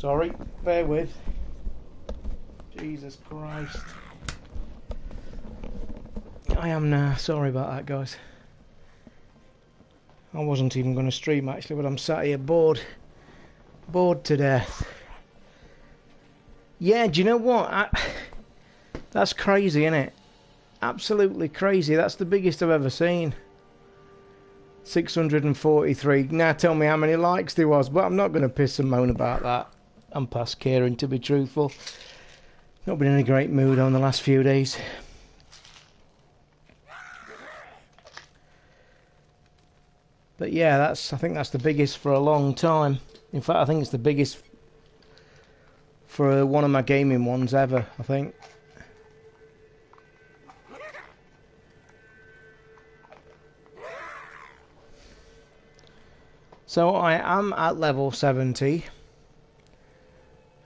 Sorry, bear with. Jesus Christ. I am now. Sorry about that, guys. I wasn't even going to stream actually, but I'm sat here bored to death. Yeah, do you know what? That's crazy, isn't it? Absolutely crazy. That's the biggest I've ever seen. 643. Now tell me how many likes there was, but I'm not going to piss and moan about that. I'm past caring, to be truthful. Not been in a great mood on the last few days. But yeah, I think that's the biggest for a long time. In fact, I think it's the biggest for one of my gaming ones ever, I think. So I am at level 70,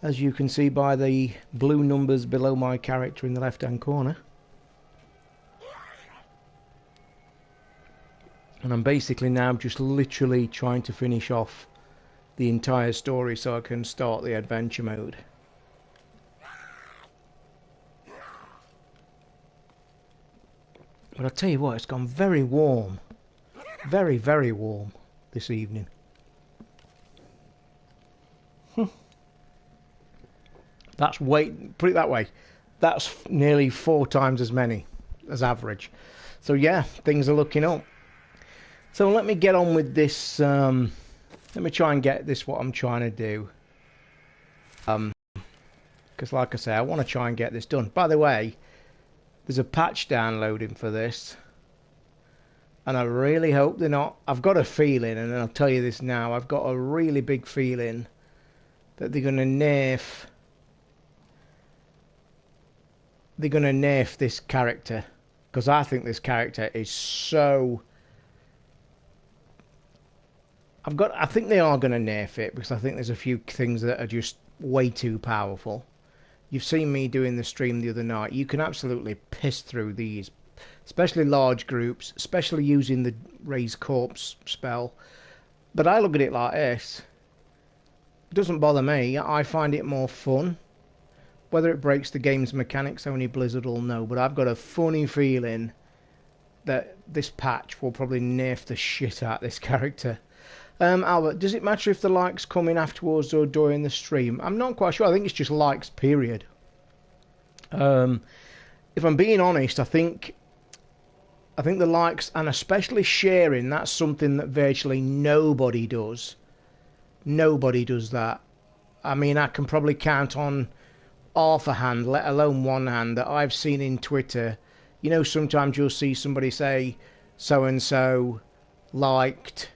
as you can see by the blue numbers below my character in the left hand corner. And I'm basically now just literally trying to finish off the entire story so I can start the adventure mode. But I'll tell you what, it's gone very warm. Very, very warm this evening. That's put it that way, that's nearly 4 times as many as average. So yeah, things are looking up. So let me get on with this. Let me try and get this what I'm trying to do. Because like I say, I want to try and get this done. By the way, there's a patch downloading for this. And I really hope they're not. I've got a feeling, and I'll tell you this now, I've got a really big feeling that they're going to nerf. They're going to nerf this character. Because I think this character is so... I think they are going to nerf it, because I think there's a few things that are just way too powerful. You've seen me doing the stream the other night. You can absolutely piss through these, especially large groups, especially using the Raise Corpse spell. But I look at it like this. It doesn't bother me. I find it more fun. Whether it breaks the game's mechanics, only Blizzard will know. But I've got a funny feeling that this patch will probably nerf the shit out of this character. Albert, does it matter if the likes come in afterwards or during the stream? I'm not quite sure. I think it's just likes, period. If I'm being honest, I think the likes, and especially sharing, that's something that virtually nobody does. Nobody does that. I mean, I can probably count on half a hand, let alone one hand, that I've seen in Twitter. You know, sometimes you'll see somebody say, so-and-so liked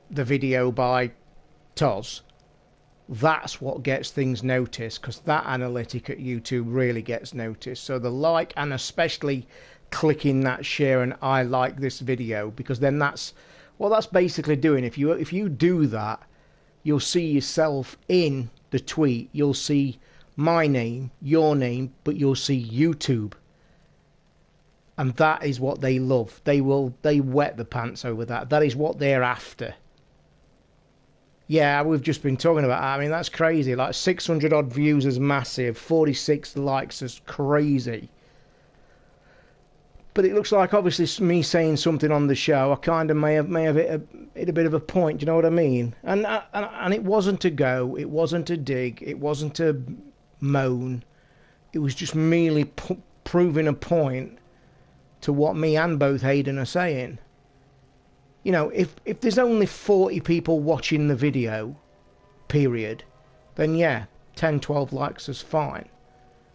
the video by Toz. That's what gets things noticed, because that analytic at YouTube really gets noticed. So the like, and especially clicking that share and I like this video, because then that's what that's basically doing. If you do that, you'll see yourself in the tweet. You'll see my name, your name, but you'll see YouTube. And that is what they love. They wet the pants over that. That is what they're after. Yeah, we've just been talking about that. I mean, that's crazy. Like 600 odd views is massive. 46 likes is crazy. But it looks like, obviously, me saying something on the show, I kind of may have hit a bit of a point. Do you know what I mean? And it wasn't to go. It wasn't to dig. It wasn't to moan. It was just merely proving a point to what me and both Hayden are saying. You know, if there's only 40 people watching the video, period, then yeah, 10, 12 likes is fine.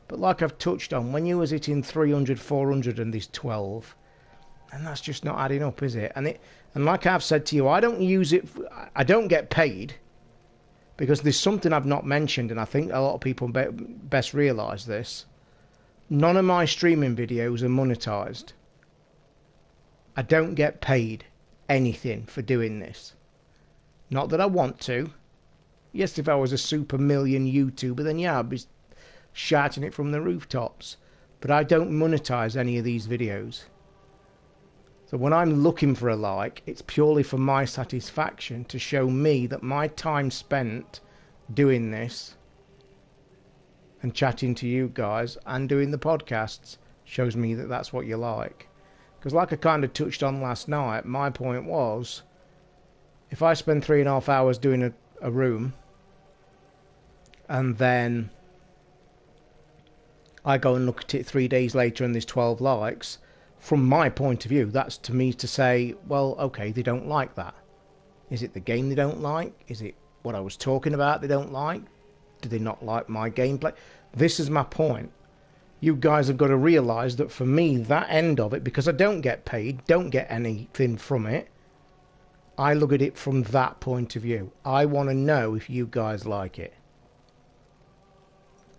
But like I've touched on, when you was hitting 300, 400 and there's 12, and that's just not adding up, is it? And like I've said to you, I don't use it, I don't get paid, because there's something I've not mentioned, and I think a lot of people best realise this. None of my streaming videos are monetised. I don't get paid anything for doing this. Not that I want to. Yes, if I was a super million YouTuber, then yeah, I'd be shouting it from the rooftops. But I don't monetize any of these videos. So when I'm looking for a like, it's purely for my satisfaction, to show me that my time spent doing this and chatting to you guys and doing the podcasts shows me that that's what you like. Because like I kind of touched on last night, my point was, if I spend 3.5 hours doing a room, and then I go and look at it 3 days later and there's 12 likes, from my point of view, that's to me to say, well, okay, they don't like that. Is it the game they don't like? Is it what I was talking about they don't like? Do they not like my gameplay? This is my point. You guys have got to realise that for me, that end of it, because I don't get paid, don't get anything from it, I look at it from that point of view. I want to know if you guys like it.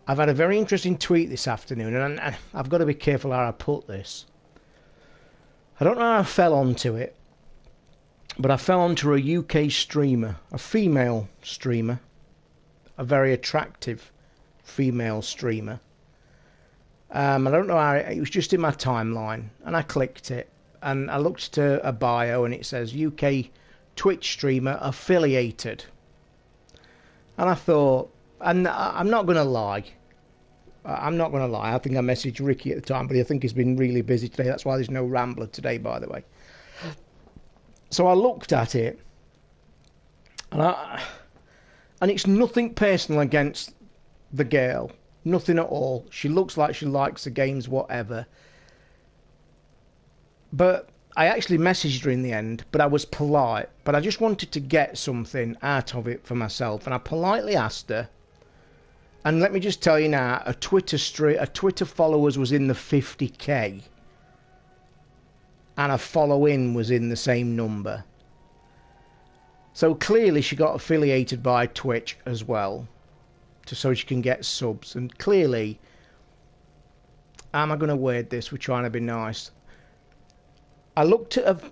I've had a very interesting tweet this afternoon, and I've got to be careful how I put this. I don't know how I fell onto it, but I fell onto a UK streamer, a female streamer, a very attractive female streamer. I don't know how, it was just in my timeline, and I clicked it, and I looked to a bio, and it says UK Twitch streamer affiliated. And I thought, and I'm not going to lie, I think I messaged Ricky at the time, but I think he's been really busy today. That's why there's no Rambler today, by the way. So I looked at it, and it's nothing personal against the girl. Nothing at all. She looks like she likes the games, whatever. But I actually messaged her in the end, but I was polite. But I just wanted to get something out of it for myself. And I politely asked her, and let me just tell you now, a Twitter followers was in the 50k. And a follow-in was in the same number. So clearly she got affiliated by Twitch as well, so she can get subs. And clearly, how am I going to word this? We're trying to be nice. I looked at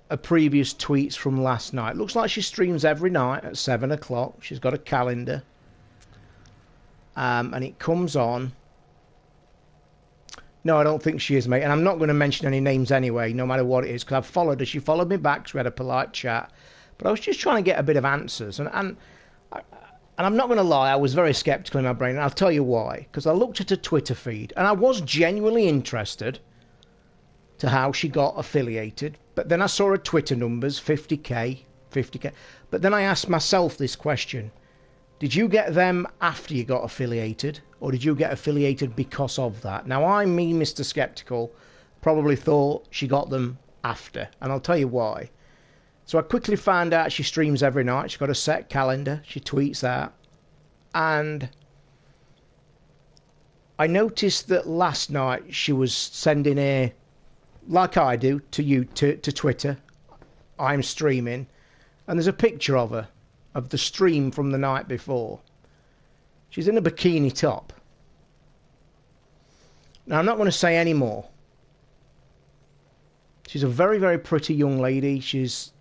a previous tweets from last night. Looks like she streams every night at 7 o'clock. She's got a calendar. And it comes on. No, I don't think she is, mate. And I'm not going to mention any names anyway, no matter what it is, because I've followed her. She followed me back, so we had a polite chat. But I was just trying to get a bit of answers. And I'm not going to lie, I was very sceptical in my brain. And I'll tell you why. Because I looked at her Twitter feed, and I was genuinely interested to how she got affiliated. But then I saw her Twitter numbers, 50k. But then I asked myself this question. Did you get them after you got affiliated, or did you get affiliated because of that? Now, me, Mr. Skeptical, probably thought she got them after, and I'll tell you why. So I quickly found out she streams every night. She's got a set calendar. She tweets that. And I noticed that last night she was sending a, like I do, to Twitter. I'm streaming, and there's a picture of her, of the stream from the night before. She's in a bikini top. Now, I'm not going to say any more. She's a very, very pretty young lady. She's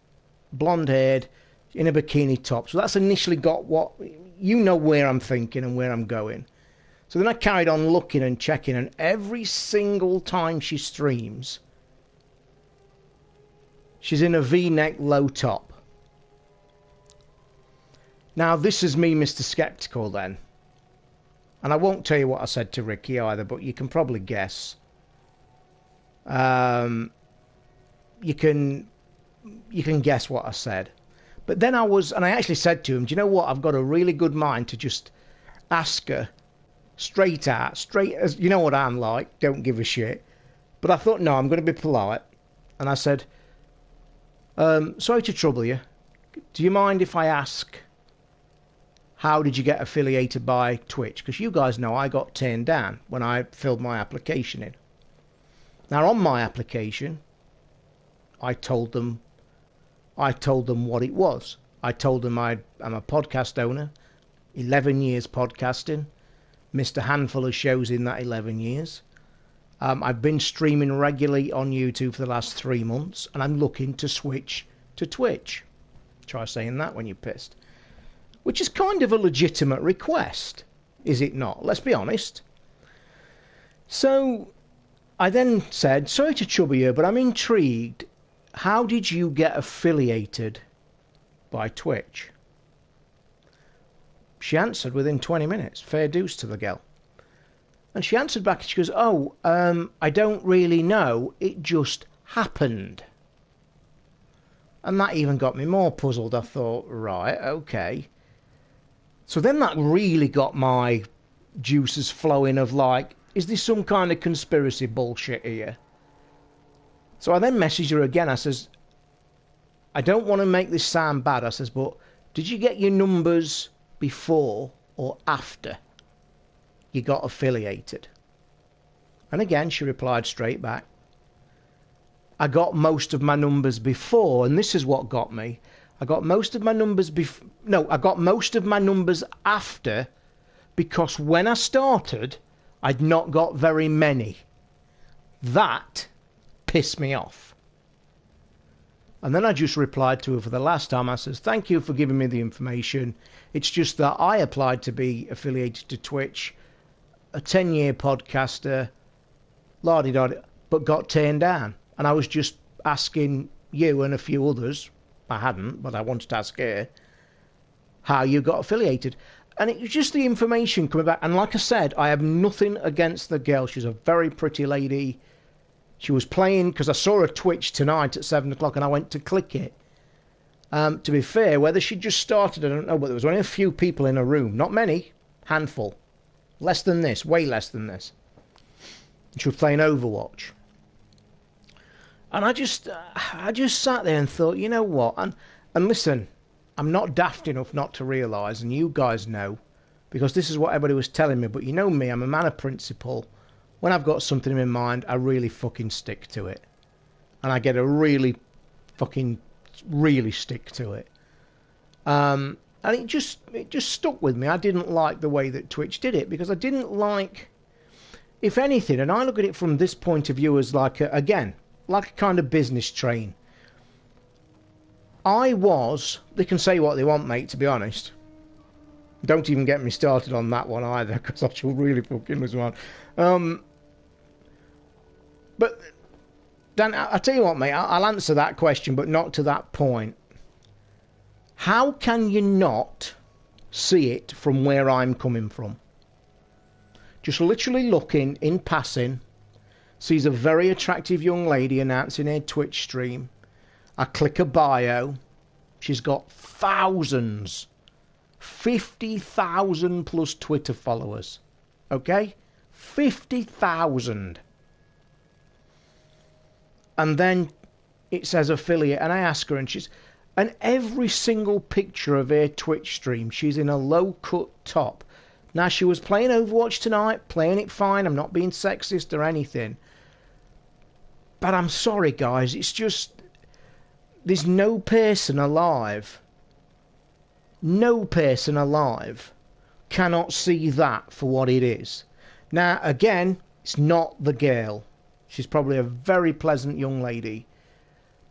blonde-haired, in a bikini top. So that's initially got what... You know where I'm thinking and where I'm going. So then I carried on looking and checking, and every single time she streams, she's in a V-neck low top. Now, this is me, Mr. Skeptical, then. And I won't tell you what I said to Ricky either, but you can probably guess. You can guess what I said. But then I actually said to him, do you know what? I've got a really good mind to just ask her straight as, you know what I'm like, don't give a shit. But I thought, no, I'm going to be polite. And I said, sorry to trouble you. Do you mind if I ask, how did you get affiliated by Twitch? Because you guys know I got turned down when I filled my application in. Now, on my application, I told them what it was. I told them I'm a podcast owner, 11 years podcasting, missed a handful of shows in that 11 years. I've been streaming regularly on YouTube for the last 3 months, and I'm looking to switch to Twitch. Try saying that when you're pissed. Which is kind of a legitimate request, is it not? Let's be honest. So I then said, sorry to trouble you, but I'm intrigued. How did you get affiliated by Twitch? She answered within 20 minutes. Fair dues to the girl. And she answered back and she goes, oh, I don't really know. It just happened. And that even got me more puzzled. I thought, right, okay. So then that really got my juices flowing of like, is this some kind of conspiracy bullshit here? So I then messaged her again. I says, I don't want to make this sound bad. I says, but did you get your numbers before or after you got affiliated? And again, she replied straight back, I got most of my numbers before, and this is what got me. I got most of my numbers I got most of my numbers after, because when I started, I'd not got very many. That pissed me off. And then I just replied to her for the last time. I says, thank you for giving me the information. It's just that I applied to be affiliated to Twitch, a 10-year podcaster, la-di-da-di, but got turned down. And I was just asking you and a few others, I hadn't, but I wanted to ask her, how you got affiliated. And it was just the information coming back. And like I said, I have nothing against the girl. She's a very pretty lady. She was playing, because I saw her Twitch tonight at 7 o'clock and I went to click it. To be fair, whether she just started, I don't know, but there was only a few people in a room. Not many, handful. Less than this, way less than this. She was playing Overwatch. And I just sat there and thought, you know what? And listen, I'm not daft enough not to realise, and you guys know, because this is what everybody was telling me, but you know me, I'm a man of principle. When I've got something in my mind, I really fucking stick to it. And I get a really stick to it. And it just stuck with me. I didn't like the way that Twitch did it, because I didn't like, if anything, and I look at it from this point of view as like, again, like a kind of business train. They can say what they want, mate, to be honest. Don't even get me started on that one either, because I shall really fucking lose one. But Dan, I'll tell you what, mate, I'll answer that question, but not to that point. How can you not see it from where I'm coming from? Just literally looking in passing, sees a very attractive young lady announcing her Twitch stream. I click a bio. She's got thousands, 50,000 plus Twitter followers. Okay? 50,000. And then it says affiliate, and I ask her, and every single picture of her Twitch stream, she's in a low-cut top. Now, she was playing Overwatch tonight, playing it fine. I'm not being sexist or anything. But I'm sorry, guys, it's just, there's no person alive cannot see that for what it is. Now, again, it's not the girl. She's probably a very pleasant young lady.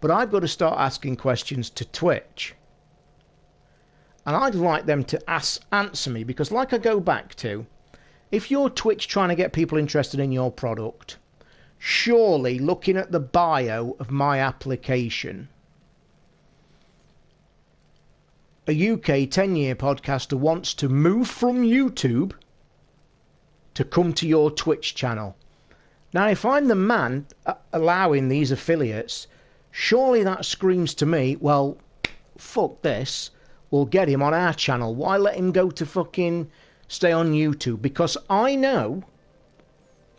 But I've got to start asking questions to Twitch. And I'd like them to answer me, because like I go back to, if you're Twitch trying to get people interested in your product, surely looking at the bio of my application, a UK 10-year podcaster wants to move from YouTube to come to your Twitch channel. Now, if I'm the man allowing these affiliates, surely that screams to me, well, fuck this, we'll get him on our channel. Why let him go to fucking stay on YouTube? Because I know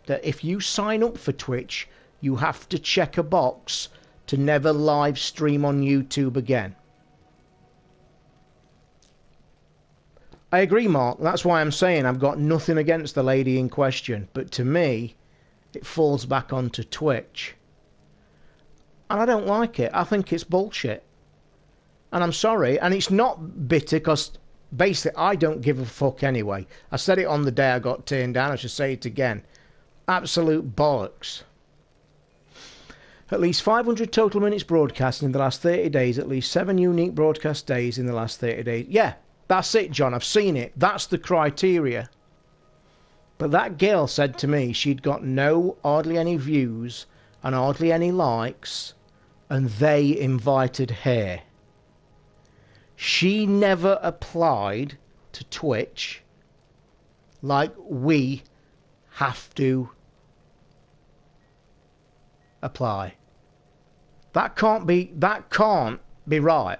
that if you sign up for Twitch, you have to check a box to never live stream on YouTube again. I agree, Mark. That's why I'm saying I've got nothing against the lady in question. But to me, it falls back onto Twitch. And I don't like it. I think it's bullshit. And I'm sorry. And it's not bitter, because basically I don't give a fuck anyway. I said it on the day I got turned down. I should say it again. Absolute bollocks. At least 500 total minutes broadcast in the last 30 days. At least 7 unique broadcast days in the last 30 days. Yeah, that's it, John. I've seen it. That's the criteria. But that girl said to me she'd got hardly any views and hardly any likes, and they invited her. She never applied to Twitch like we have to apply. That can't be right.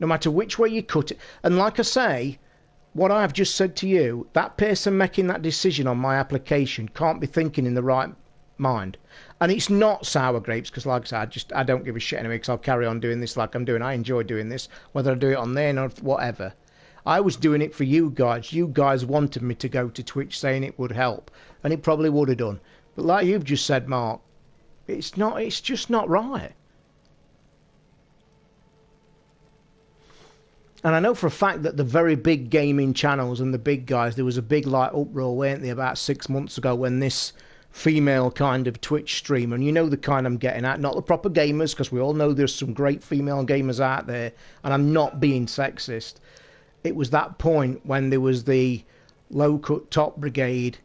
No matter which way you cut it. And like I say, what I've just said to you, that person making that decision on my application can't be thinking in the right mind. And it's not sour grapes, because like I said, I don't give a shit anyway, because I'll carry on doing this like I'm doing. I enjoy doing this, whether I do it on there or whatever. I was doing it for you guys. You guys wanted me to go to Twitch, saying it would help, and it probably would have done. But like you've just said, Mark, it's just not right. And I know for a fact that the very big gaming channels and the big guys, there was a big like uproar, weren't there, about 6 months ago when this female kind of Twitch streamer, and you know the kind I'm getting at, not the proper gamers, because we all know there's some great female gamers out there, and I'm not being sexist. It was that point when there was the low-cut top brigade,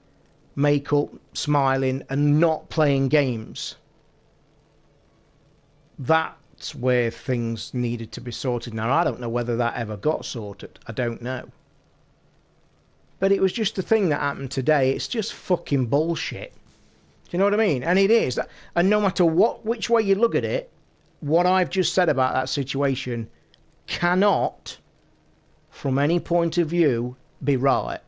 makeup, smiling, and not playing games. That's where things needed to be sorted. Now, I don't know whether that ever got sorted. I don't know. But it was just a thing that happened today. It's just fucking bullshit. Do you know what I mean? And it is. And no matter which way you look at it, what I've just said about that situation cannot, from any point of view, be right.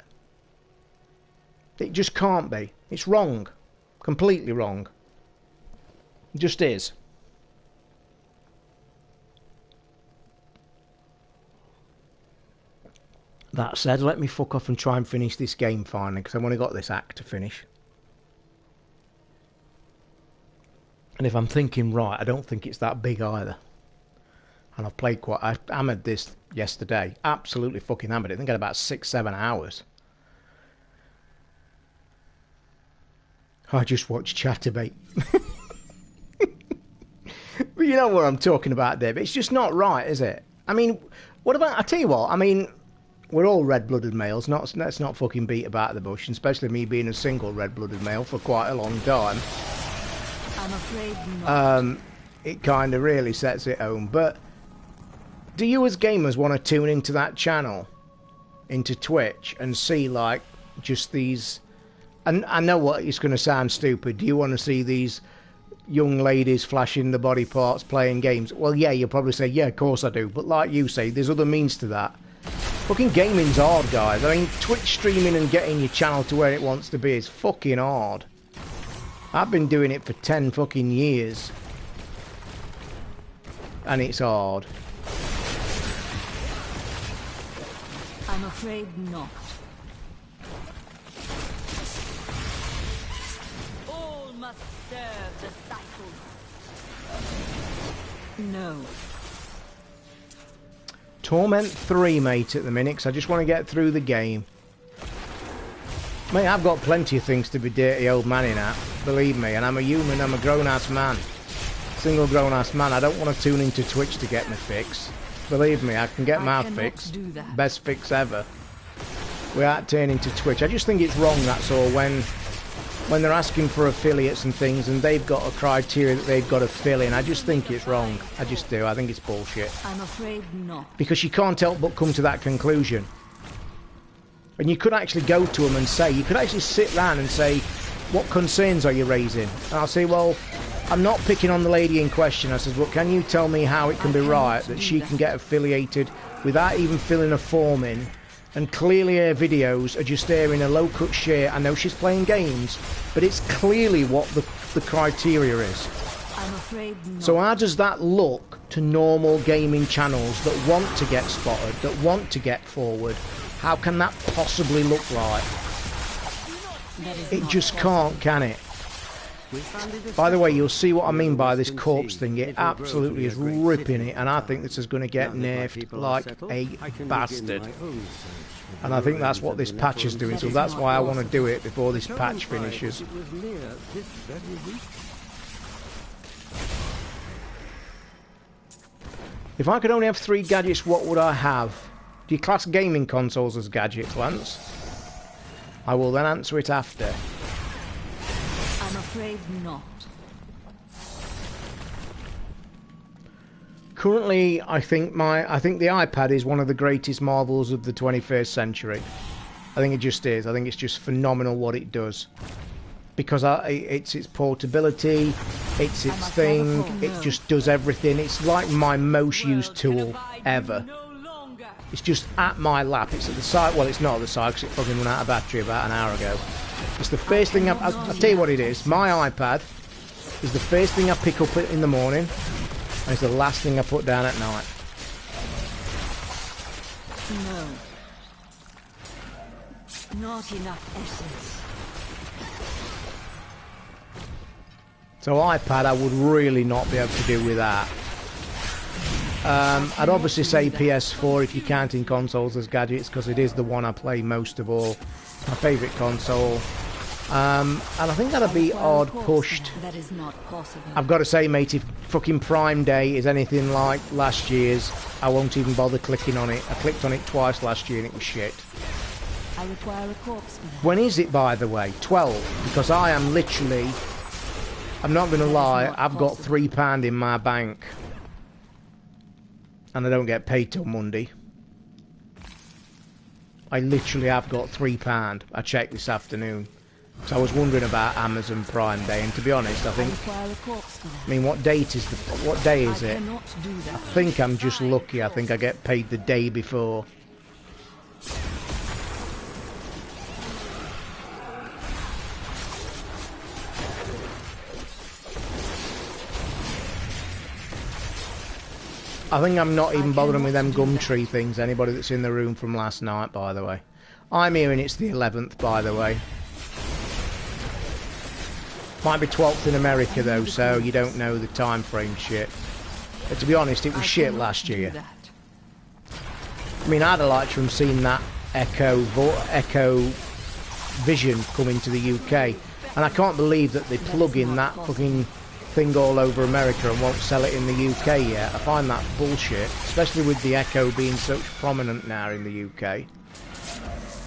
It just can't be. It's wrong. Completely wrong. It just is. That said, let me fuck off and try and finish this game finally, because I've only got this act to finish. And if I'm thinking right, I don't think it's that big either. And I've played I hammered this yesterday. Absolutely fucking hammered it. I think I had about 6-7 hours. I just watched Chatterbait. But you know what I'm talking about there. But it's just not right, is it? I mean, what about... I tell you what, I mean... We're all red-blooded males. Let's not fucking beat about the bush, and especially me being a single red-blooded male for quite a long time. I'm afraid not. It kind of really sets it home. But do you as gamers want to tune into that channel, into Twitch, and see like just these? And I know what it's going to sound stupid. Do you want to see these young ladies flashing the body parts, playing games? Well, yeah, you'll probably say, yeah, of course I do. But like you say, there's other means to that. Fucking gaming's hard, guys. I mean, Twitch streaming and getting your channel to where it wants to be is fucking hard. I've been doing it for 10 fucking years. And it's hard. I'm afraid not. All must serve the cycle. No. Torment 3, mate, at the minute, because I just want to get through the game. Mate, I've got plenty of things to be dirty old manning at, believe me, and I'm a human, I'm a grown-ass man. Single grown-ass man. I don't want to tune into Twitch to get my fix. Believe me, I can get my fix. Best fix ever. Without turning to Twitch. I just think it's wrong, that's all, when they're asking for affiliates and things, and they've got a criteria that they've got to fill in. I just think it's wrong. I just do. I think it's bullshit. I'm afraid not. Because you can't help but come to that conclusion. And you could actually go to them and say, you could actually sit round and say, what concerns are you raising? And I'll say, well, I'm not picking on the lady in question. I says, well, can you tell me how it can be right that she can get affiliated without even filling a form in? And clearly her videos are just there in a low-cut share. I know she's playing games, but it's clearly what the criteria is. I'm afraid not. So how does that look to normal gaming channels that want to get spotted, that want to get forward? How can that possibly look like? It just can't, can it? By the way, you'll see what I mean by this corpse thing. It absolutely is ripping it, and I think this is going to get nerfed like a bastard. And I think that's what this patch is doing, so that's why I want to do it before this patch finishes. If I could only have 3 gadgets, what would I have? Do you class gaming consoles as gadgets, Lance? I will then answer it after. I'm afraid not. Currently, I think the iPad is one of the greatest marvels of the 21st century. I think it just is. I think it's just phenomenal what it does. Because it's its portability, it's its thing, it just does everything. It's like my most used tool ever. It's just at my lap. It's at the side. Well, it's not at the side because it fucking ran out of battery about an hour ago. It's the first thing I'll tell you what it is. My iPad is the first thing I pick up in the morning, and it's the last thing I put down at night. No. Not enough essence. So iPad I would really not be able to do with that. I'd obviously say PS4 if you're counting consoles as gadgets, because it is the one I play most of all. It's my favourite console. And I think that'd be odd pushed. That is not possible. I've got to say, mate, if fucking Prime Day is anything like last year's, I won't even bother clicking on it. I clicked on it twice last year and it was shit. I require a corpse for that. When is it, by the way? 12? Because I am literally... I'm not going to lie, I've got £3 in my bank. And I don't get paid till Monday. I literally have got £3. I checked this afternoon. So I was wondering about Amazon Prime Day, and to be honest, I think... I mean, what date is what day is it? I think I'm just lucky. I think I get paid the day before. I think I'm not even bothering with them Gumtree things. Anybody that's in the room from last night, by the way. I'm hearing it's the 11th, by the way. Might be 12th in America, though, so you don't know the time frame shit. But to be honest, it was shit last year. I mean, I'd have liked to have seen that Echo Vision come into the UK. And I can't believe that they plug in that fucking thing all over America and won't sell it in the UK yet. I find that bullshit, especially with the Echo being so prominent now in the UK.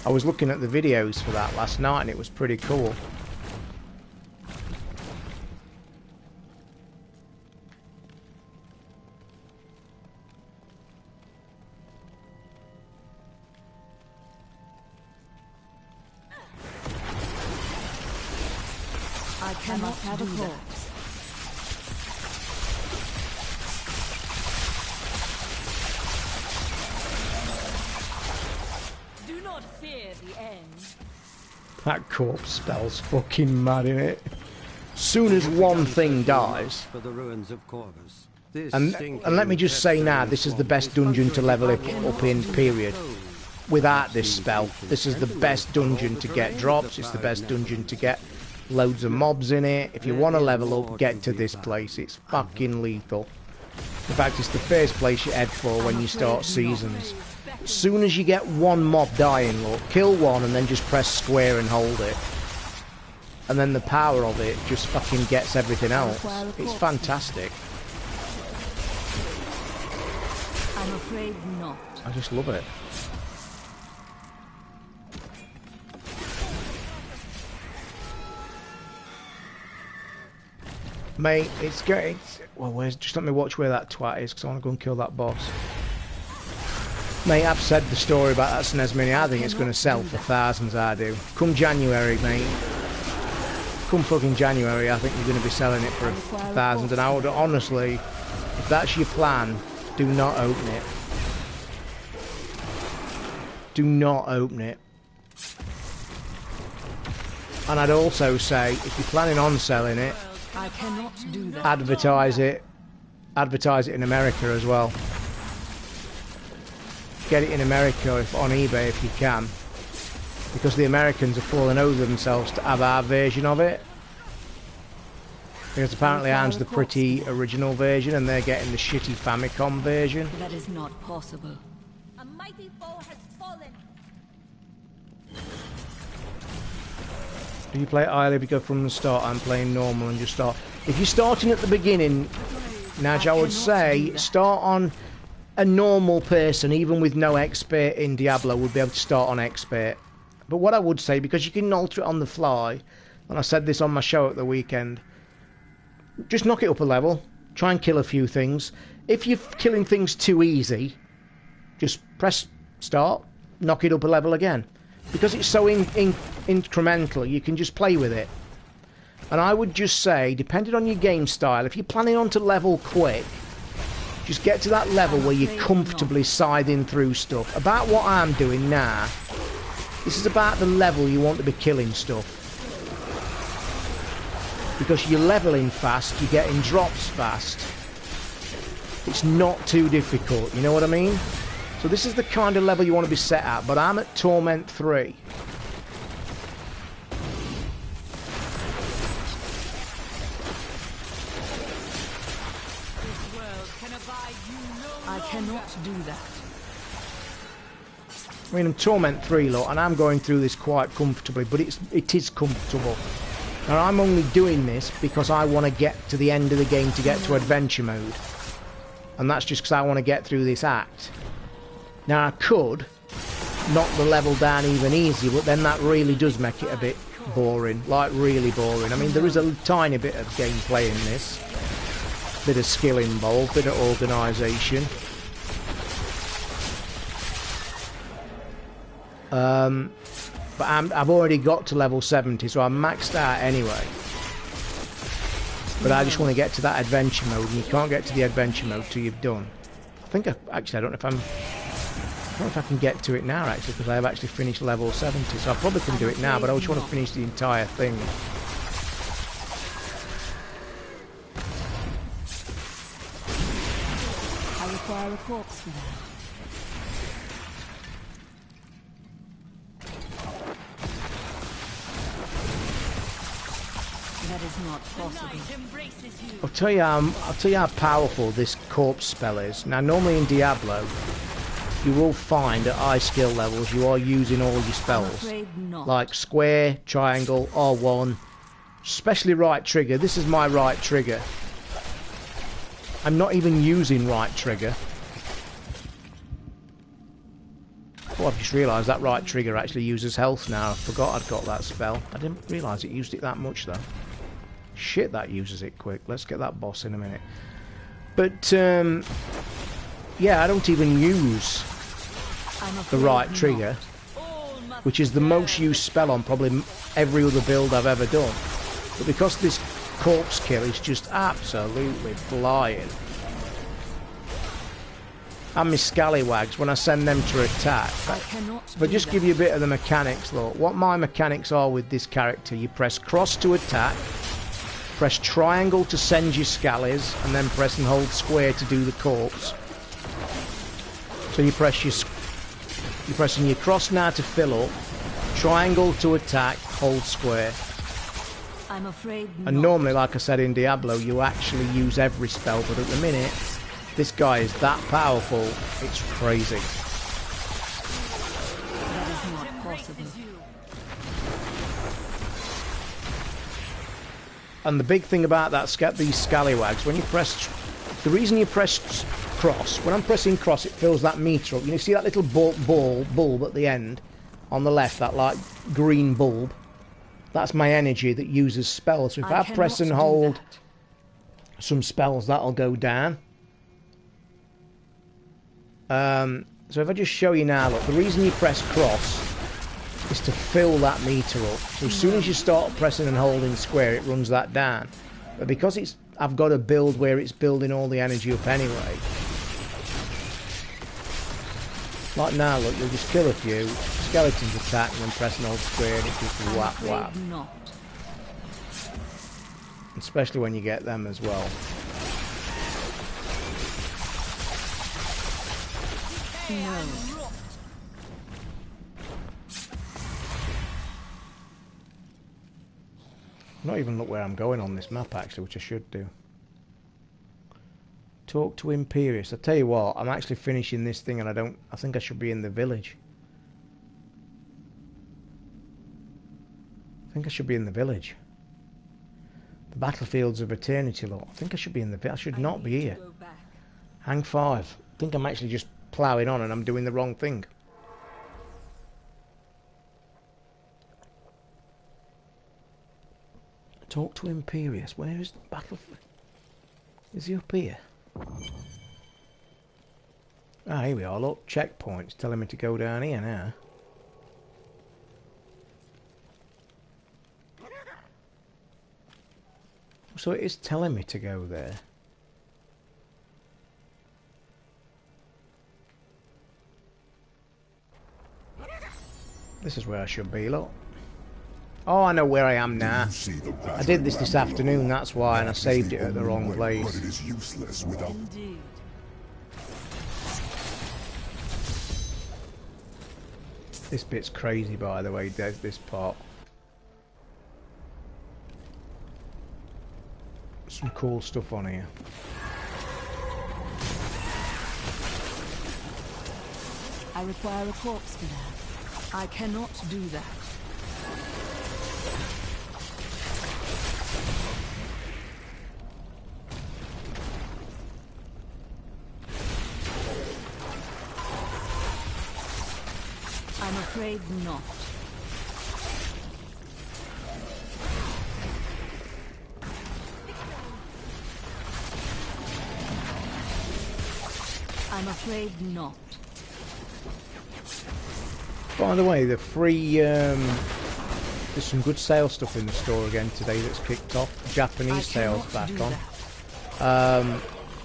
I was looking at the videos for that last night and it was pretty cool. I cannot have a corpse. Do not fear the end. That corpse spell's fucking mad, innit? Soon as one thing dies, for the ruins of Corvus. and let me just say now, this is the best dungeon to level it up in, period. Without this spell, this is the best dungeon to get drops, it's the best dungeon to get loads of mobs in it. If you want to level up, get to this place, it's fucking lethal. In fact, it's the first place you head for when you start seasons. As soon as you get one mob dying, look, kill one and then just press square and hold it. And then the power of it just fucking gets everything else. It's fantastic. I'm afraid not. I just love it. Mate, it's great. Well, where's... Just let me watch where that twat is, because I want to go and kill that boss. Mate, I've said the story about that SNES Mini. I think it's going to sell for thousands, I do. Come January, mate. Come fucking January, I think you're going to be selling it for thousands. And I would honestly, if that's your plan, do not open it. Do not open it. And I'd also say, if you're planning on selling it, I cannot do that. advertise it in America as well. Get it in America on eBay if you can, because the Americans are falling over themselves to have our version of it, because apparently ours the pretty original version and they're getting the shitty Famicom version. That is not possible. A mighty foe has fallen. Do you play it either? If you go from the start, I'm playing normal and just start. If you're starting at the beginning, Naj, I would say start on a normal person, even with no expert in Diablo, would be able to start on expert. But what I would say, because you can alter it on the fly, and I said this on my show at the weekend, just knock it up a level, try and kill a few things. If you're killing things too easy, just press start, knock it up a level again. because it's so incremental, you can just play with it. And I would just say, depending on your game style, if you're planning on to level quick, just get to that level where you're comfortably scything through stuff. About what I'm doing now, this is about the level you want to be killing stuff. Because you're leveling fast, you're getting drops fast. It's not too difficult, you know what I mean? So this is the kind of level you want to be set at, but I'm at Torment 3. I cannot do that. I mean, I'm Torment 3, look, and I'm going through this quite comfortably, but it is comfortable. And I'm only doing this because I want to get to the end of the game to get to adventure mode. And that's just because I want to get through this act. Now, I could knock the level down even easier, but then that really does make it a bit boring. Like, really boring. I mean, there is a tiny bit of gameplay in this. Bit of skill involved, bit of organisation. But I've already got to level 70, so I'm maxed out anyway. But I just want to get to that adventure mode, and you can't get to the adventure mode till you've done. I think actually I don't know if I can get to it now actually, because I have actually finished level 70, so I probably can do it now. But I just want to finish the entire thing. I require a corpse for that. That is not possible. I'll tell you how powerful this corpse spell is. Now, normally in Diablo, you will find at high skill levels you are using all your spells, like square, triangle, R1, especially right trigger. This is my right trigger. I'm not even using right trigger. Oh, I've just realised that right trigger actually uses health now. I forgot I'd got that spell. I didn't realise it used it that much though. Shit, that uses it quick. Let's get that boss in a minute. But, yeah, I don't even use the right trigger, which is the most used spell on probably every other build I've ever done. But because this corpse kill is just absolutely flying. And my scallywags, when I send them to attack. But just give you a bit of the mechanics, look. What my mechanics are with this character, you press cross to attack, press triangle to send your scallies, and then press and hold square to do the corpse. So you're pressing your cross now to fill up, triangle to attack, hold square. I'm afraid not. And normally, like I said in Diablo, you actually use every spell, but at the minute, this guy is that powerful, it's crazy. That is not possible. And the big thing about that, these scallywags, when you press, the reason you press cross, when I'm pressing cross, it fills that meter up. You see that little bulb at the end, on the left, that like green bulb? That's my energy that uses spells. So if I press and hold some spells, that'll go down. So if I just show you now, look, the reason you press cross is to fill that meter up. So as soon as you start pressing and holding square, it runs that down. But because I've got a build where it's building all the energy up anyway. Like now, look, you'll just kill a few, skeletons attack, and then press and hold square, and it just whap whap. Especially when you get them as well. No. Not even look where I'm going on this map actually, which I should do. Talk to Imperius. I tell you what, I'm actually finishing this thing and I think I should be in the village. I think I should be in the village. The battlefields of eternity, look. I think I should be in the village. I should not be here. Hang 5. I think I'm actually just ploughing on and I'm doing the wrong thing. Talk to Imperius. Where is the battlefield? Is he up here? Ah, here we are. Look, checkpoints telling me to go down here now. So it is telling me to go there. This is where I should be, look. Oh, I know where I am now. I did this afternoon, that's why, and I saved it at the wrong place. But it is useless without... Indeed. This bit's crazy, by the way, this part. Some cool stuff on here. I require a corpse for that. I cannot do that. I'm afraid not. I'm afraid not. By the way, the free, there's some good sale stuff in the store again today that's kicked off. Japanese sales back on.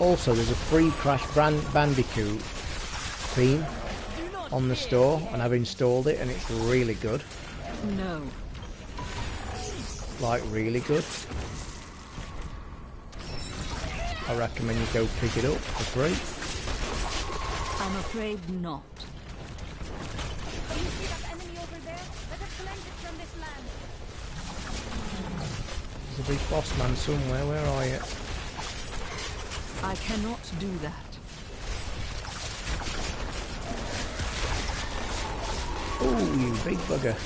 Also, there's a free Crash Bandicoot theme on the store, and I've installed it, and it's really good. No. Like, really good. I recommend you go pick it up for free. I'm afraid not. Do you see that enemy over there? Let us cleanse it from this land. There's a big boss man somewhere. Where are you? I cannot do that. Oh, you big bugger.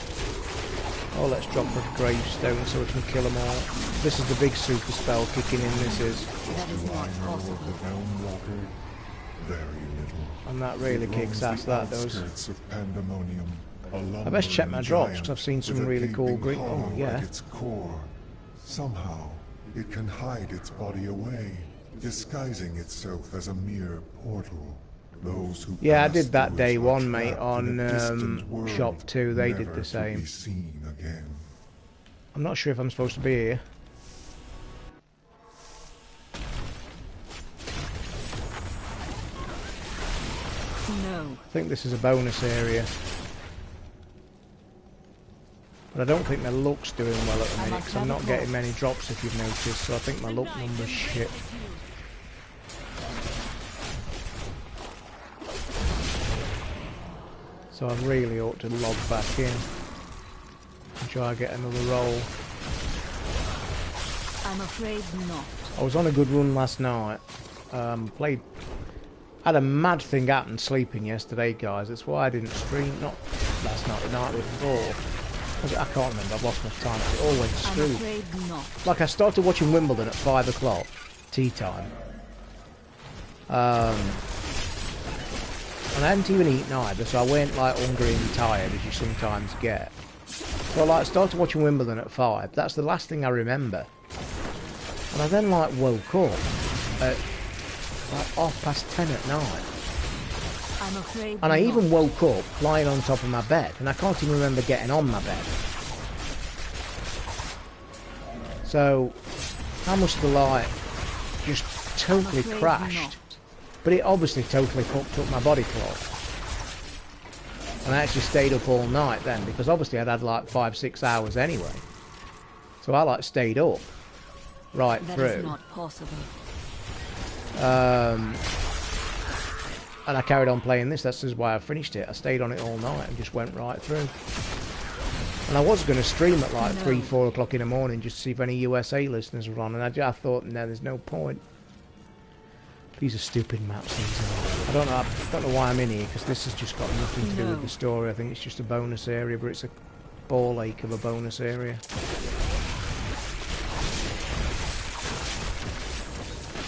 Oh, let's drop a gravestone so we can kill them all. This is the big super spell kicking in, this is. That is not possible. Very little. And that really kicks ass, that does. Outskirts of pandemonium, I best check my lumbering drops, giant because I've seen some with a really cool gaping green... hollow Oh, yeah. at its core. Somehow, it can hide its body away, disguising itself as a mere portal. Those who Yeah, I pass did that through day it are one, mate, trapped on in a distant world, Shop 2. They did never the to same. be seen again. I'm not sure if I'm supposed to be here. No. I think this is a bonus area. But I don't think my luck's doing well at the minute, because I'm not getting many drops, if you've noticed, so I think my luck number's shit. So I really ought to log back in and try to get another roll. I'm afraid not. I was on a good run last night. Had a mad thing happen sleeping yesterday, guys. That's why I didn't stream. Not last night, the night before. I can't remember. I've lost my time. It all went I'm through. afraid not. Like, I started watching Wimbledon at 5 o'clock, tea time. And I hadn't even eaten either, so I went like hungry and tired, as you sometimes get. So I like started watching Wimbledon at 5. That's the last thing I remember. And I then like woke up at like 10:30 at night. I'm afraid And I not. even woke up lying on top of my bed, and I can't even remember getting on my bed. So I must have like just totally afraid crashed. not. But it obviously totally fucked up my body clock. And I actually stayed up all night then, because obviously I'd had like 5-6 hours anyway. So I like stayed up right That through. is not possible. And I carried on playing this. That's just why I finished it. I stayed on it all night and just went right through. And I was going to stream at like 3-4 o'clock in the morning just to see if any USA listeners were on. And I thought, no, there's no point. These are stupid maps, these are. I don't know why I'm in here, because this has just got nothing to do with the story. I think it's just a bonus area, but it's a ball ache of a bonus area.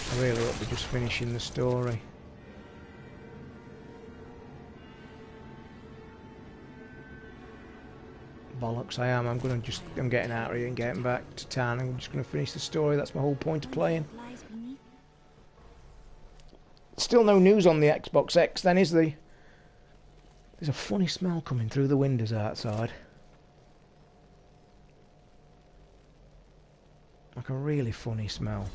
I really ought to be just finishing the story. Bollocks, I am. I'm getting out of here and getting back to town. I'm just gonna finish the story. That's my whole point of playing. Lies beneath. Still no news on the Xbox X then, is there? There's a funny smell coming through the windows outside. Like a really funny smell.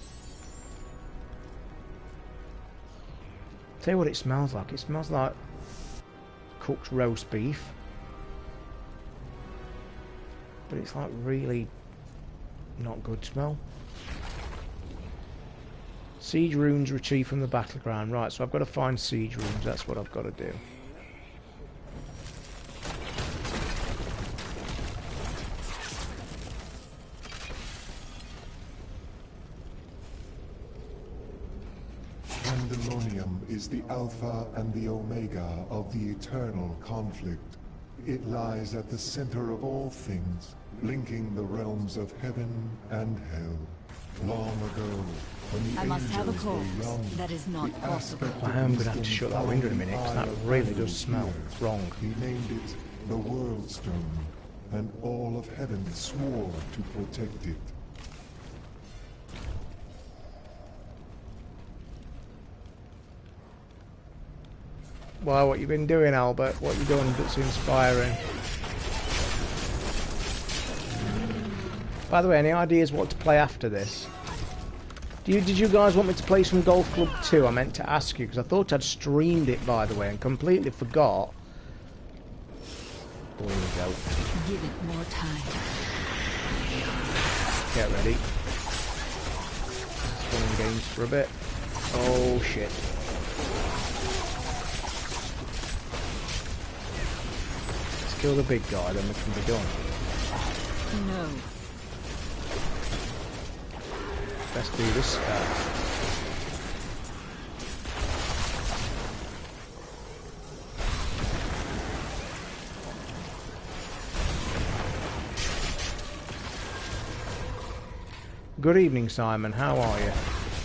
Tell you what it smells like. It smells like cooked roast beef. But it's like really not good smell. Siege runes retrieved from the battleground. Right, so I've got to find siege runes. That's what I've got to do. Pandemonium is the Alpha and the Omega of the eternal conflict. It lies at the center of all things, linking the realms of heaven and hell. Long ago, when the I must have a angels were corpse. young, That is not the possible. aspect I of am going to have wisdom to shut that found window in a minute, because that in really eye does smell here. wrong. He named it the World Stone, and all of heaven swore to protect it. Wow, what you been doing, Albert? What you doing that's inspiring? By the way, any ideas what to play after this? Did you guys want me to play some Golf Club 2? I meant to ask you, because I thought I'd streamed it, by the way, and completely forgot. Oh, here we go. Give it more time. Get ready. Fun games for a bit. Oh, shit. Let's kill the big guy, then we can be done. No. Let's do this. Good evening, Simon. How are you?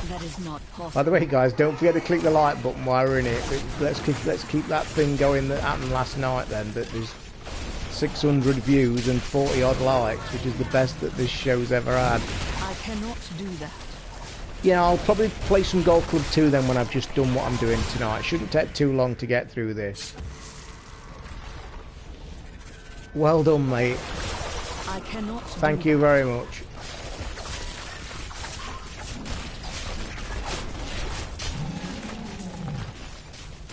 That is not possible. By the way, guys, don't forget to click the like button while we're in it. Let's keep that thing going that happened last night. Then that there's 600 views and 40 odd likes, which is the best that this show's ever had. I cannot do that. Yeah, I'll probably play some Golf Club 2 then when I've just done what I'm doing tonight. It shouldn't take too long to get through this. Well done, mate. I cannot. Thank you very much.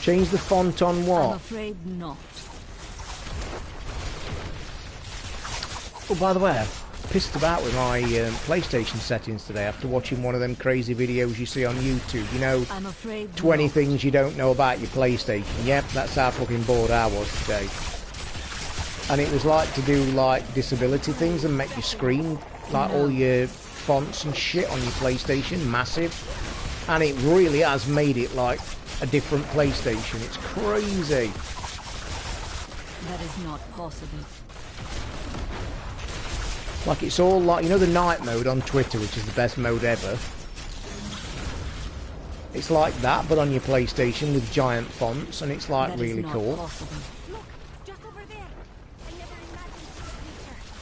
Change the font on I'm what? afraid not. Oh, by the way, I've pissed about with my PlayStation settings today after watching one of them crazy videos you see on YouTube. You know, I'm afraid 20 not. things you don't know about your PlayStation. Yep, that's how fucking bored I was today. And it was like to do like disability things and make you screen like all your fonts and shit on your PlayStation massive. And it really has made it like a different PlayStation. It's crazy. That is not possible. Like it's all like, you know, the night mode on Twitter, which is the best mode ever. It's like that, but on your PlayStation with giant fonts, and it's like That really is not cool. possible. Look, just over there. I never imagined such a creature.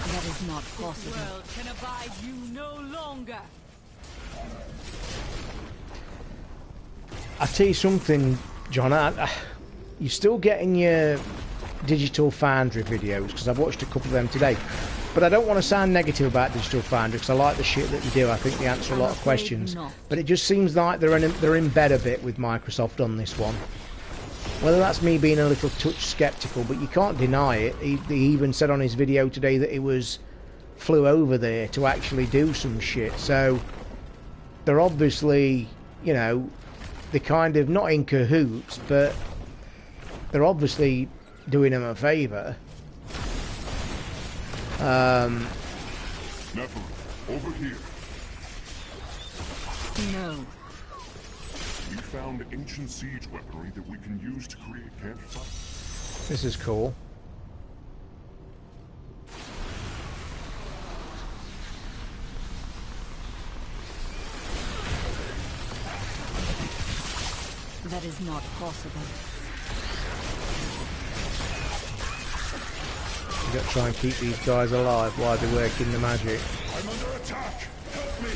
That is not possible. World can abide you no longer. I tell you something, John. You're still getting your Digital Foundry videos because I've watched a couple of them today. But I don't want to sound negative about Digital Foundry because I like the shit that they do. I think they answer a lot of questions. But it just seems like they're in bed a bit with Microsoft on this one. Whether that's me being a little touch sceptical, but you can't deny it. He even said on his video today that he flew over there to actually do some shit. So they're obviously, you know, they're kind of not in cahoots, but they're obviously doing him a favour. Never, over here. No. We found ancient siege weaponry that we can use to create campfires. This is cool. That is not possible. You got to try and keep these guys alive while they're working the magic. I'm under attack! Help me!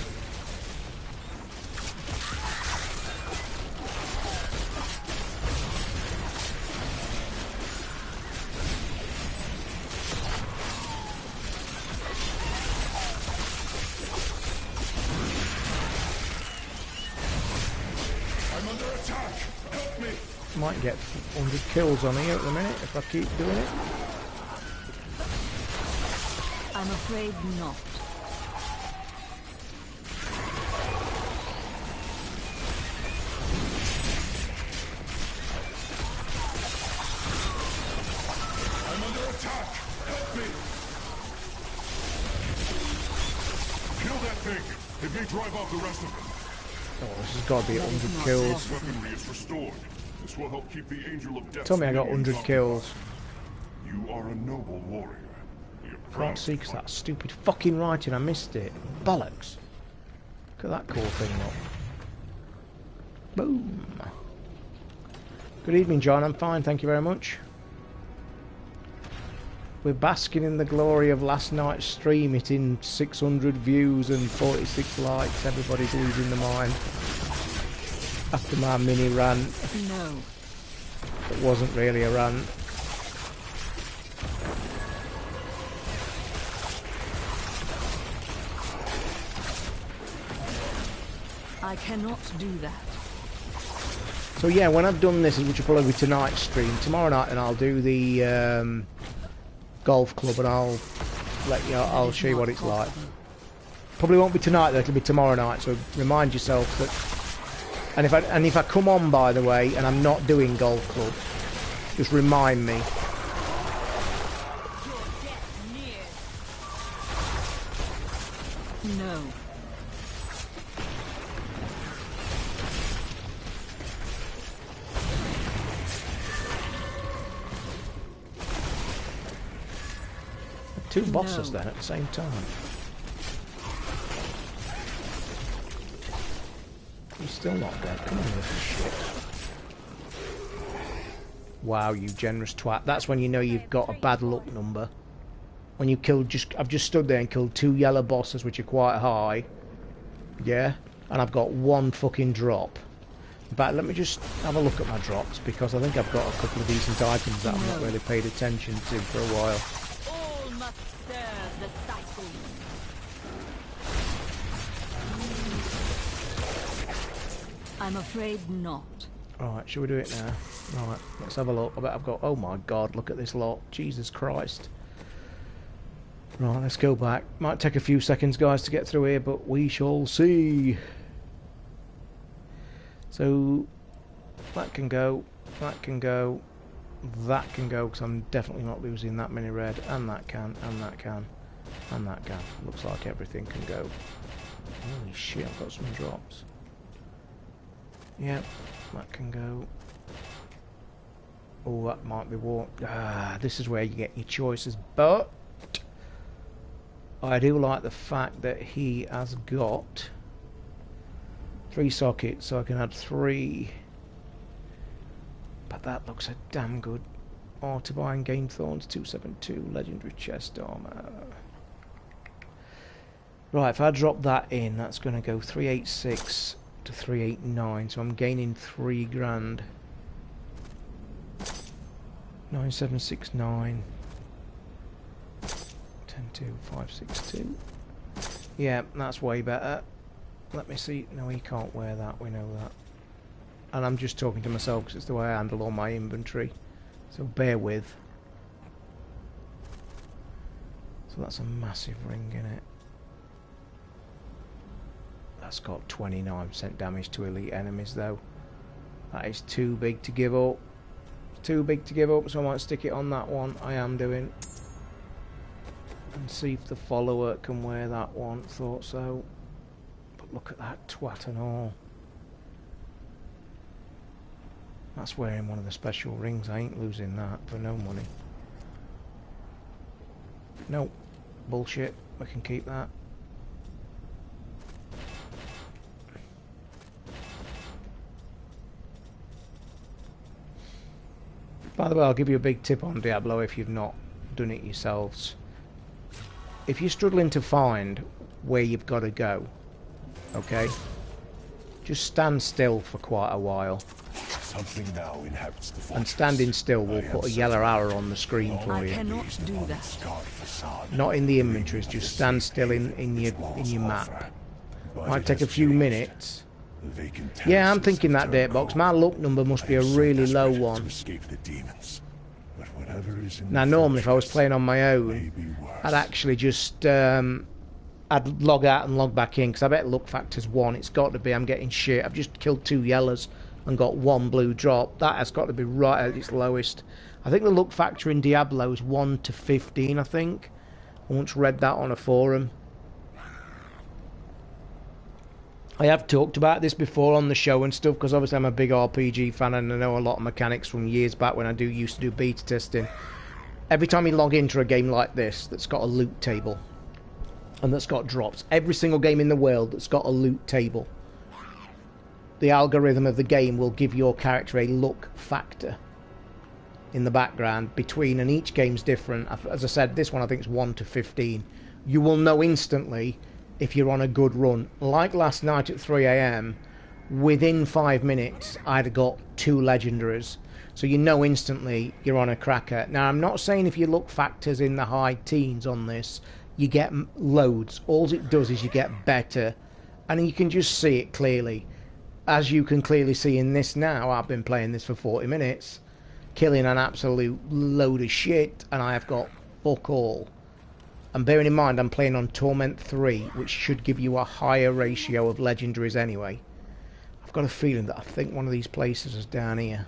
Might get 100 kills on here at the minute if I keep doing it. I'm afraid not. I'm under attack! Help me! Kill that thing! It may drive off the rest of them. Oh, this has got to be 100 kills. Weaponry is restored. This will help keep the Angel of Death. Tell me I got 100 kills. You are a noble warrior. Can't see because that stupid fucking writing, I missed it. Bollocks. Look at that cool thing up. Boom. Good evening, John. I'm fine, thank you very much. We're basking in the glory of last night's stream, hitting 600 views and 46 likes. Everybody's losing their mind. After my mini rant. No. It wasn't really a rant. I cannot do that. So yeah, when I've done this, which will probably be tonight's stream, tomorrow night, and I'll do the golf club, and I'll I'll show you what it's like. Probably won't be tonight though; it'll be tomorrow night. So remind yourself that. And if I come on, by the way, and I'm not doing golf club, just remind me. No. Two bosses then at the same time. He's still not dead. Come on, little shit. Wow, you generous twat. That's when you know you've got a bad luck number. When you killed I've just stood there and killed 2 yellow bosses, which are quite high. Yeah? And I've got 1 fucking drop. But let me just have a look at my drops, because I think I've got a couple of decent items that I've not really paid attention to for a while. I'm afraid not. Alright, shall we do it now? Right, let's have a look. I bet I've got... Oh my god, look at this lot. Jesus Christ. Right, let's go back. Might take a few seconds, guys, to get through here, but we shall see. So, that can go, that can go, that can go, because I'm definitely not losing that many red, and that can, and that can, and that can. Looks like everything can go. Holy shit, I've got some drops. Yep, that can go. Oh, that might be war. Ah, this is where you get your choices, but I do like the fact that he has got 3 sockets, so I can add 3. But that looks a damn good. Oh, to buy and gain thorns, 272, legendary chest armor. Right, if I drop that in, that's going to go 386 to 389, so I'm gaining 3 grand. 9769. 10562. Yeah, that's way better. Let me see. No, he can't wear that, we know that. And I'm just talking to myself because it's the way I handle all my inventory. So bear with. So that's a massive ring in it. That's got 29% damage to elite enemies though. That is too big to give up. Too big to give up, so I might stick it on that one. I am doing. And see if the follower can wear that one. Thought so. But look at that twat and all. That's wearing one of the special rings. I ain't losing that for no money. Nope. Bullshit. We can keep that. By the way, I'll give you a big tip on Diablo if you've not done it yourselves. If you're struggling to find where you've got to go, okay, just stand still for quite a while. Something now inhabits the fortress. And standing still will put a yellow arrow on the screen for I you. cannot do that. Not in the inventories, just stand still in your map. Might take a few minutes, Yeah, I'm thinking that date box. My luck number must be a really low one. Now, normally if I was playing on my own, I'd actually just I'd log out and log back in, because I bet luck factor's 1. It's got to be. I'm getting shit. I've just killed 2 yellows and got 1 blue drop. That has got to be right at its lowest. I think the luck factor in Diablo is 1 to 15, I think. I once read that on a forum. I have talked about this before on the show and stuff, because obviously I'm a big RPG fan and I know a lot of mechanics from years back when I used to do beta testing. Every time you log into a game like this that's got a loot table and that's got drops, every single game in the world that's got a loot table, the algorithm of the game will give your character a luck factor in the background between, and each game's different. As I said, this one I think is 1 to 15. You will know instantly if you're on a good run. Like last night at 3 AM, within 5 minutes I'd got 2 legendaries, so you know instantly you're on a cracker. Now, I'm not saying if your luck factors in the high teens on this you get loads. All it does is you get better, and you can just see it clearly, as you can clearly see in this now. I've been playing this for 40 minutes, killing an absolute load of shit, and I have got fuck all. And bearing in mind I'm playing on Torment 3, which should give you a higher ratio of legendaries anyway. I've got a feeling that I think one of these places is down here.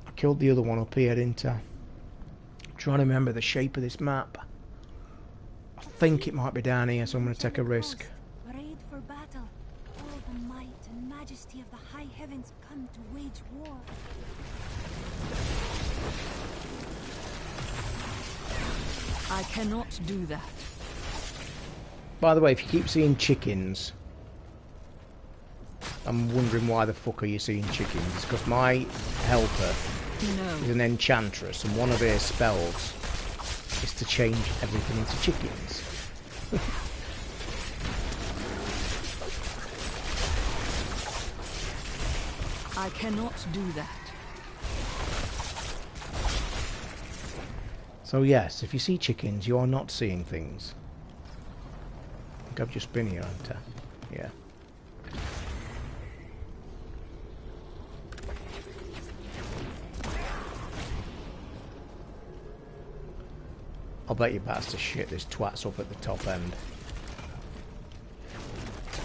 I killed the other one up here, didn't I? I'm trying to remember the shape of this map. I think it might be down here, so I'm going to take a risk. Arrayed for battle, all the might and majesty of the high heavens come to wage war. I cannot do that. By the way, if you keep seeing chickens, I'm wondering why the fuck are you seeing chickens? Because my helper is an enchantress, and one of her spells is to change everything into chickens. I cannot do that. So yes, if you see chickens, you are not seeing things. I think I've just been here, haven't I? Yeah. I'll bet you bats to shit this twat's up at the top end.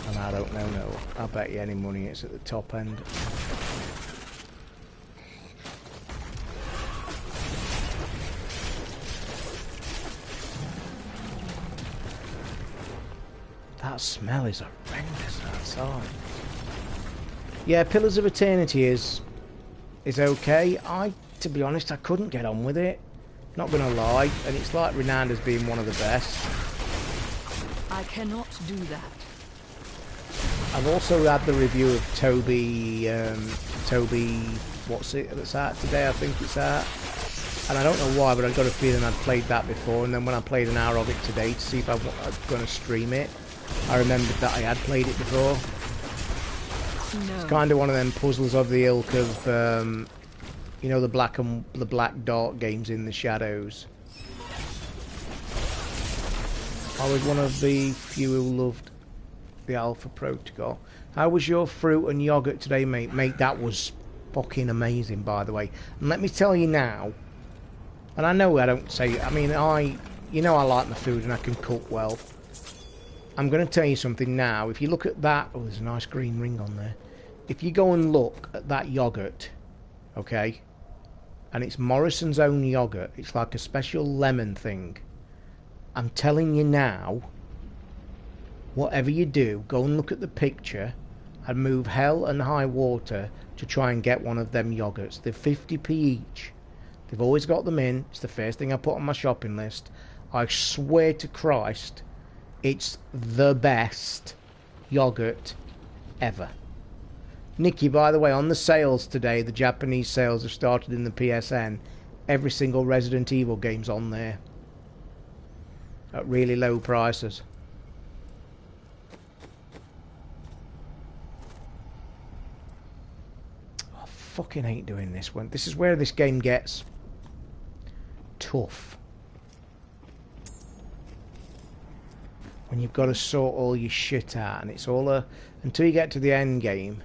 And I don't know, no. I'll bet you any money it's at the top end. That smell is horrendous outside. Yeah, Pillars of Eternity is okay. To be honest, I couldn't get on with it. Not gonna lie, and it's like renowned as being one of the best. I cannot do that. I've also had the review of Toby, what's it that's out today? I think it's out. And I don't know why, but I've got a feeling I'd played that before, and then when I played an hour of it today to see if I was going to stream it, I remembered that I had played it before. No. It's kind of one of them puzzles of the ilk of, you know, the black dark games in the shadows. I was one of the few who loved the Alpha Protocol. How was your fruit and yogurt today, mate? Mate, that was fucking amazing, by the way. And let me tell you now, and I know I don't say, I mean, you know I like my food and I can cook well. I'm going to tell you something now. If you look at that, oh, there's a nice green ring on there. If you go and look at that yogurt, okay, and it's Morrison's own yogurt, it's like a special lemon thing. I'm telling you now, whatever you do, go and look at the picture and move hell and high water to try and get one of them yogurts. They're 50p each. They've always got them in. It's the first thing I put on my shopping list. I swear to Christ, it's the best yogurt ever. Nikki, by the way, on the sales today, the Japanese sales have started in the PSN. Every single Resident Evil game's on there at really low prices. I fucking hate doing this one. This is where this game gets tough. when you've got to sort all your shit out, and it's all a... Until you get to the end game...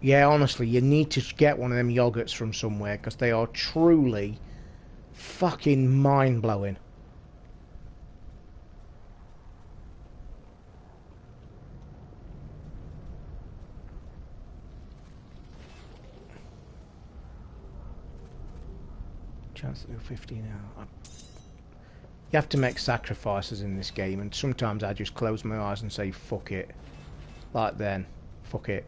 Yeah, honestly, you need to get one of them yogurts from somewhere, because they are truly fucking mind-blowing. Chance to do 15 now. You have to make sacrifices in this game, and sometimes I just close my eyes and say fuck it. Like then, fuck it.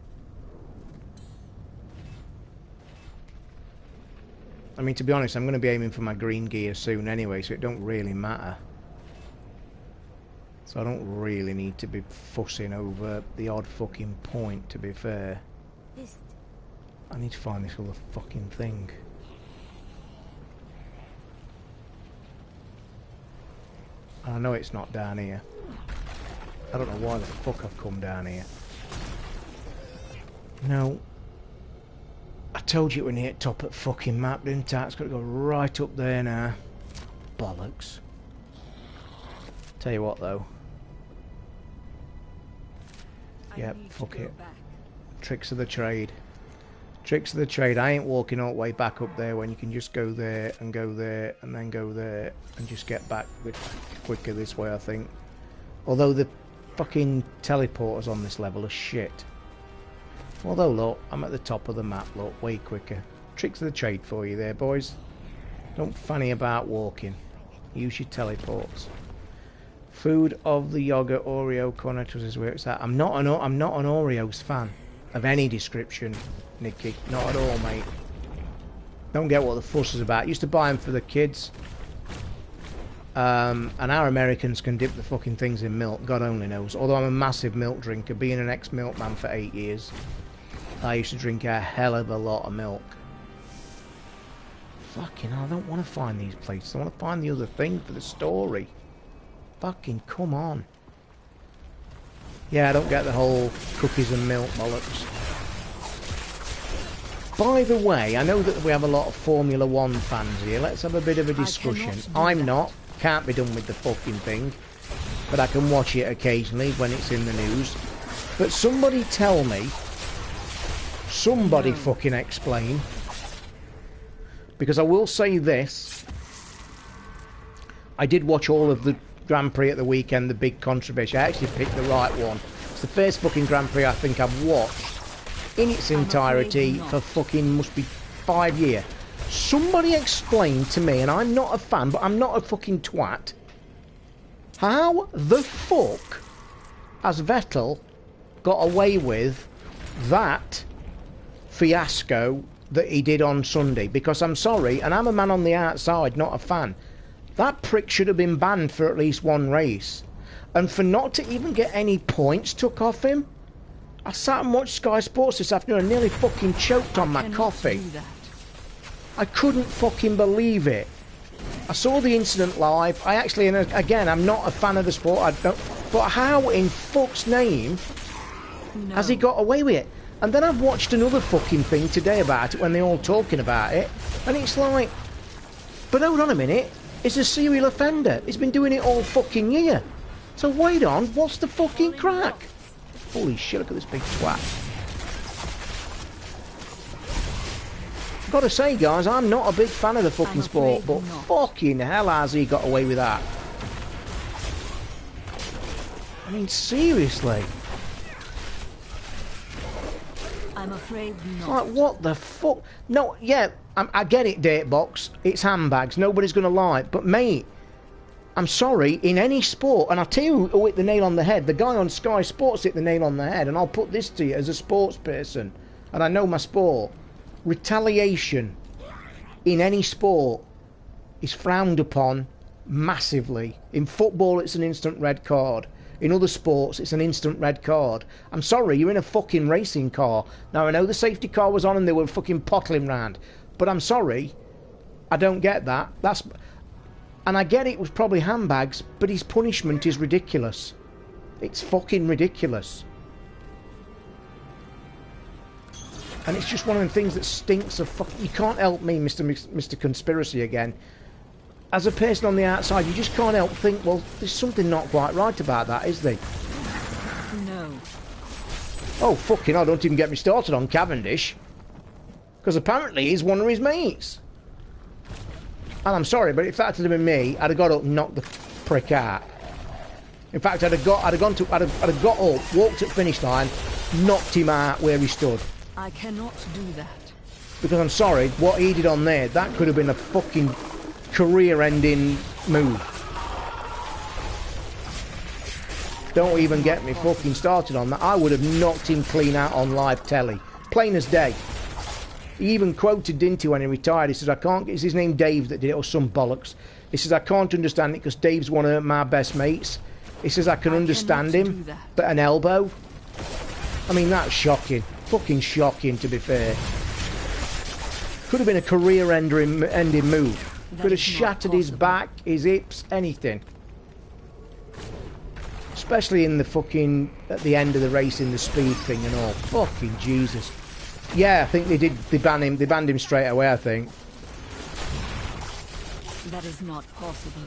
I mean, to be honest, I'm going to be aiming for my green gear soon anyway, so it don't really matter. So I don't really need to be fussing over the odd fucking point, to be fair. I need to find this other fucking thing. I know it's not down here. I don't know why the fuck I've come down here. No. I told you it was near the top of the fucking map, didn't I? It's got to go right up there now. Bollocks. Tell you what though. Yep, fuck it. Tricks of the trade. Tricks of the trade. I ain't walking all the way back up there when you can just go there and then go there and just get back a bit quicker this way, I think. Although the fucking teleporters on this level are shit. Although look, I'm at the top of the map, look, way quicker. Tricks of the trade for you there, boys. Don't fanny about walking. Use your teleports. Food of the yogurt Oreo cornettos is where it's at. I'm not an Oreos fan of any description, Nicky. Not at all, mate. Don't get what the fuss is about. Used to buy them for the kids. And our Americans can dip the fucking things in milk, God only knows. Although I'm a massive milk drinker, being an ex-milkman for 8 years, I used to drink a hell of a lot of milk. Fucking hell, I don't want to find these places. I want to find the other thing for the story. Fucking come on. Yeah, I don't get the whole cookies and milk bollocks. By the way, I know that we have a lot of Formula 1 fans here. Let's have a bit of a discussion. I'm not. Can't be done with the fucking thing. But I can watch it occasionally when it's in the news. But somebody tell me. Somebody fucking explain. Because I will say this. I did watch all of the Grand Prix at the weekend, the big controversy. I actually picked the right one. It's the first fucking Grand Prix I think I've watched in its entirety for fucking must be 5 years. Somebody explain to me, and I'm not a fan, but I'm not a fucking twat, how the fuck has Vettel got away with that fiasco that he did on Sunday? Because I'm sorry, and I'm a man on the outside, not a fan. That prick should have been banned for at least one race. And for not to even get any points took off him, I sat and watched Sky Sports this afternoon and nearly fucking choked on my coffee. I couldn't fucking believe it. I saw the incident live. I actually, and again, I'm not a fan of the sport. I don't. But how in fuck's name has he got away with it? And then I've watched another fucking thing today about it when they're all talking about it, and it's like, but hold on a minute. He's a serial offender. He's been doing it all fucking year. So wait on, what's the fucking crack? Holy shit, look at this big twat. Gotta say, guys, I'm not a big fan of the fucking sport, but fucking hell has he got away with that. I mean, seriously. I'm afraid not. Like, what the fuck? No, yeah, I get it, Datebox. It's handbags. Nobody's going to lie. But, mate, I'm sorry, in any sport, and I'll tell you who hit the nail on the head. The guy on Sky Sports hit the nail on the head, and I'll put this to you as a sports person, and I know my sport. Retaliation in any sport is frowned upon massively. In football, it's an instant red card. In other sports, it's an instant red card. I'm sorry, you're in a fucking racing car. Now, I know the safety car was on and they were fucking pottling round. But I'm sorry, I don't get that. And I get it was probably handbags, but his punishment is ridiculous. It's fucking ridiculous. And it's just one of them things that stinks of fuck. You can't help me, Mr. Conspiracy again. as a person on the outside, you just can't help think, well, there's something not quite right about that, is there? No. Oh, fucking hell, don't even get me started on Cavendish. Because apparently he's one of his mates. And I'm sorry, but if that had been me, I'd have got up and knocked the prick out. In fact, I'd have got up, walked at finish line, knocked him out where he stood. I cannot do that. Because I'm sorry, what he did on there, that could have been a fucking career-ending move. Don't even get me fucking started on that. I would have knocked him clean out on live telly. Plain as day. He even quoted, didn't he, when he retired? He says, I can't... Is his name Dave that did it, or some bollocks? He says, I can't understand it because Dave's one of my best mates. He says, I can understand him, but an elbow? I mean, that's shocking. Fucking shocking, to be fair. Could have been a career-ending move. Could have shattered his back, his hips, anything. Especially in the fucking... at the end of the race in the speed thing and all. Fucking Jesus. Yeah, I think they did. They banned him straight away, I think. That is not possible.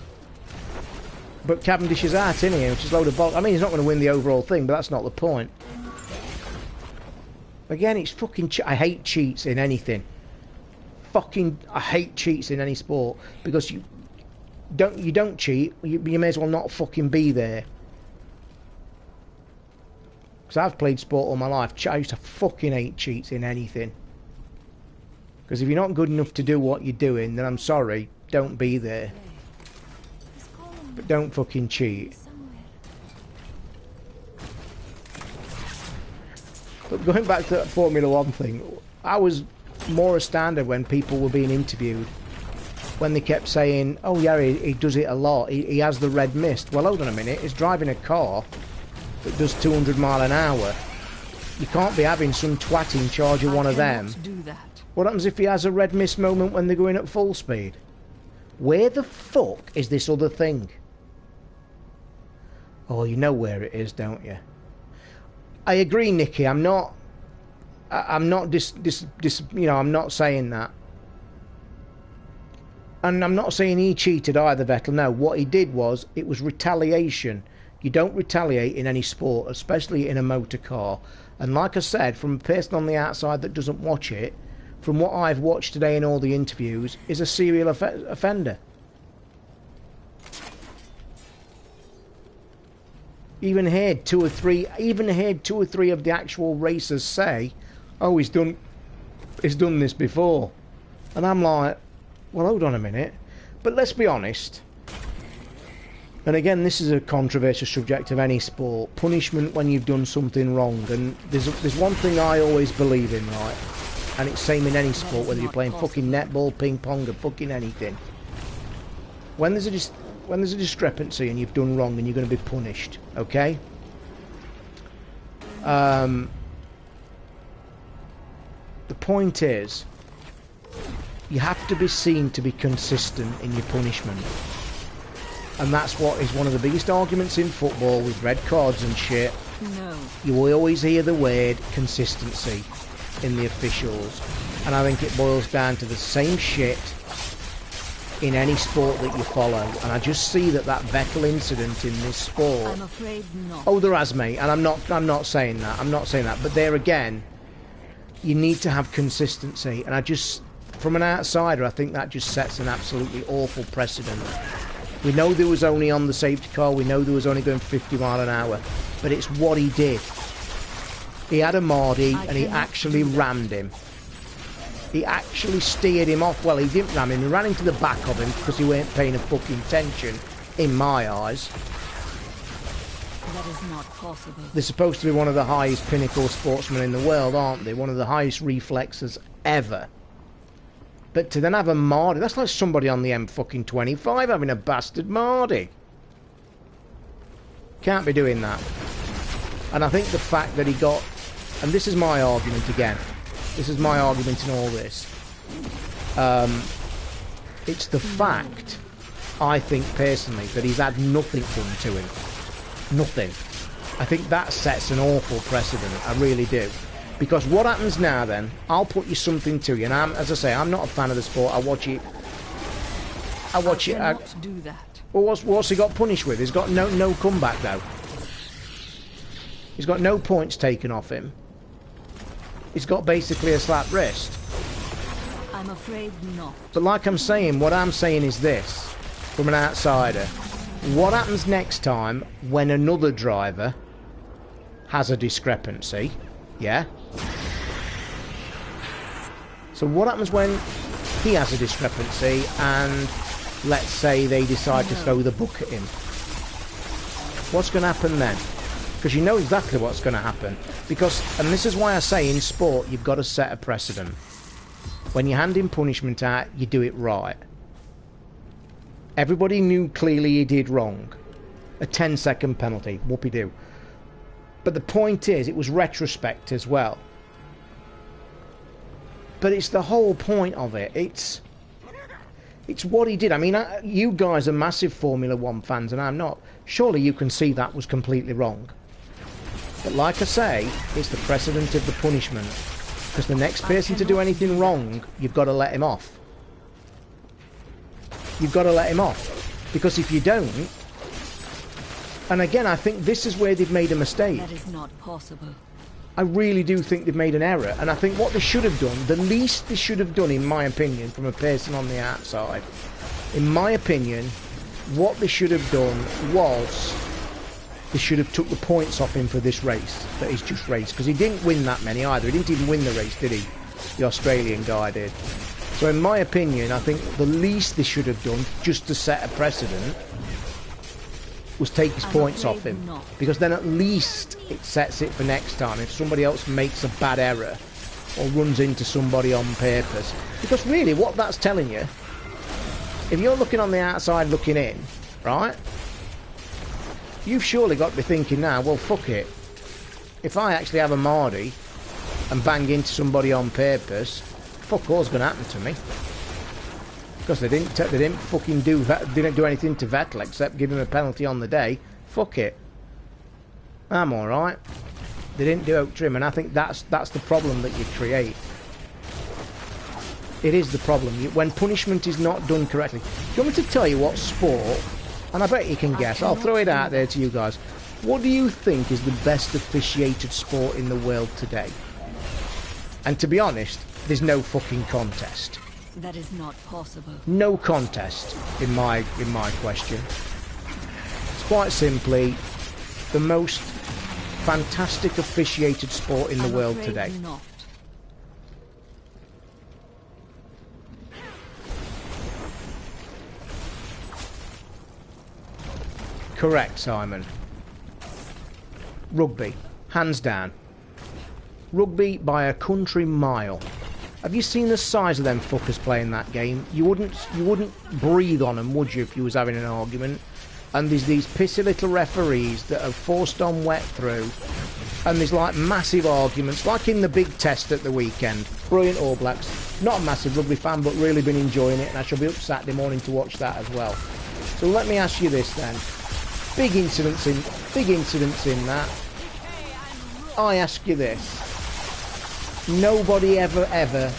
But Cavendish is out, isn't he? Which is a load of bollocks. I mean, he's not going to win the overall thing, but that's not the point. Again, it's fucking... I hate cheats in anything. Fucking... I hate cheats in any sport. Because you don't cheat, you may as well not fucking be there. Because I've played sport all my life. I used to fucking hate cheats in anything. Because if you're not good enough to do what you're doing, then I'm sorry, don't be there. But don't fucking cheat. But going back to that Formula 1 thing, I was more astounded when people were being interviewed. When they kept saying, oh yeah, he does it a lot. He has the red mist. Well, hold on a minute. He's driving a car that does 200 mile an hour. You can't be having some twat in charge of one of them. Do that. What happens if he has a red mist moment when they're going at full speed? Where the fuck is this other thing? Oh, you know where it is, don't you? I agree, Nicky. I'm not I'm not I'm not saying that. And I'm not saying he cheated either, Vettel. No, what he did was, it was retaliation. You don't retaliate in any sport, especially in a motor car. And like I said, from a person on the outside that doesn't watch it, from what I've watched today in all the interviews, is a serial offender. Even heard two or three of the actual racers say, "Oh, he's done this before," and I'm like, well, hold on a minute. But let's be honest. And again, this is a controversial subject of any sport. Punishment when you've done something wrong. And there's one thing I always believe in, right? And it's same in any sport, whether you're playing fucking netball, ping pong, or fucking anything. When there's a discrepancy and you've done wrong and you're going to be punished, okay? The point is, you have to be seen to be consistent in your punishment. And that's what is one of the biggest arguments in football with red cards and shit. No. You will always hear the word consistency in the officials. And I think it boils down to the same shit in any sport that you follow. And I just see that Vettel incident in this sport... I'm afraid not. Oh, there has, mate. And I'm not saying that. I'm not saying that. But there again, you need to have consistency. And I just... From an outsider, I think that just sets an absolutely awful precedent. We know there was only on the safety car, we know there was only going 50 mile an hour, but it's what he did. He had a Mardy and he actually rammed him. He actually steered him off. Well, he didn't ram him, he ran into the back of him because he weren't paying a fucking attention, in my eyes. That is not possible. They're supposed to be one of the highest pinnacle sportsmen in the world, aren't they? One of the highest reflexes ever. But to then have a Mardy, that's like somebody on the M25 having a bastard Mardy. Can't be doing that. And I think the fact that he got... And this is my argument again. This is my argument in all this. It's the fact, I think personally, that he's had nothing done to him. Nothing. I think that sets an awful precedent. I really do. Because what happens now then, I'll put you something to you, and as I say, I'm not a fan of the sport, I watch it I watch it. cannot do that. Well, what's he got punished with? He's got no comeback though. He's got no points taken off him. He's got basically a slap wrist. I'm afraid not. But like I'm saying, what I'm saying is this, from an outsider. What happens next time when another driver has a discrepancy? Yeah? So what happens when he has a discrepancy and let's say they decide to throw the book at him? What's going to happen then? Because you know exactly what's going to happen. Because, and this is why I say in sport, you've got to set a precedent. When you're handing punishment out, you do it right. Everybody knew clearly he did wrong. A 10-second penalty, whoopie-doo. But the point is, it was retrospect as well. But it's the whole point of it. It's what he did. I mean, you guys are massive Formula 1 fans and I'm not. Surely you can see that was completely wrong. But like I say, it's the precedent of the punishment. Because the next person to do anything wrong, you've got to let him off. You've got to let him off. Because if you don't... And again, I think this is where they've made a mistake. That is not possible. I really do think they've made an error. And I think what they should have done, the least they should have done, in my opinion, from a person on the outside, in my opinion, what they should have done was... They should have took the points off him for this race that he's just raced. Because he didn't win that many either. He didn't even win the race, did he? The Australian guy did. So in my opinion, I think the least they should have done, just to set a precedent, was take his points off him. Because then at least it sets it for next time. If somebody else makes a bad error or runs into somebody on purpose. Because really, what that's telling you, if you're looking on the outside looking in, right? You've surely got to be thinking now, well, fuck it. If I actually have a Mardy and bang into somebody on purpose, fuck all's going to happen to me. Because they didn't fucking didn't do anything to Vettel except give him a penalty on the day. Fuck it. I'm alright. They didn't do out trim, and I think that's the problem that you create. It is the problem. When punishment is not done correctly. Do you want me to tell you what sport... And I bet you can guess. I'll throw it out there to you guys. What do you think is the best officiated sport in the world today? And to be honest, there's no fucking contest. That is not possible. No contest in my question. It's quite simply the most fantastic officiated sport in the world today. Not. Correct, Simon. Rugby, hands down. Rugby by a country mile. Have you seen the size of them fuckers playing that game? You wouldn't breathe on them, would you, if you was having an argument? And there's these pissy little referees that are forced on wet through, and there's like massive arguments, like in the big test at the weekend. Brilliant All Blacks. Not a massive rugby fan, but really been enjoying it, and I shall be up Saturday morning to watch that as well. So let me ask you this then. Big incidents in that. I ask you this. Nobody ever...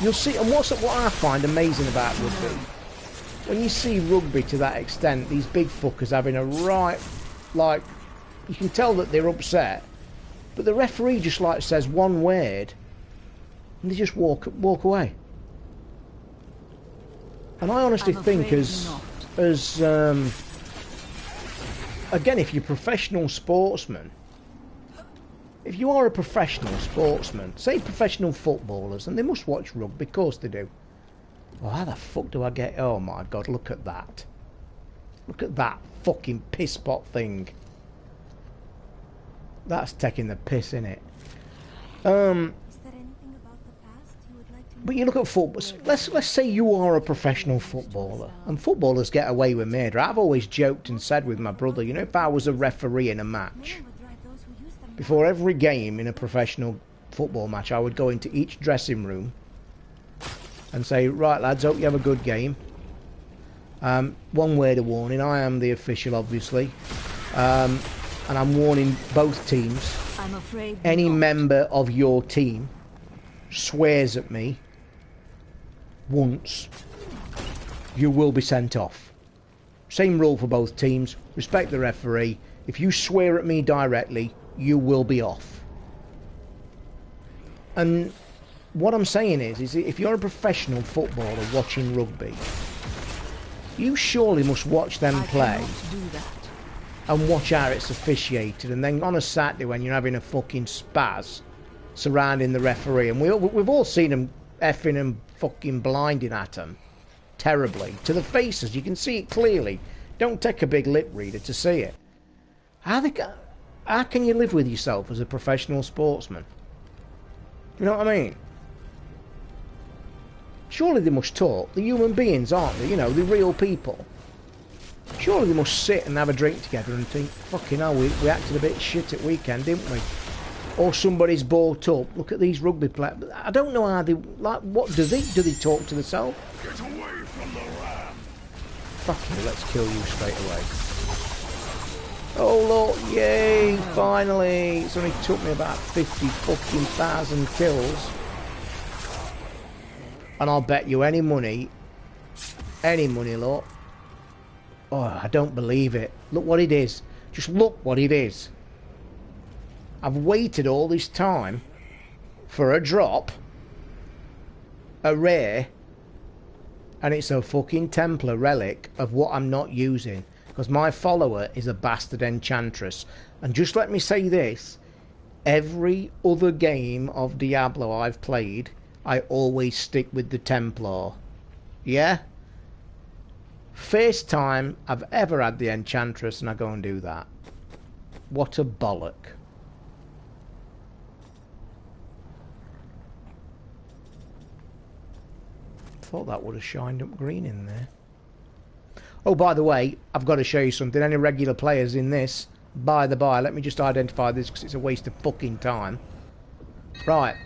You'll see... And what I find amazing about rugby, when you see rugby to that extent, these big fuckers having a right... Like, you can tell that they're upset, but the referee just like says one word, and they just walk away. And I honestly think again, if you're a professional sportsman, if you are a professional sportsman, say professional footballers, and they must watch rugby, of course they do. Well, how the fuck do I get... Oh my god, look at that. Look at that fucking piss pot thing. That's taking the piss, innit? Is there anything about the past you would like to know? But you look at football. Let's say you are a professional footballer, and footballers get away with murder. I've always joked and said with my brother, you know, if I was a referee in a match, before every game in a professional football match, I would go into each dressing room and say, right lads, hope you have a good game. One word of warning, I am the official, obviously, and I'm warning both teams. I'm afraid any not. member of your team swears at me once, you will be sent off. Same rule for both teams. Respect the referee. If you swear at me directly, you will be off. And what I'm saying is if you're a professional footballer watching rugby, you surely must watch them play and watch how it's officiated, and then on a Saturday when you're having a fucking spaz surrounding the referee, and we've all seen them effing and fucking blinding at them terribly to the faces. You can see it clearly. Don't take a big lip reader to see it. How can you live with yourself as a professional sportsman? You know what I mean? Surely they must talk. They're human beings, aren't they? You know, they're real people. Surely they must sit and have a drink together and think, fucking hell, we acted a bit shit at weekend, didn't we? Or somebody's bought up. Look at these rugby players. I don't know how they... Like, what do they talk to themselves? Get away from the ram! Fucking let's kill you straight away. Oh look, yay, finally. It's only took me about 50 fucking thousand kills. And I'll bet you any money, look. Oh, I don't believe it. Look what it is. Just look what it is. I've waited all this time for a drop, a rare, and it's a fucking Templar relic of what I'm not using. Because my follower is a bastard enchantress. And just let me say this. Every other game of Diablo I've played, I always stick with the Templar. Yeah? First time I've ever had the enchantress and I go and do that. What a bollock. Thought that would have shined up green in there. Oh, by the way, I've got to show you something. Any regular players in this, by the by, let me just identify this because it's a waste of fucking time. Right.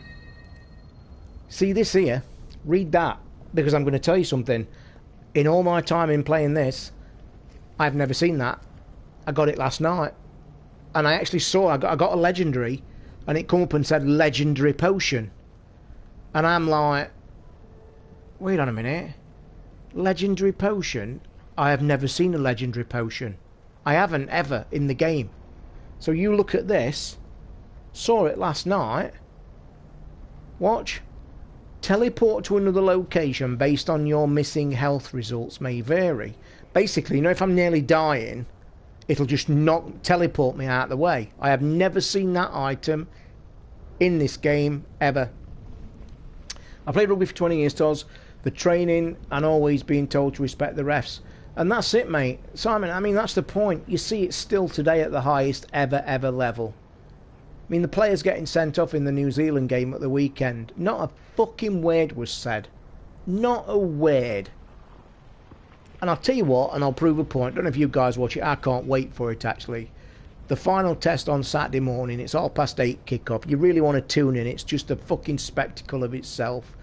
See this here? Read that, because I'm going to tell you something. In all my time in playing this, I've never seen that. I got it last night. And I actually saw, I got a legendary, and it come up and said legendary potion. And I'm like, wait on a minute. Legendary potion? I have never seen a legendary potion. I haven't ever in the game. So you look at this. Saw it last night. Watch. Teleport to another location based on your missing health results may vary. Basically, you know, if I'm nearly dying, it'll just teleport me out of the way. I have never seen that item in this game ever. I played rugby for 20 years, Toz. The training and always being told to respect the refs. And that's it, mate. Simon, I mean, that's the point. You see it still today at the highest ever level. I mean, the players getting sent off in the New Zealand game at the weekend. Not a fucking word was said. Not a word. And I'll tell you what, and I'll prove a point. I don't know if you guys watch it. I can't wait for it, actually. The final test on Saturday morning. It's 8:30 kick-off. You really want to tune in. It's just a fucking spectacle of itself.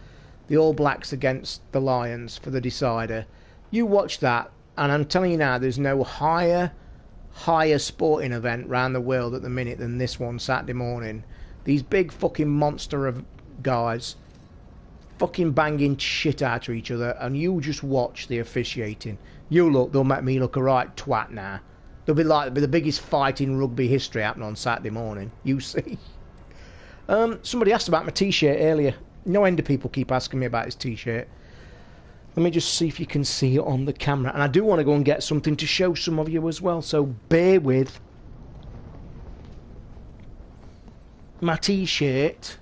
The All Blacks against the Lions for the decider. You watch that. And I'm telling you now, there's no higher sporting event around the world at the minute than this one Saturday morning. These big fucking monster of guys fucking banging shit out of each other, and you just watch the officiating. You look, they'll make me look a right twat now. They'll be like the biggest fight in rugby history happening on Saturday morning. You see. Somebody asked about my t-shirt earlier. No end of people keep asking me about his t-shirt. Let me just see if you can see it on the camera. And I do want to go and get something to show some of you as well, so bear with. My t-shirt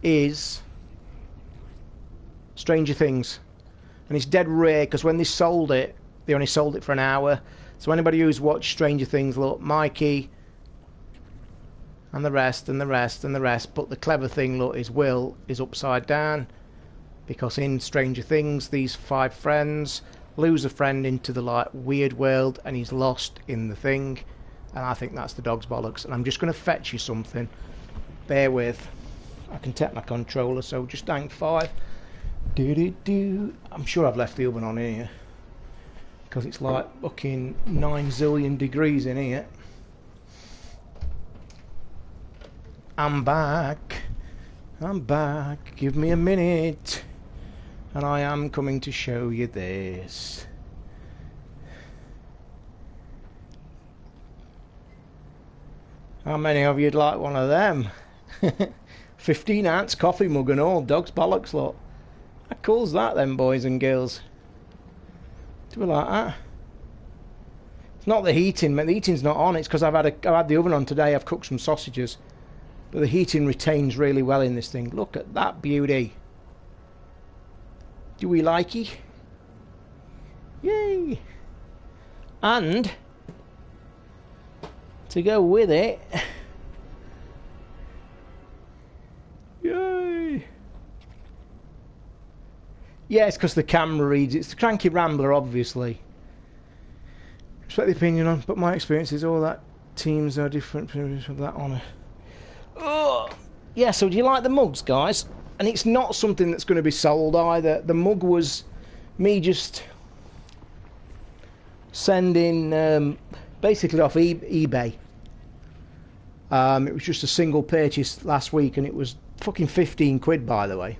is Stranger Things. And it's dead rare, because when they sold it, they only sold it for an hour. So anybody who's watched Stranger Things, look, Mikey, and the rest, and the rest, and the rest. But the clever thing, look, is Will is upside down. Because in Stranger Things, these 5 friends lose a friend into the like weird world, and he's lost in the thing. And I think that's the dog's bollocks. And I'm just going to fetch you something. Bear with. I can tap my controller, so just hang 5. I'm sure I've left the oven on here. Because it's like fucking 9 zillion degrees in here. I'm back. Give me a minute. And I am coming to show you this. How many of you'd like one of them? 15 ounce coffee mug and all, dog's bollocks lot. How cool's that then, boys and girls? Do we like that? It's not the heating, the heating's not on, it's because I've had the oven on today, I've cooked some sausages. But the heating retains really well in this thing. Look at that beauty. Do we like it? Yay! And to go with it, yay! Yeah, it's because the camera reads. It's the Cranky Rambler, obviously. Respect the opinion on, but my experience is all that teams are different from that honour. Oh, yeah. So do you like the mugs, guys? And it's not something that's going to be sold either. The mug was me just sending basically off eBay. It was just a single purchase last week, and it was fucking 15 quid, by the way.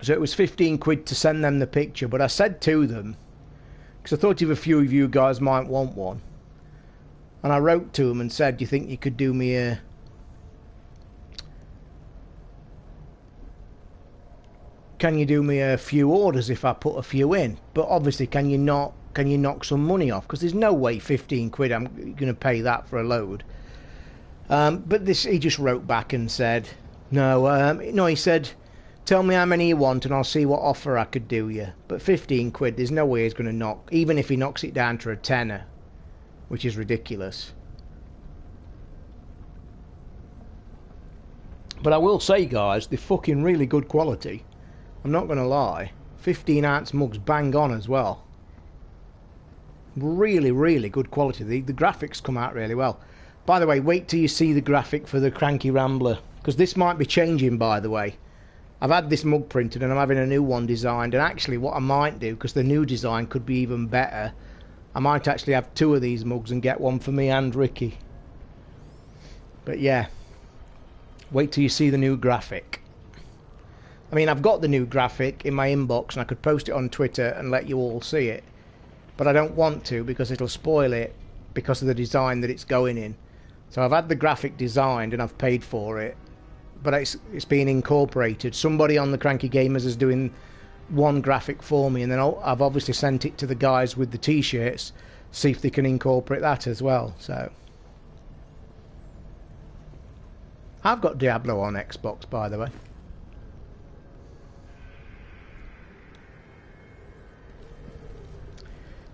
So it was 15 quid to send them the picture, but I said to them, because I thought if a few of you guys might want one, and I wrote to them and said, do you think you could do me a can you do me a few orders if I put a few in? But obviously, can you knock some money off? Because there's no way 15 quid I'm going to pay that for a load. But he just wrote back and said, no, he said, tell me how many you want and I'll see what offer I could do you. But 15 quid, there's no way he's going to knock, even if he knocks it down to a tenner, which is ridiculous. But I will say, guys, they're fucking really good quality. I'm not going to lie. 15 ounce mugs bang on as well. Really, really good quality. The graphics come out really well. By the way, wait till you see the graphic for the Cranky Rambler, because this might be changing, by the way. I've had this mug printed and I'm having a new one designed, and actually what I might do, because the new design could be even better, I might actually have 2 of these mugs and get one for me and Ricky. But yeah, wait till you see the new graphic. I mean, I've got the new graphic in my inbox and I could post it on Twitter and let you all see it. But I don't want to, because it'll spoil it because of the design that it's going in. So I've had the graphic designed and I've paid for it. But it's been incorporated. Somebody on the Cranky Gamers is doing one graphic for me, and then I've obviously sent it to the guys with the t-shirts, see if they can incorporate that as well. So I've got Diablo on Xbox, by the way.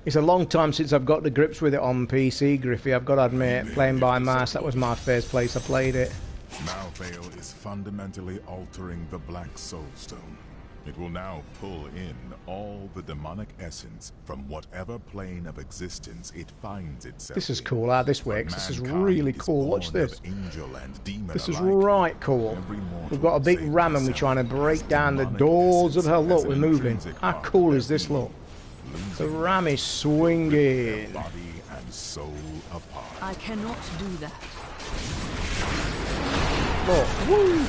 It's a long time since I've got the grips with it on PC, Griffey. I've got to admit, playing by mouse, that was my first place I played it. Malvale is fundamentally altering the Black Soulstone. It will now pull in all the demonic essence from whatever plane of existence it finds itself. This is cool how this works. This is really cool. Watch this. This is alike. right cool. We've got a big ram and we're trying to break down the doors of hell. Look, we're moving. How cool is this, look? The ram is swinging. Body and soul apart. I cannot do that. Look, woo!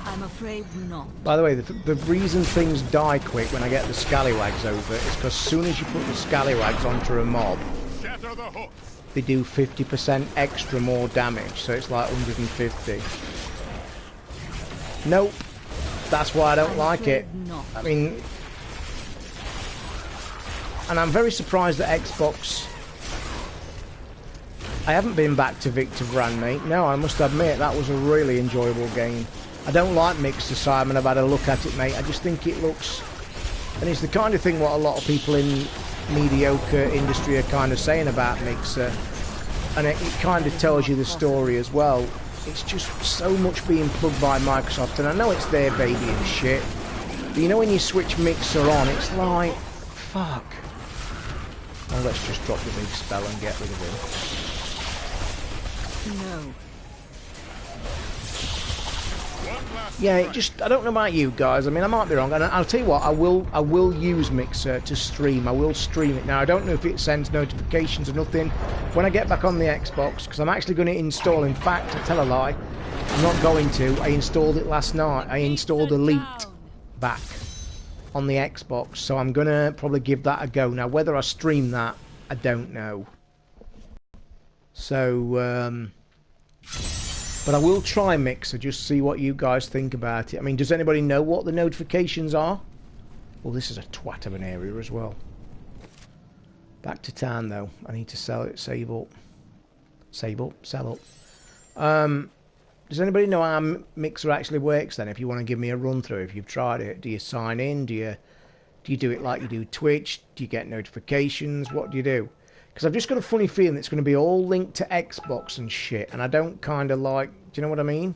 I'm afraid not. By the way, the reason things die quick when I get the scallywags over is because as soon as you put the scallywags onto a mob, Shatter the hooks. they do 50% extra more damage, so it's like 150. Nope. That's why I don't like it. I mean, and I'm very surprised that Xbox... I haven't been back to Victor Brand, mate. No, I must admit, that was a really enjoyable game. I don't like Mixer, Simon. I've had a look at it, mate. I just think it looks... And it's the kind of thing what a lot of people in mediocre industry are kind of saying about Mixer. And it kind of tells you the story as well. It's just so much being plugged by Microsoft, and I know it's their baby and shit, but you know when you switch Mixer on, it's like, fuck. Well, let's just drop the big spell and get rid of him. No. Yeah, I don't know about you guys. I mean, I might be wrong, and I'll tell you what, I will use Mixer to stream. I will stream it now. I don't know if it sends notifications or nothing when I get back on the Xbox, because I'm actually going to install. In fact, I tell a lie, I'm not going to. I installed it last night. I installed Elite back on the Xbox, so I'm going to probably give that a go. Now, whether I stream that, I don't know. So, but I will try Mixer, just see what you guys think about it. I mean, does anybody know what the notifications are? Well, this is a twat of an area as well. Back to town, though. I need to sell it, save up. Save up, sell up. Does anybody know how Mixer actually works, then? If you want to give me a run-through, if you've tried it. Do you sign in? Do you do it like you do Twitch? Do you get notifications? What do you do? Because I've just got a funny feeling it's going to be all linked to Xbox and shit, and I don't kind of like... Do you know what I mean?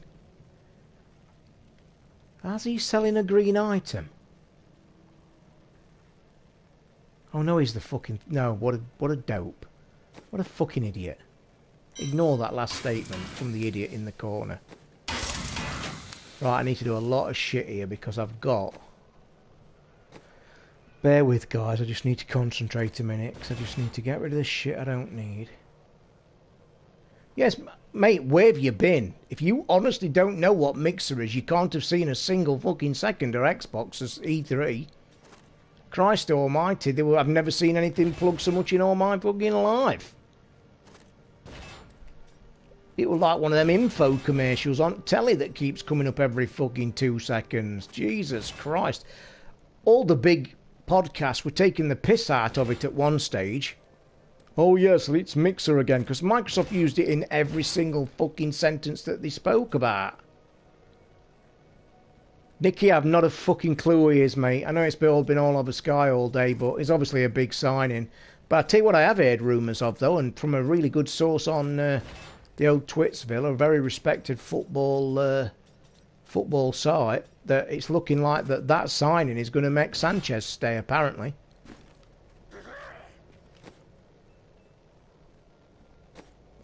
How's he selling a green item? Oh no, he's the fucking... No, what a dope. What a fucking idiot. Ignore that last statement from the idiot in the corner. Right, I need to do a lot of shit here because I've got... Bear with, guys, I just need to concentrate a minute, because I just need to get rid of this shit I don't need. Yes, mate, where have you been? If you honestly don't know what Mixer is, you can't have seen a single fucking second of Xbox's E3. Christ almighty, I've never seen anything plug so much in all my fucking life. It was like one of them info commercials on telly that keeps coming up every fucking 2 seconds. Jesus Christ. All the big... podcasts were taking the piss out of it at one stage. Oh yes, it's Mixer again, because Microsoft used it in every single fucking sentence that they spoke about. Nicky, I've not a fucking clue who he is, mate. I know it's been all over Sky all day, but it's obviously a big sign-in. But I'll tell you what I have heard rumours of, though, and from a really good source on the old Twitsville, a very respected football site, that it's looking like that signing is going to make Sanchez stay, apparently.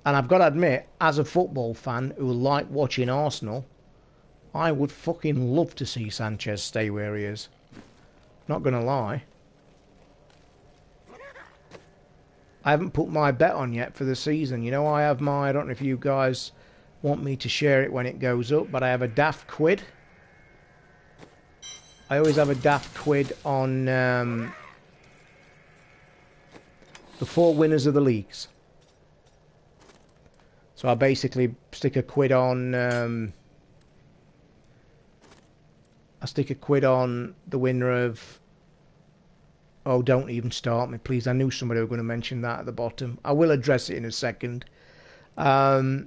And I've got to admit, as a football fan who like watching Arsenal, I would fucking love to see Sanchez stay where he is. Not going to lie. I haven't put my bet on yet for the season. You know, I have I don't know if you guys want me to share it when it goes up, but I have a daft quid. I always have a daft quid on the 4 winners of the leagues. So I basically stick a quid on... I stick a quid on the winner of... Oh, don't even start me, please. I knew somebody was going to mention that at the bottom. I will address it in a second. I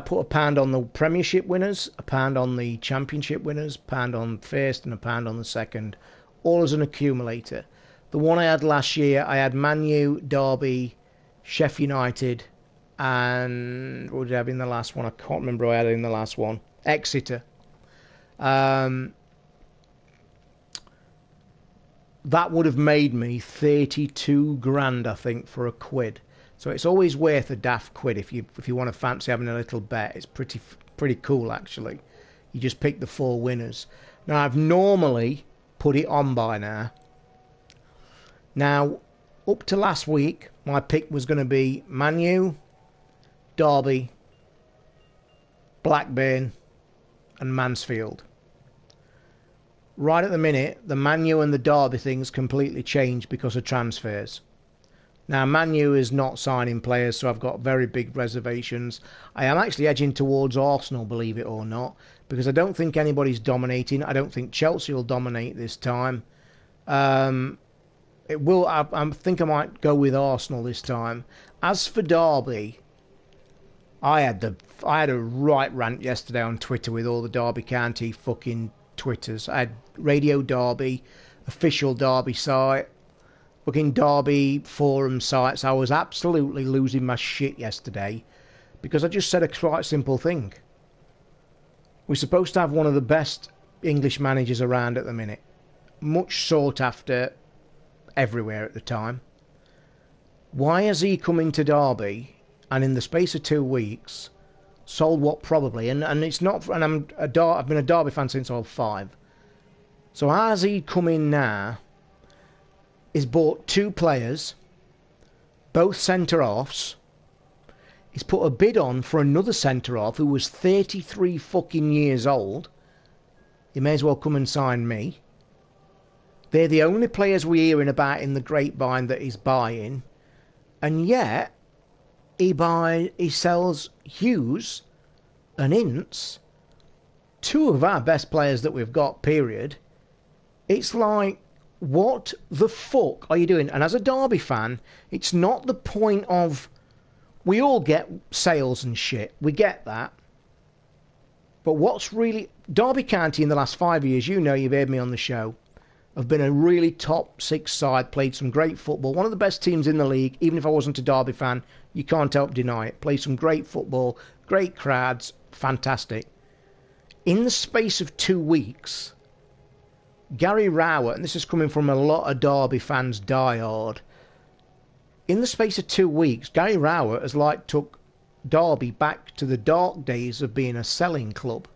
put £1 on the Premiership winners, £1 on the Championship winners, £1 on first and £1 on the second, all as an accumulator. The one I had last year, I had Man U, Derby, Sheffield United, and what did I have in the last one? I can't remember what I had in the last one. Exeter. That would have made me 32 grand, I think, for a quid. So it's always worth a daft quid if you want to fancy having a little bet. It's pretty cool, actually. You just pick the 4 winners. Now, I've normally put it on by now. Now, up to last week, my pick was going to be Man U, Derby, Blackburn, and Mansfield. Right at the minute, the Man U and the Derby things completely changed because of transfers. Now, Man U is not signing players, so I've got very big reservations. I am actually edging towards Arsenal, believe it or not, because I don't think anybody's dominating. I don't think Chelsea will dominate this time. It will. I think I might go with Arsenal this time. As for Derby, I had a right rant yesterday on Twitter with all the Derby County fucking Twitters. I had Radio Derby, official Derby site, fucking Derby forum sites. I was absolutely losing my shit yesterday because I just said a quite simple thing. We're supposed to have one of the best English managers around at the minute. Much sought after everywhere at the time. Why has he come into Derby and in the space of 2 weeks Sold what probably, and it's not. And I've been a Derby fan since I was 5. So as he come in now, he's bought 2 players, both centre halves. He's put a bid on for another centre half who was 33 fucking years old. He may as well come and sign me. They're the only players we're hearing about in the grapevine that he's buying, and yet he sells Hughes and Ince, 2 of our best players that we've got, period. It's like, what the fuck are you doing? And as a Derby fan, it's not the point of... We all get sales and shit. We get that. But what's really... Derby County in the last 5 years, you know, you've heard me on the show, have been a really top 6 side, played some great football. One of the best teams in the league, even if I wasn't a Derby fan, you can't help deny it. Played some great football, great crowds, fantastic. In the space of 2 weeks, Gary Rowett, and this is coming from a lot of Derby fans, diehard, in the space of 2 weeks, Gary Rowett has took Derby back to the dark days of being a selling club.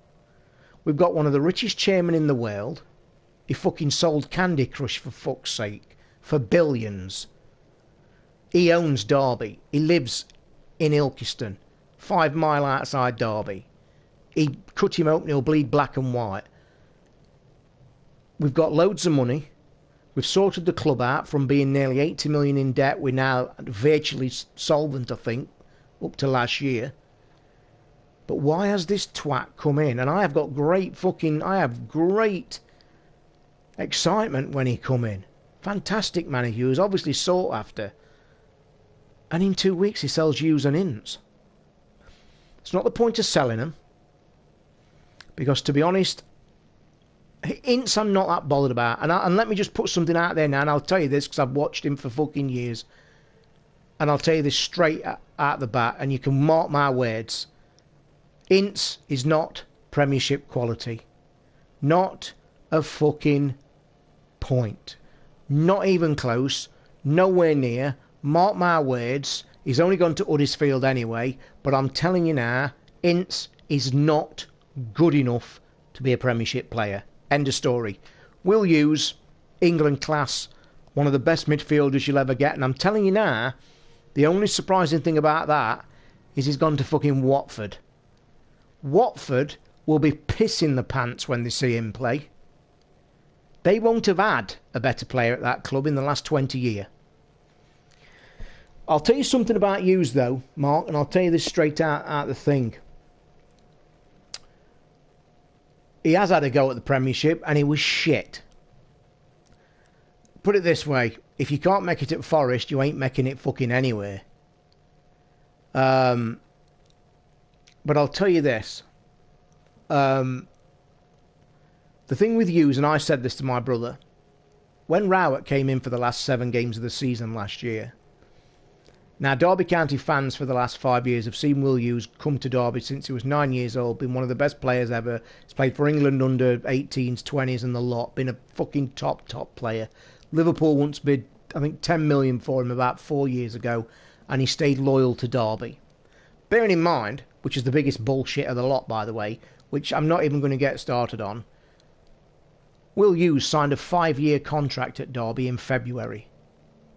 We've got one of the richest chairmen in the world. He fucking sold Candy Crush, for fuck's sake, for billions. He owns Derby. He lives in Ilkeston, 5 mile outside Derby. He cut him open, he'll bleed black and white. We've got loads of money. We've sorted the club out from being nearly 80 million in debt. We're now virtually solvent, I think, up to last year. But why has this twat come in? And I have great excitement when he come in. Fantastic man, Hughes, obviously sought after. And in 2 weeks he sells Hughes and Ince. It's not the point of selling them. Because to be honest, Ince I'm not that bothered about. And let me just put something out there now, and I'll tell you this because I've watched him for fucking years. And I'll tell you this straight out the bat, and you can mark my words. Ince is not Premiership quality. Not a fucking point. Not even close. Nowhere near. Mark my words. He's only gone to Huddersfield anyway. But I'm telling you now, Ince is not good enough to be a Premiership player. End of story. Will Hughes, England class, one of the best midfielders you'll ever get. And I'm telling you now, the only surprising thing about that is he's gone to fucking Watford. Watford will be pissing the pants when they see him play. They won't have had a better player at that club in the last 20 years. I'll tell you something about Hughes though, Mark, and I'll tell you this straight out the thing. He has had a go at the Premiership and he was shit. Put it this way, if you can't make it at Forest, you ain't making it fucking anywhere. But I'll tell you this. The thing with Hughes, and I said this to my brother, when Rowett came in for the last 7 games of the season last year. Now, Derby County fans for the last 5 years have seen Will Hughes come to Derby since he was 9 years old, been one of the best players ever. He's played for England under 18s, 20s and the lot, been a fucking top player. Liverpool once bid, I think, 10 million for him about 4 years ago, and he stayed loyal to Derby. Bearing in mind, which is the biggest bullshit of the lot, by the way, which I'm not even going to get started on, Will Hughes signed a 5-year contract at Derby in February.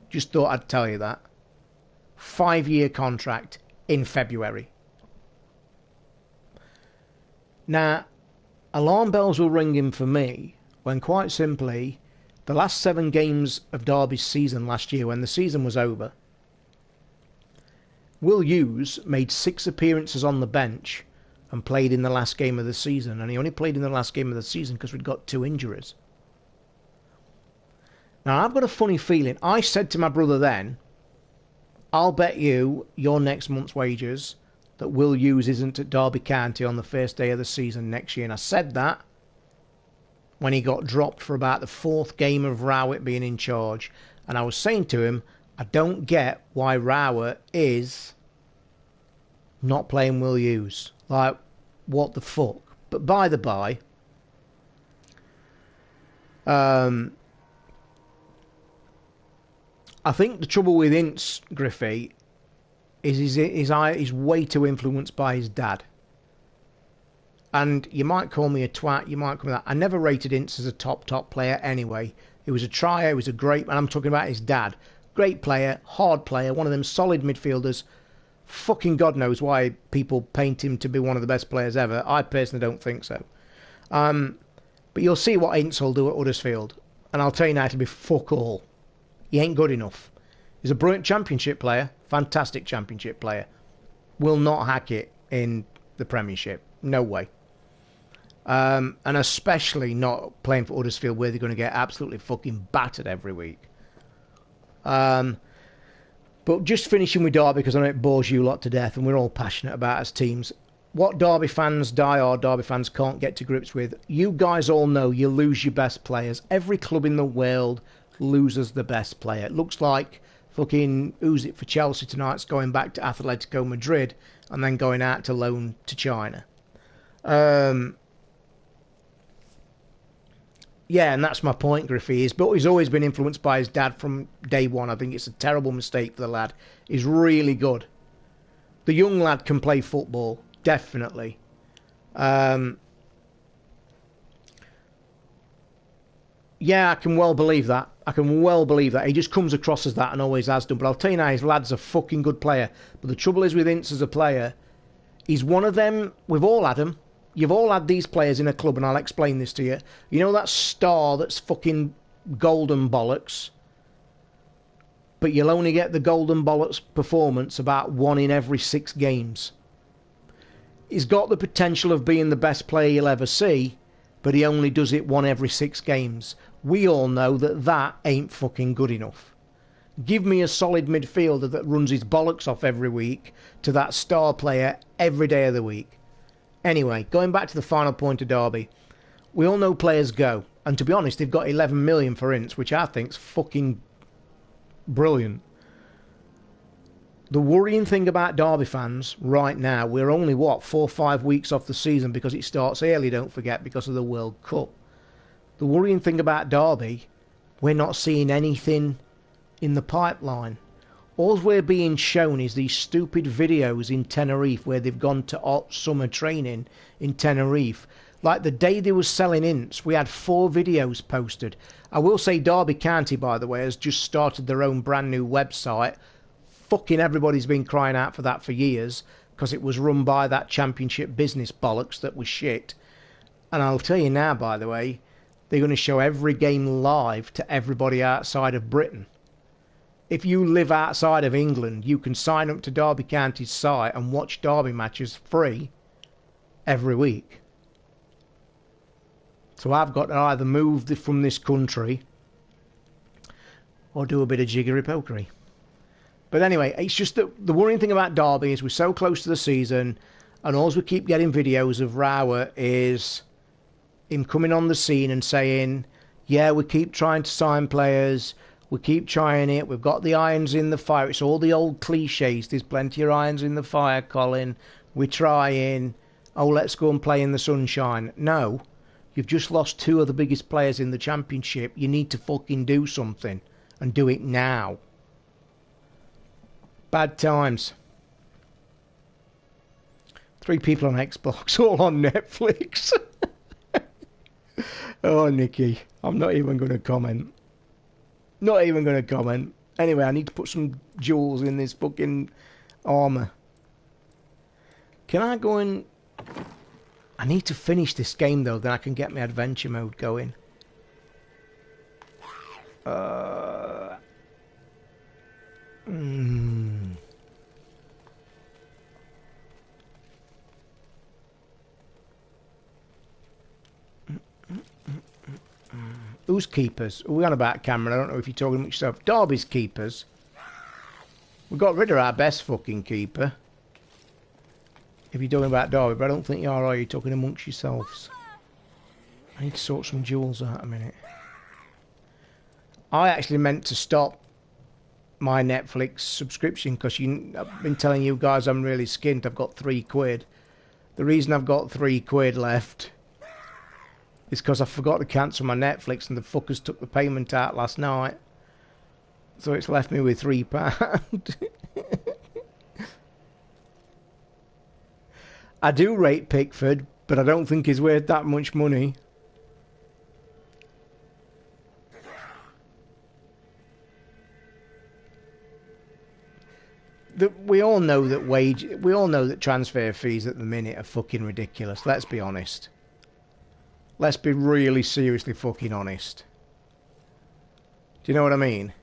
Just thought I'd tell you that. 5-year contract in February. Now, alarm bells were ringing for me when, quite simply, the last 7 games of Derby's season last year, when the season was over, Will Hughes made 6 appearances on the bench and played in the last game of the season. And he only played in the last game of the season because we'd got 2 injuries. Now, I've got a funny feeling. I said to my brother then, I'll bet you your next month's wages that Will Hughes isn't at Derby County on the first day of the season next year. And I said that when he got dropped for about the 4th game of Rowett being in charge. And I was saying to him, I don't get why Rowett is not playing Will Hughes. Like, what the fuck? But by the by, I think the trouble with Ince, Griffey, is he's way too influenced by his dad. And you might call me a twat, you might call me that. I never rated Ince as a top player anyway. He was a trier, he was a great, and I'm talking about his dad. Great player, hard player, one of them solid midfielders. Fucking God knows why people paint him to be one of the best players ever. I personally don't think so. But you'll see what Ince will do at Huddersfield. And I'll tell you now, it'll be fuck all. He ain't good enough. He's a brilliant championship player. Fantastic championship player. Will not hack it in the Premiership. No way. And especially not playing for Huddersfield where they're going to get absolutely fucking battered every week. But just finishing with Derby, because I know it bores you lot to death and we're all passionate about as teams. What Derby fans, die-hard Derby fans, can't get to grips with, you guys all know you lose your best players. Every club in the world loses the best player. It looks like fucking, who's it for Chelsea tonight's going back to Atletico Madrid and then going out to loan to China. Yeah, and that's my point, Griffey. But he's always been influenced by his dad from day one. I think it's a terrible mistake for the lad. He's really good. The young lad can play football, definitely. Yeah, I can well believe that. I can well believe that. He just comes across as that and always has done. But I'll tell you now, his lad's a fucking good player. But the trouble is with Ince as a player, he's one of them. We've all had him. You've all had these players in a club, and I'll explain this to you. You know that star that's fucking golden bollocks? But you'll only get the golden bollocks performance about 1 in every 6 games. He's got the potential of being the best player you'll ever see, but he only does it 1 every 6 games. We all know that that ain't fucking good enough. Give me a solid midfielder that runs his bollocks off every week to that star player every day of the week. Anyway, going back to the final point of Derby, we all know players go, and to be honest, they've got 11 million for Ince, which I think's fucking brilliant. The worrying thing about Derby fans right now, we're only, 4 or 5 weeks off the season because it starts early, don't forget, because of the World Cup. The worrying thing about Derby, we're not seeing anything in the pipeline. All we're being shown is these stupid videos in Tenerife where they've gone to hot summer training in Tenerife. Like the day they were selling Ince, we had 4 videos posted. I will say Derby County, by the way, has just started their own brand new website. Fucking everybody's been crying out for that for years because it was run by that championship business bollocks that was shit. And I'll tell you now, by the way, they're going to show every game live to everybody outside of Britain. If you live outside of England, you can sign up to Derby County's site and watch Derby matches free every week. So I've got to either move from this country or do a bit of jiggery-pokery. But anyway, it's just that the worrying thing about Derby is we're so close to the season and all we keep getting videos of Rauer is him coming on the scene and saying, yeah, we keep trying to sign players, we keep trying it, we've got the irons in the fire. It's all the old cliches. There's plenty of irons in the fire, Colin. We're trying. Oh, let's go and play in the sunshine. No, you've just lost 2 of the biggest players in the championship. You need to fucking do something and do it now. Bad times. 3 people on Xbox, all on Netflix. Oh, Nikki, I'm not even going to comment. Not even going to comment. Anyway, I need to put some jewels in this fucking armour. Can I go and... I need to finish this game, though, then I can get my adventure mode going. Who's keepers? We're on about Cameron. I don't know if you're talking amongst yourself. Derby's keepers. We got rid of our best fucking keeper. If you're talking about Derby, but I don't think you are you? Talking amongst yourselves. I need to sort some jewels out a minute. I actually meant to stop my Netflix subscription because I've been telling you guys I'm really skint. I've got £3. The reason I've got £3 left is because I forgot to cancel my Netflix and the fuckers took the payment out last night. So it's left me with £3. I do rate Pickford, But I don't think he's worth that much money. We all know that transfer fees at the minute are fucking ridiculous. Let's be honest. Let's be really seriously fucking honest. Do you know what I mean?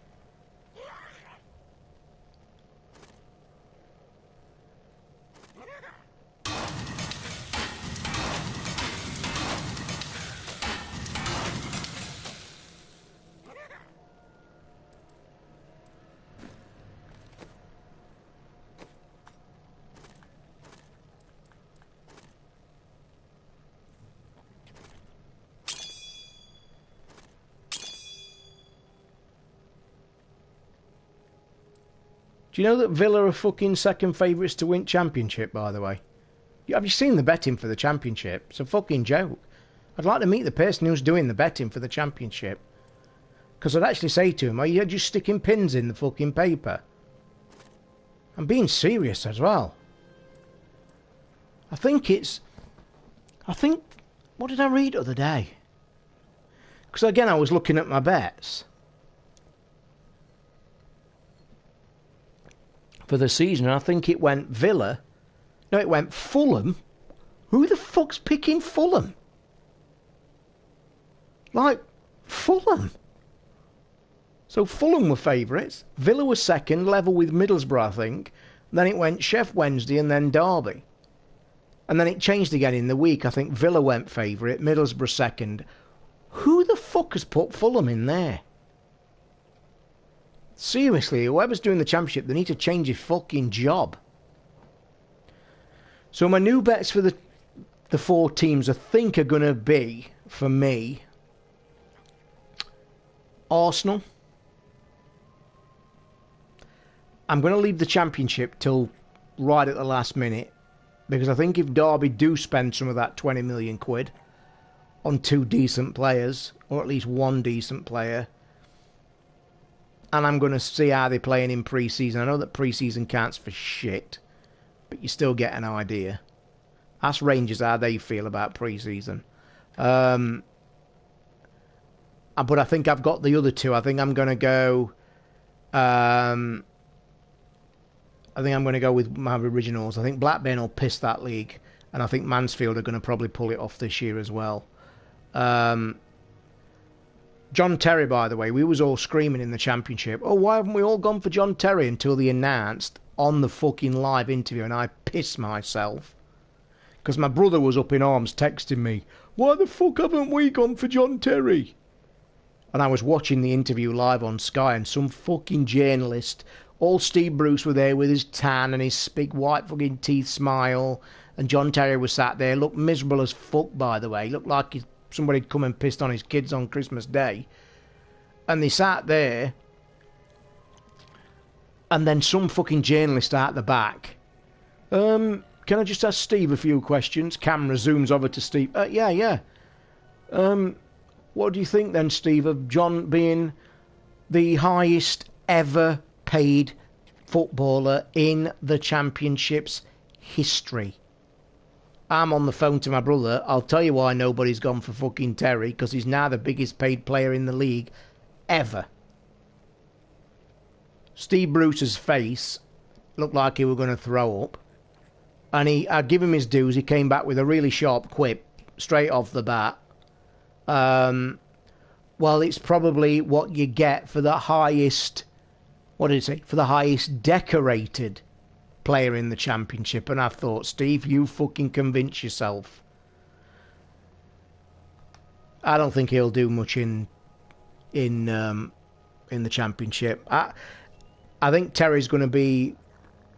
Do you know that Villa are fucking second favourites to win Championship, by the way? Have you seen the betting for the Championship? It's a fucking joke. I'd like to meet the person who's doing the betting for the Championship. Because I'd actually say to him, are you just sticking pins in the fucking paper? I'm being serious as well. I think... What did I read the other day? Because again, I was looking at my bets for the season, and I think it went Villa. No, it went Fulham. Who the fuck's picking Fulham? Like, Fulham. So Fulham were favourites. Villa was second, level with Middlesbrough, I think. Then it went Sheff Wednesday and then Derby. And then it changed again in the week. I think Villa went favourite, Middlesbrough second. Who the fuck has put Fulham in there? Seriously, whoever's doing the Championship, they need to change his fucking job. So my new bets for the four teams I think are going to be, for me, Arsenal. I'm going to leave the Championship till right at the last minute, because I think if Derby do spend some of that 20 million quid on two decent players, or at least one decent player, and I'm going to see how they're playing in pre-season. I know that pre-season counts for shit, but you still get an idea. Ask Rangers how they feel about pre-season. But I think I've got the other two. I think I'm going to go... I think I'm going to go with my originals. I think Blackburn will piss that league, and I think Mansfield are going to probably pull it off this year as well. John Terry, by the way, we was all screaming in the Championship, oh, why haven't we all gone for John Terry, until they announced on the fucking live interview, and I pissed myself. Because my brother was up in arms texting me, why the fuck haven't we gone for John Terry? And I was watching the interview live on Sky, and some fucking journalist, all Steve Bruce were there with his tan and his big white fucking teeth smile, and John Terry was sat there, looked miserable as fuck, by the way, looked like somebody had come and pissed on his kids on Christmas Day. And they sat there, and then some fucking journalist out the back, can I just ask Steve a few questions? Camera zooms over to Steve. Yeah. What do you think then, Steve, of John being the highest ever paid footballer in the Championship's history? I'm on the phone to my brother. I'll tell you why nobody's gone for fucking Terry, because he's now the biggest paid player in the league ever. Steve Bruce's face looked like he were going to throw up. And I'd give him his dues. He came back with a really sharp quip straight off the bat. Well, it's probably what you get for the highest... What did he say? For the highest decorated player in the Championship. And I thought, Steve, you fucking convince yourself. I don't think he'll do much in the Championship. I think Terry's going to be...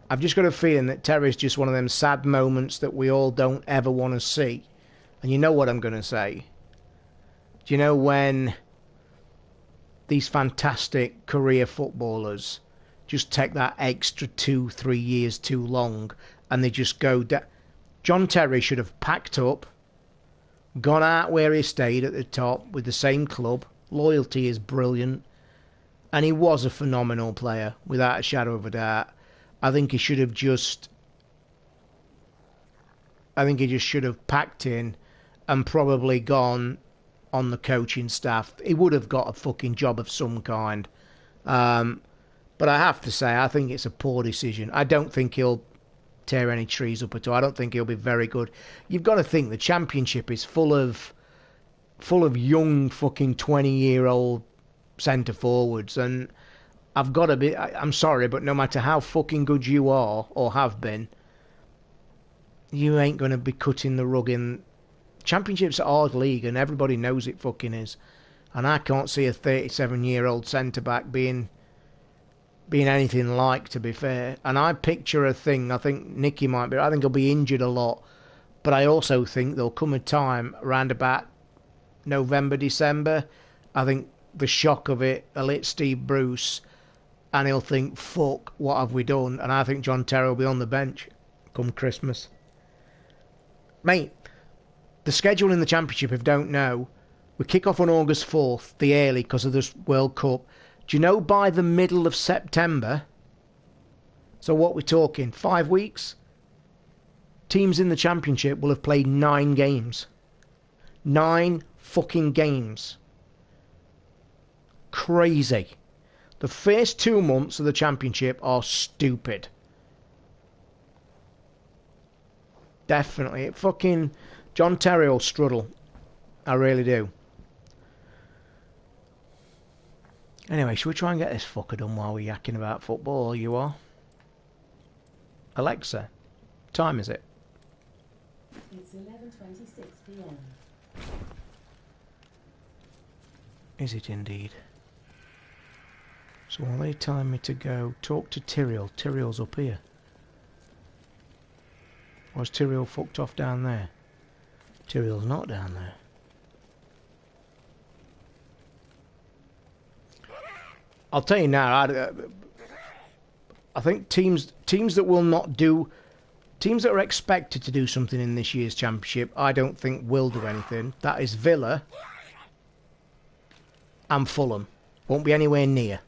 I've just got a feeling that Terry's just one of them sad moments that we all don't ever want to see. And you know what I'm going to say. Do you know when these fantastic career footballers just take that extra 2-3 years too long and they just go... John Terry should have packed up, gone out where he stayed at the top with the same club. Loyalty is brilliant. And he was a phenomenal player, without a shadow of a doubt. I think he should have just I think he just should have packed in and probably gone on the coaching staff. He would have got a fucking job of some kind. But I have to say, I think it's a poor decision. I don't think he'll tear any trees up at all. I don't think he'll be very good. You've got to think the Championship is full of young fucking 20-year-old centre forwards, and I've got to be. I'm sorry, but no matter how fucking good you are or have been, you ain't going to be cutting the rug in. Championship's a hard league, and everybody knows it fucking is. And I can't see a 37-year-old centre back being anything like, to be fair. And I picture a thing. I think Nicky might be. I think he'll be injured a lot, but I also think there'll come a time around about November, December. I think the shock of it will hit Steve Bruce, and he'll think, "Fuck, what have we done?" And I think John Terry will be on the bench come Christmas, mate. The schedule in the Championship, if you don't know, we kick off on August 4th, the early, because of this World Cup. Do you know by the middle of September, so what we're talking, 5 weeks, teams in the Championship will have played 9 games. 9 fucking games. Crazy. The first 2 months of the Championship are stupid. Definitely. Fucking John Terry will struggle. I really do. Anyway, should we try and get this fucker done while we're yakking about football? You are? Alexa, time is it? It's 11:26 p.m. Is it indeed? So while they telling me to go talk to Tyrael, Tyrael's up here. Or is Tyrael fucked off down there? Tyrael's not down there. I'll tell you now, I think teams that will not do, teams that are expected to do something in this year's Championship, I don't think will do anything. That is Villa and Fulham. Won't be anywhere near.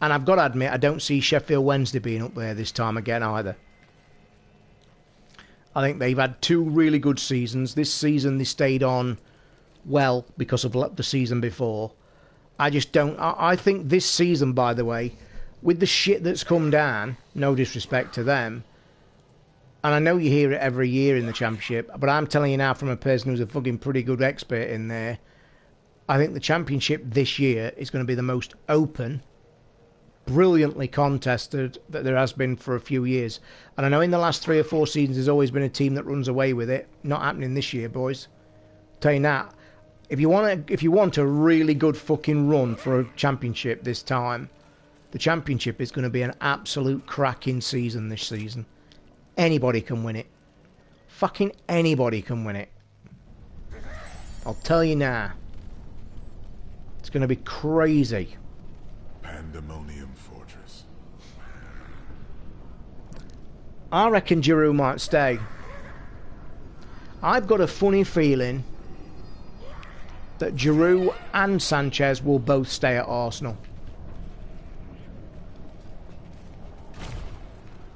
And I've got to admit, I don't see Sheffield Wednesday being up there this time again either. I think they've had 2 really good seasons. This season they stayed on well because of the season before. I just don't. I think this season, by the way, with the shit that's come down, no disrespect to them, and I know you hear it every year in the Championship, but I'm telling you now from a person who's a fucking pretty good expert in there, I think the Championship this year is going to be the most open, brilliantly contested that there has been for a few years. And I know in the last 3 or 4 seasons there's always been a team that runs away with it. Not happening this year, boys. Tell you now. If you want a really good fucking run for a Championship this time, the Championship is going to be an absolute cracking season this season. Anybody can win it. Fucking anybody can win it. I'll tell you now. It's going to be crazy. Pandemonium Fortress. I reckon Giroud might stay. I've got a funny feeling that Giroud and Sanchez will both stay at Arsenal.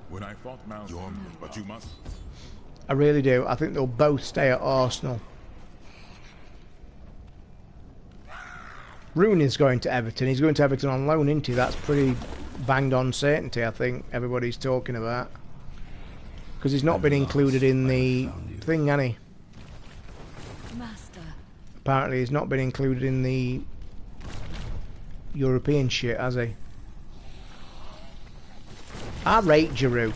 When I fought Mount, but you must. I really do. I think they'll both stay at Arsenal. Rooney's going to Everton. He's going to Everton on loan, isn't he? That's pretty banged on certainty, I think everybody's talking about. Because he's not been included in the thing, has he? Master. Apparently he's not been included in the European shit, has he? I rate Giroud.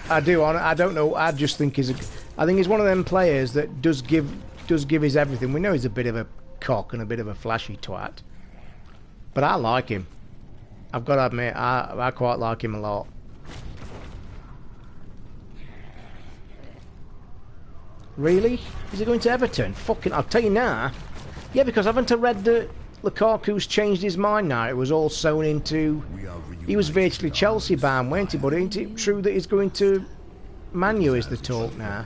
I do. I don't know. I just think I think he's one of them players that does give his everything. We know he's a bit of a cock and a bit of a flashy twat, but I like him. I've got to admit, I quite like him a lot. Really? Is he going to Everton? Fucking, I'll tell you now. Yeah, because haven't I read that Lukaku's changed his mind now? It was all sewn into... He was virtually Chelsea bound, weren't he? But ain't it true that he's going to Man U is the talk now?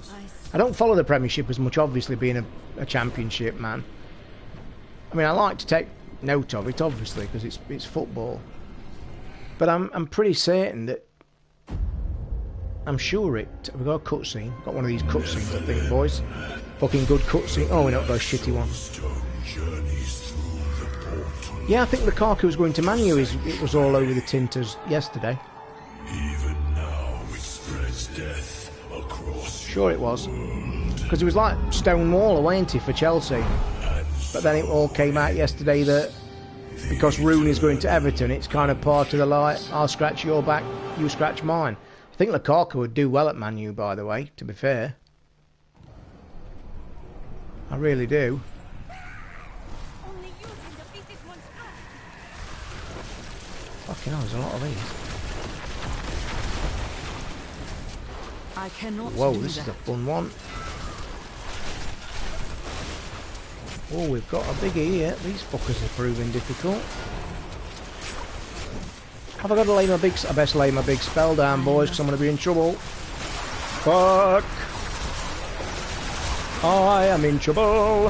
I don't follow the Premiership as much, obviously, being a Championship man. I mean, I like to take note of it, obviously, because it's football. But I'm pretty certain that I'm sure it... We've got a cutscene. Got one of these cutscenes, I think, boys. Fucking good cutscene. Oh, we're not got a shitty one. Yeah, I think Lukaku's going to Man U. It was all over the Tinters yesterday. Even now it spreads death across. Sure it was. Because it was like Stonewall, weren't he, for Chelsea? But then it all came out yesterday that because Rooney's going to Everton, it's kind of part of the like, I'll scratch your back, you scratch mine. I think Lukaku would do well at Man U, by the way, to be fair. I really do. Only you can defeat this monster. Fucking hell, there's a lot of these. I cannot Whoa, do this that. is a fun one. Oh, we've got a biggie here. These fuckers are proving difficult. Have I got to lay my big... I best lay my big spell down, boys, because I'm going to be in trouble. Fuck! I am in trouble.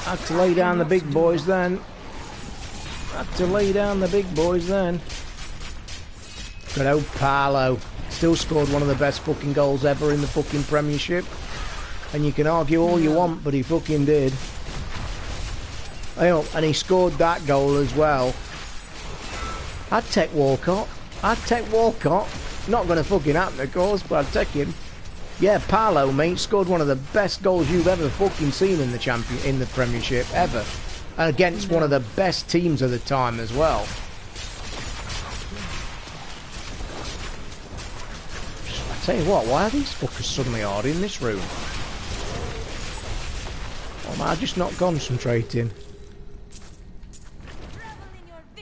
Had to lay down the big boys then. Had to lay down the big boys then. Good old Paolo. Still scored one of the best fucking goals ever in the fucking Premiership. And you can argue all you want, but he fucking did. And he scored that goal as well. I'd take Walcott. I'd take Walcott. Not going to fucking happen, of course, but I'd take him. Yeah, Paolo, mate, scored one of the best goals you've ever fucking seen in the Premiership, ever. And against one of the best teams of the time as well. I tell you what, why are these fuckers suddenly hard in this room? Or am I just not concentrating?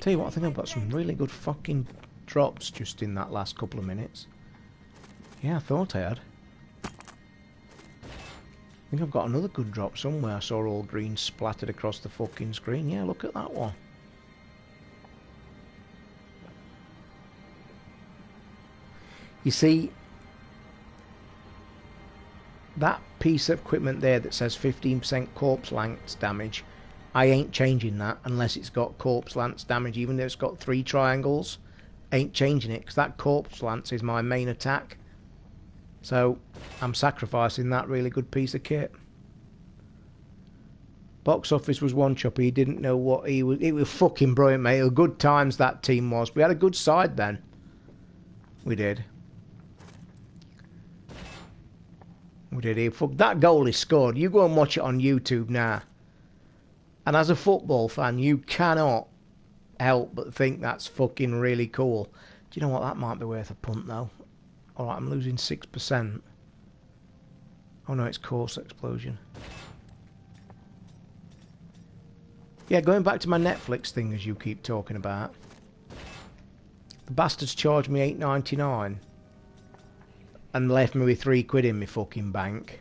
Tell you what, I think I've got some really good fucking drops just in that last couple of minutes. Yeah, I thought I had. I think I've got another good drop somewhere. I saw all green splattered across the fucking screen. Yeah, look at that one. You see, that piece of equipment there that says 15% corpse lance damage, I ain't changing that unless it's got corpse lance damage, even though it's got 3 triangles. Ain't changing it, because that corpse lance is my main attack. So, I'm sacrificing that really good piece of kit. Box office was one chopper, he didn't know what he was... It was fucking brilliant, mate. Good times that team was. We had a good side then. We did. We did. That goal he scored. You go and watch it on YouTube now. And as a football fan, you cannot help but think that's fucking really cool. Do you know what? That might be worth a punt, though. Alright, I'm losing 6%. Oh no, it's course explosion. Yeah, going back to my Netflix thing, as you keep talking about. The bastards charged me $8.99 and left me with £3 in my fucking bank.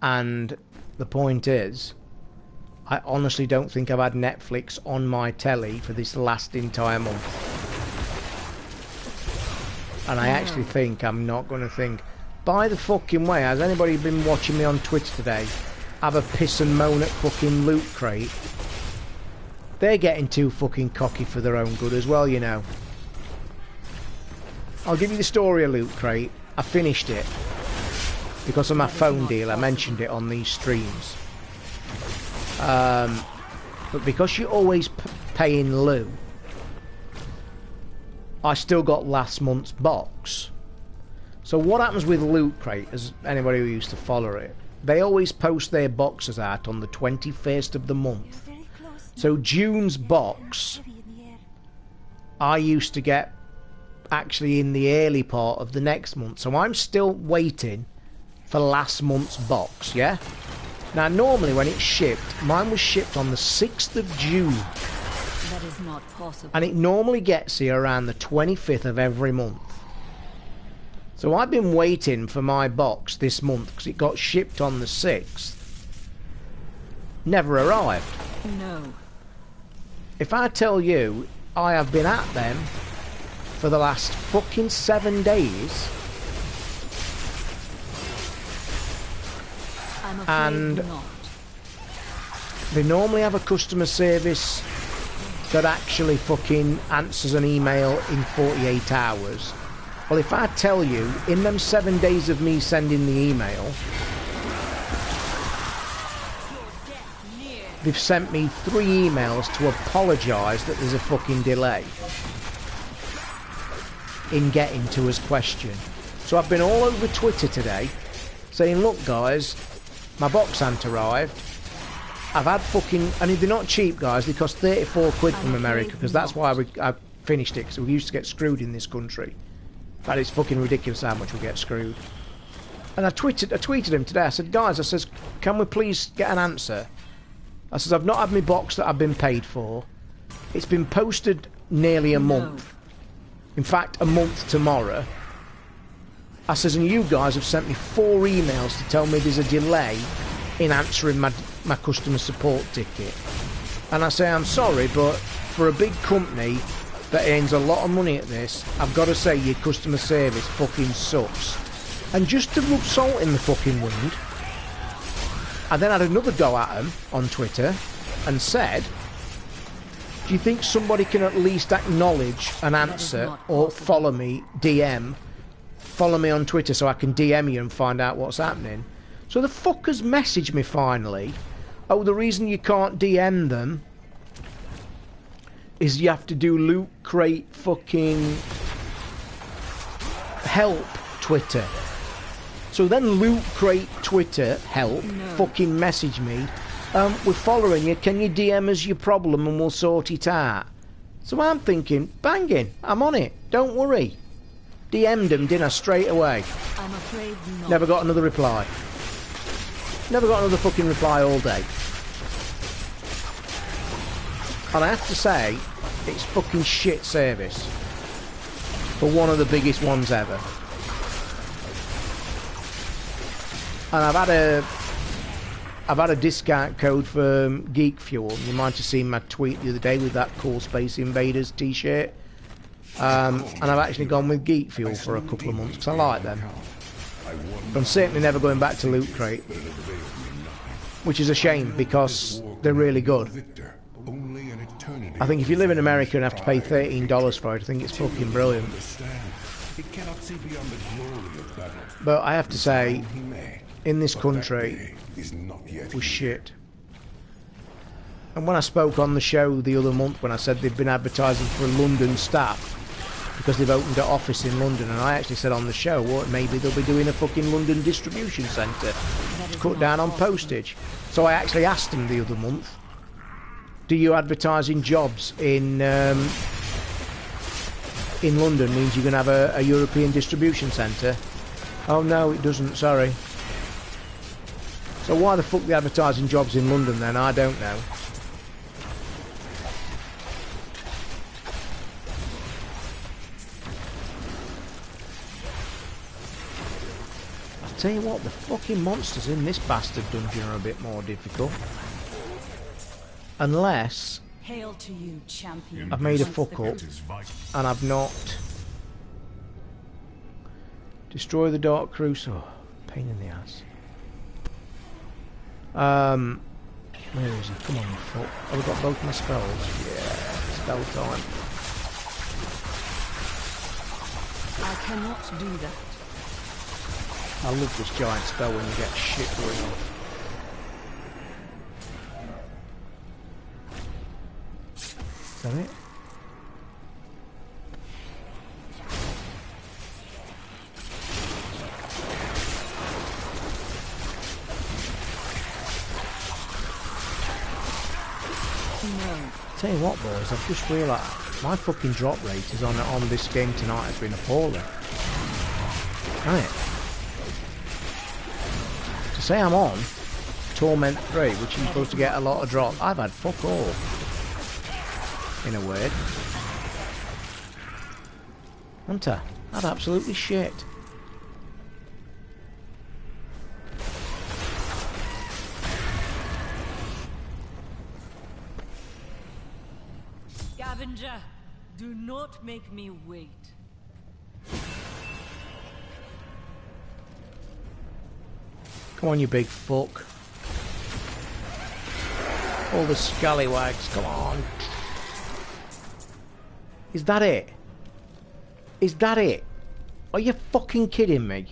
And the point is, I honestly don't think I've had Netflix on my telly for this last entire month. And I actually think I'm not going to think... By the fucking way, has anybody been watching me on Twitter today have a piss and moan at fucking Loot Crate? They're getting too fucking cocky for their own good as well, you know. I'll give you the story of Loot Crate. I finished it because of my phone deal. I mentioned it on these streams. But because you always pay in lieu, I still got last month's box. So what happens with Loot Crate, as anybody who used to follow it, they always post their boxes out on the 21st of the month. So June's box, I used to get actually in the early part of the next month. So I'm still waiting for last month's box, yeah? Now normally when it's shipped, mine was shipped on the 6th of June. That is not possible. And it normally gets here around the 25th of every month. So I've been waiting for my box this month because it got shipped on the 6th. Never arrived. No. If I tell you I have been at them for the last fucking 7 days, I'm afraid and not. they normally have a customer service that actually fucking answers an email in 48 hours. Well, if I tell you, in them 7 days of me sending the email, they've sent me 3 emails to apologise that there's a fucking delay in getting to his question. So I've been all over Twitter today saying, look guys, my box hasn't arrived. I've had fucking, and they're not cheap guys, they cost 34 quid from America, because that's why I finished it, because we used to get screwed in this country. But it's fucking ridiculous how much we get screwed. And I tweeted him today, I said, guys, I says, can we please get an answer? I says, I've not had my box that I've been paid for. It's been posted nearly a month. In fact, a month tomorrow. I says, and you guys have sent me 4 emails to tell me there's a delay in answering my customer support ticket. And I say, I'm sorry, but for a big company that earns a lot of money at this, I've got to say your customer service fucking sucks. And just to rub salt in the fucking wound, I then had another go at him on Twitter and said, do you think somebody can at least acknowledge an answer or follow me, follow me on Twitter so I can DM you and find out what's happening? So the fuckers messaged me finally, oh, the reason you can't DM them is you have to do Loot Crate fucking help Twitter. So then Loot Crate Twitter help fucking message me, we're following you, can you DM us your problem and we'll sort it out? So I'm thinking, banging, I'm on it, don't worry. DM'd him, didn't I, straight away. I'm afraid not. Never got another reply. Never got another fucking reply all day. And I have to say, it's fucking shit service. For one of the biggest ones ever. And I've had a discount code for Geek Fuel. You might have seen my tweet the other day with that cool Space Invaders t-shirt. And I've actually gone with Geek Fuel for a couple of months because I like them. But I'm certainly never going back to Loot Crate, which is a shame because they're really good. I think if you live in America and have to pay $13 for it, I think it's fucking brilliant. But I have to say, in this country, it was shit. And when I spoke on the show the other month when I said they've been advertising for London staff because they've opened an office in London, and I actually said on the show, well, maybe they'll be doing a fucking London distribution centre to cut down on postage. So I actually asked them the other month, do you advertising jobs in London means you're going to have a European distribution centre? Oh no, it doesn't, sorry. So why the fuck are they advertising jobs in London then? I don't know. I'll tell you what, the fucking monsters in this bastard dungeon are a bit more difficult. Unless Hail to you, champion. I've made a fuck up and I've not destroy the Dark Crucible. Oh, pain in the ass. Where is he? Come on, you fuck. Oh, we've got both my spells. Yeah, spell time. I cannot do that. I love this giant spell when you get shit going on. Is that it? Tell you what, boys, I've just realised my fucking drop rate is on this game tonight has been appalling. Right. To say I'm on Torment 3, which is supposed to get a lot of drop, I've had fuck all. In a word. Hunter, that's absolutely shit. Scavenger, do not make me wait. Come on, you big fuck. All the scallywags, come on. Is that it? Is that it? Are you fucking kidding me?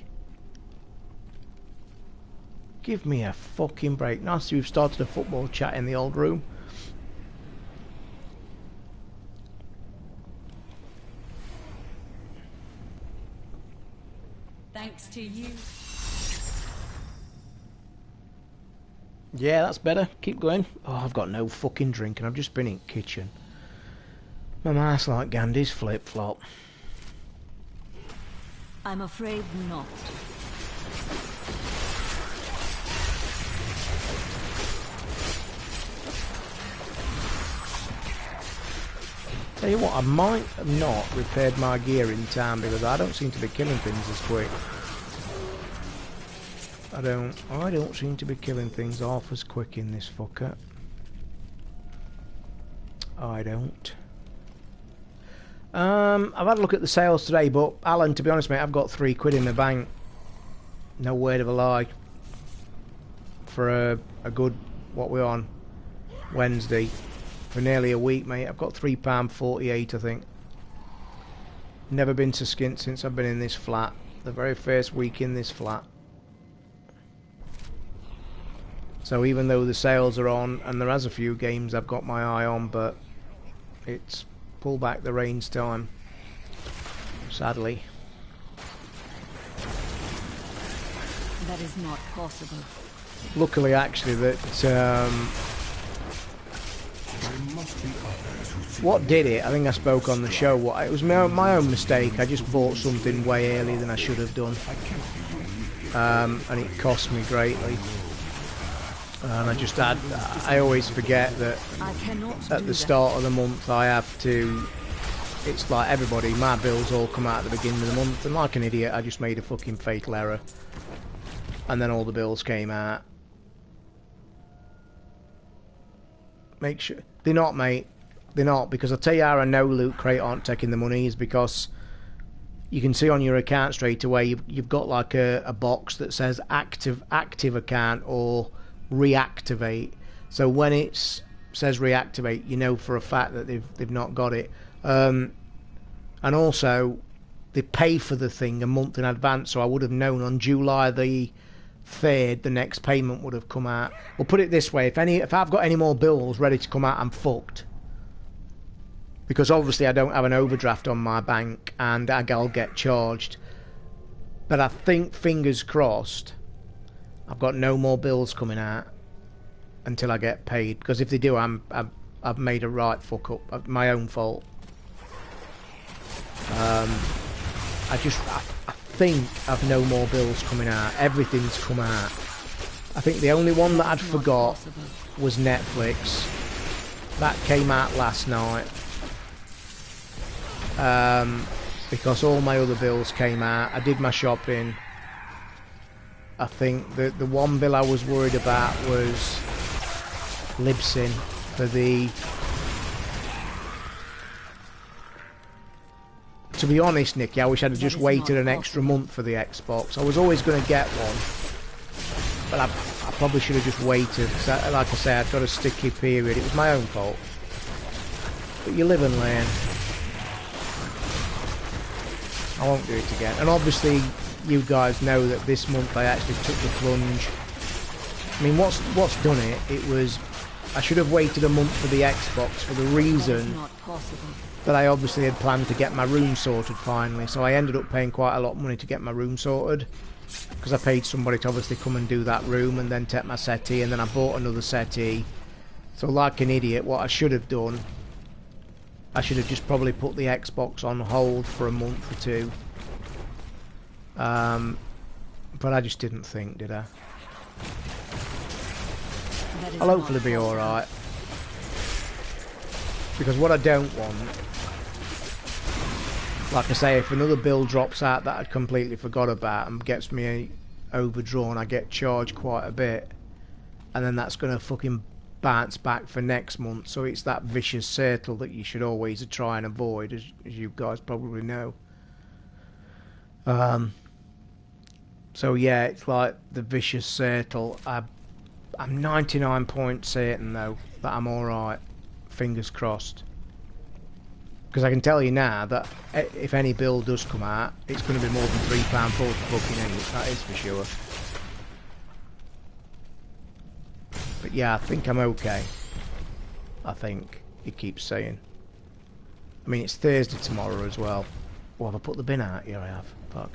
Give me a fucking break. Nice to have started a football chat in the old room. Thanks to you. Yeah, that's better. Keep going. Oh, I've got no fucking drink and I've just been in the kitchen. My mouth's like Gandhi's flip-flop. I'm afraid not. Tell you what, I might have not repaired my gear in time because I don't seem to be killing things as quick. I don't seem to be killing things half as quick in this fucker. I don't. I've had a look at the sales today, but Alan, to be honest, mate, I've got £3 in the bank. No word of a lie. For a good, what we're on, Wednesday. For nearly a week, mate, I've got £3.48, I think. Never been to skint since I've been in this flat. The very first week in this flat. So even though the sales are on, and there has a few games I've got my eye on, but it's pull back the reins time, sadly. That is not possible. Luckily, actually, that what did it, I think I spoke on the show, it was my own mistake. I just bought something way earlier than I should have done, and it cost me greatly. And I always forget that at the start of the month I have to, it's like everybody, my bills all come out at the beginning of the month, and like an idiot I just made a fucking fatal error. And then all the bills came out. Make sure, they're not, mate, they're not, because I'll tell you how I know Loot Crate aren't taking the money is because you can see on your account straight away you've got like a box that says active account or reactivate. So when it says reactivate, you know for a fact that they've not got it. And also they pay for the thing a month in advance, so I would have known on July the 3rd the next payment would have come out. We'll put it this way, if I've got any more bills ready to come out, I'm fucked, because obviously I don't have an overdraft on my bank and I'll get charged. But I think, fingers crossed, I've got no more bills coming out until I get paid, because if they do, I've made a right fuck up, my own fault. I think I've no more bills coming out. Everything's come out. I think the only one that I'd forgot was Netflix. That came out last night. Because all my other bills came out. I did my shopping. I think the one bill I was worried about was Libsyn for the... To be honest, Nicky, I wish I'd have just waited an extra month for the Xbox. I was always going to get one, but I probably should have just waited. Like I say, I'd got a sticky period. It was my own fault. But you live and learn. I won't do it again. And obviously, you guys know that this month I actually took the plunge. I mean, what's done it? It was, I should have waited a month for the Xbox for the reason that I obviously had planned to get my room sorted finally. So I ended up paying quite a lot of money to get my room sorted, because I paid somebody to obviously come and do that room and then take my settee, and then I bought another settee. So like an idiot, what I should have done, I should have just probably put the Xbox on hold for a month or two. But I just didn't think, did I? I'll hopefully be alright. Because what I don't want, like I say, if another bill drops out that I'd completely forgot about and gets me overdrawn, I get charged quite a bit, and then that's going to fucking bounce back for next month. So it's that vicious circle that you should always try and avoid, as you guys probably know. So yeah, it's like the vicious circle. I'm 99 point certain though that I'm alright. Fingers crossed. Because I can tell you now that if any build does come out, it's going to be more than £3.40 fucking any. That is for sure. But yeah, I think I'm okay. I think it keeps saying. I mean, it's Thursday tomorrow as well. Oh, have I put the bin out? Yeah, I have. Fuck.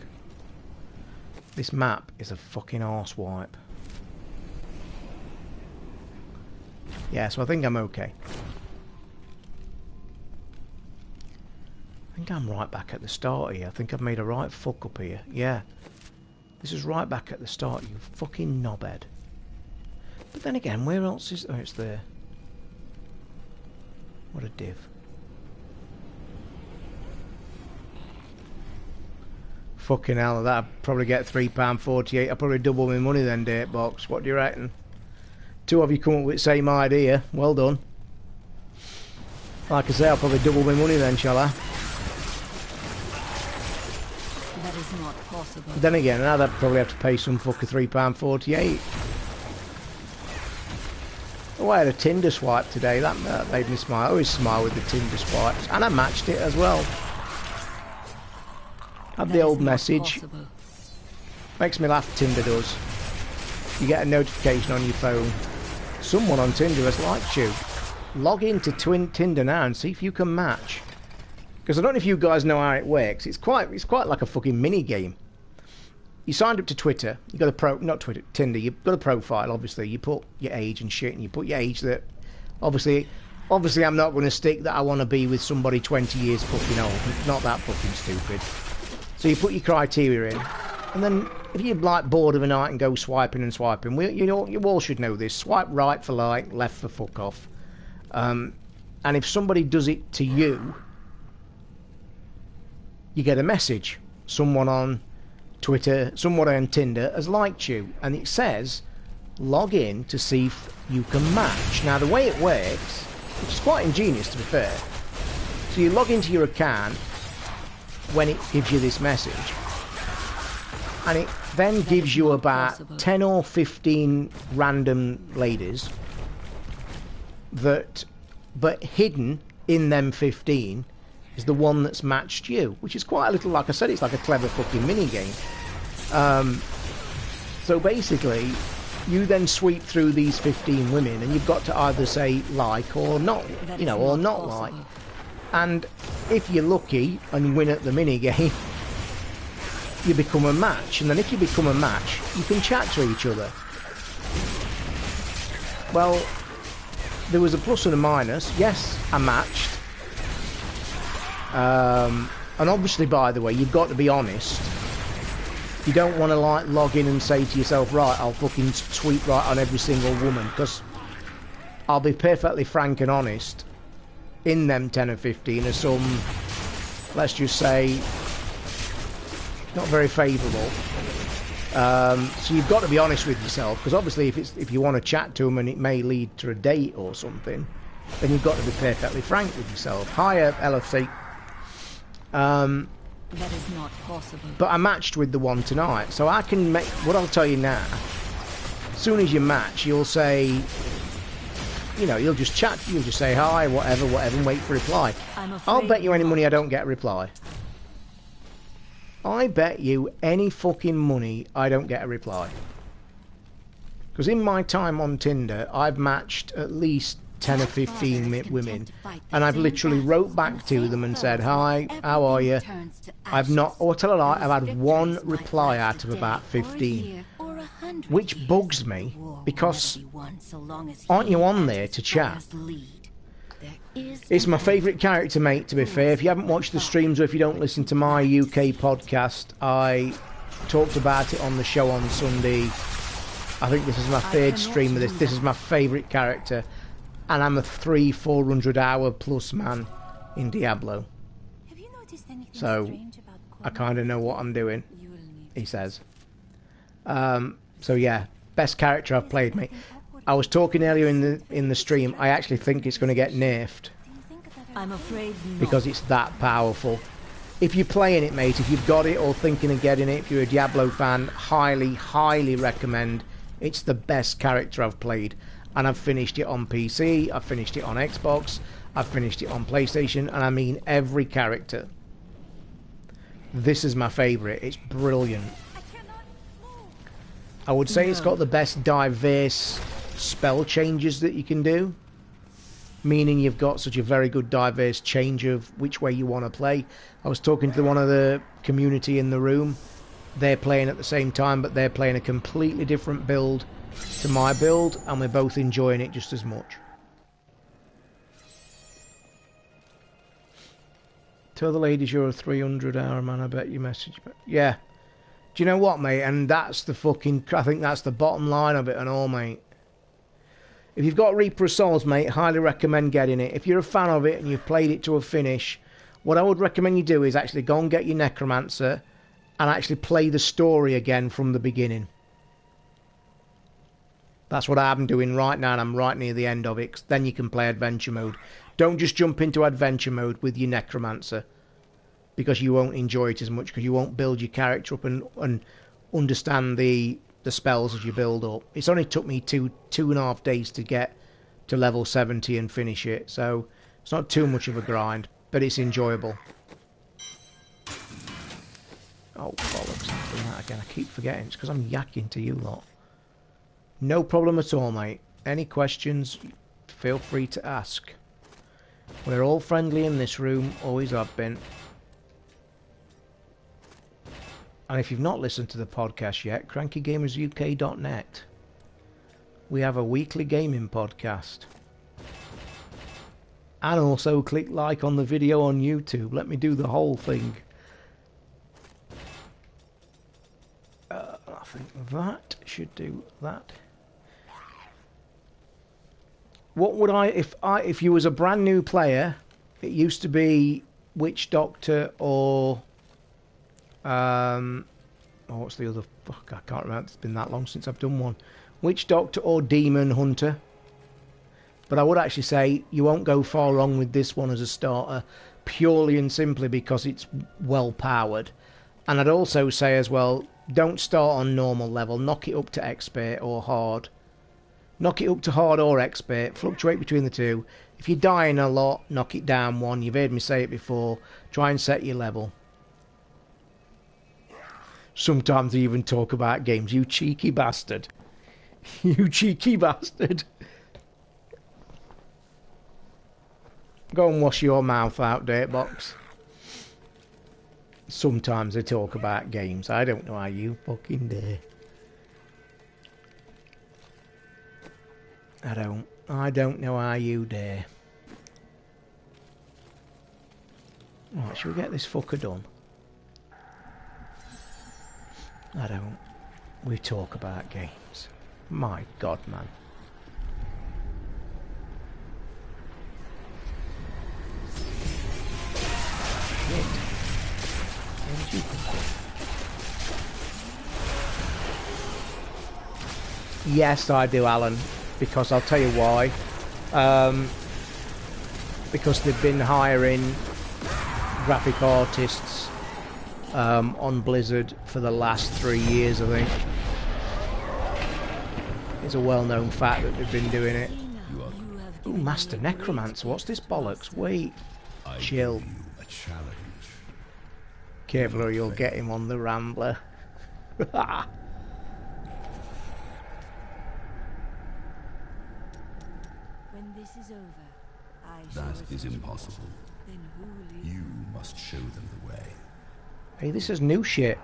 This map is a fucking arse wipe. Yeah, so I think I'm okay. I think I'm right back at the start here. I think I've made a right fuck up here. Yeah. This is right back at the start, you fucking knobhead. But then again, where else is... Oh, it's there. What a div. Fucking hell, that'd probably get £3.48. I'll probably double my money then, Datebox. What do you reckon? Two of you come up with the same idea. Well done. Like I say, I'll probably double my money then, shall I? That is not possible. Then again, now I'd probably have to pay some fucker £3.48. Oh, I had a Tinder swipe today. That made me smile. I always smile with the Tinder swipes. And I matched it as well. Had the old message. Possible. Makes me laugh, Tinder does. You get a notification on your phone. Someone on Tinder has liked you. Log into Tinder now and see if you can match. Because I don't know if you guys know how it works. It's quite like a fucking mini game. You signed up to Twitter. You got a not Twitter, Tinder. You've got a profile. Obviously, you put your age and shit, and you put your age that. Obviously, I'm not going to stick that I want to be with somebody 20 years fucking old. Not that fucking stupid. So you put your criteria in, and then if you're like bored of a night and go swiping and swiping, you all should know this. Swipe right for like, left for fuck off. And if somebody does it to you, you get a message. Someone on Twitter, someone on Tinder has liked you, and it says log in to see if you can match. Now the way it works, which is quite ingenious to be fair, so you log into your account when it gives you this message, and it then gives you about 10 or 15 random ladies that, but hidden in them 15 is the one that's matched you, which is quite a little, like I said, it's like a clever fucking mini game. So basically, you then sweep through these 15 women, and you've got to either say like or not, you know, or not like. And if you're lucky and you win at the mini game, you become a match. And then if you become a match, you can chat to each other. Well, there was a plus and a minus. Yes, I matched. And obviously, by the way, you've got to be honest. You don't want to like log in and say to yourself, right, I'll fucking sweep right on every single woman, because I'll be perfectly frank and honest, in them 10 or 15 are some, let's just say, not very favourable. So you've got to be honest with yourself, because obviously if you want to chat to them and it may lead to a date or something, then you've got to be perfectly frank with yourself. Hiya, LFC. That is not possible. But I matched with the one tonight, so I can make, what I'll tell you now, as soon as you match, you'll say, you know, you'll just chat, you'll just say hi, whatever, and wait for a reply. I'll bet you any money I don't get a reply. I bet you any fucking money I don't get a reply. Because in my time on Tinder, I've matched at least 10 or 15 women, and I've literally wrote back to them and said, hi, how are you? I've not, or tell a lie, I've had one reply out of about 15, which bugs me, because aren't you on there to chat? It's my favourite character, mate, to be fair. If you haven't watched the streams or if you don't listen to my UK podcast, I talked about it on the show on Sunday. I think this is my third stream of this. This is my favourite character. And I'm a 400 hour plus man in Diablo. So I kind of know what I'm doing, he says. So yeah, best character I've played, mate. I was talking earlier in the stream, I actually think it's going to get nerfed. I'm afraid not. Because it's that powerful. If you're playing it, mate, if you've got it or thinking of getting it, if you're a Diablo fan, highly, highly recommend. It's the best character I've played. And I've finished it on PC, I've finished it on Xbox, I've finished it on PlayStation, and I mean every character. This is my favourite. It's brilliant. I would say it's got the best diverse spell changes that you can do. Meaning you've got such a very good diverse change of which way you want to play. I was talking to one of the community in the room. They're playing at the same time, but they're playing a completely different build to my build, and we're both enjoying it just as much. Tell the ladies you're a 300-hour man, I bet you message me. Yeah. Do you know what, mate? And that's the fucking... I think that's the bottom line of it and all, mate. If you've got Reaper of Souls, mate, highly recommend getting it. If you're a fan of it and you've played it to a finish, what I would recommend you do is actually go and get your Necromancer and actually play the story again from the beginning. That's what I'm doing right now, and I'm right near the end of it. 'Cause then you can play Adventure Mode. Don't just jump into Adventure Mode with your Necromancer, because you won't enjoy it as much, because you won't build your character up and understand the spells as you build up. It's only took me two and a half days to get to level 70 and finish it, so it's not too much of a grind, but it's enjoyable. Oh, bollocks, I'm doing that again. I keep forgetting. It's because I'm yakking to you lot. No problem at all, mate. Any questions, feel free to ask. We're all friendly in this room, always have been. And if you've not listened to the podcast yet, crankygamersuk.net. We have a weekly gaming podcast. And also click like on the video on YouTube. Let me do the whole thing. I think that should do that. What would if you was a brand new player, it used to be Witch Doctor or what's the other? Fuck, I can't remember. It's been that long since I've done one. Witch Doctor or Demon Hunter. But I would actually say you won't go far wrong with this one as a starter, purely and simply because it's well powered. And I'd also say as well, don't start on normal level. Knock it up to expert or hard. Knock it up to hard or expert. Fluctuate between the two. If you're dying a lot, knock it down one. You've heard me say it before. Try and set your level. Sometimes I even talk about games. You cheeky bastard. You cheeky bastard. Go and wash your mouth out, Dirtbox. Sometimes I talk about games. I don't know how you fucking dare. I don't know how you dare. Right, shall we get this fucker done? We talk about games. My God, man. Shit. Where did you come from? Yes, I do, Alan. Because I'll tell you why. Because they've been hiring graphic artists on Blizzard for the last 3 years, I think. It's a well-known fact that they've been doing it. Ooh, Master Necromancer, what's this bollocks? Wait, chill. Careful or you'll get him on the Rambler. When this is over, I shall That is impossible. Then who leads? You must show them the way. Hey, this is new shit.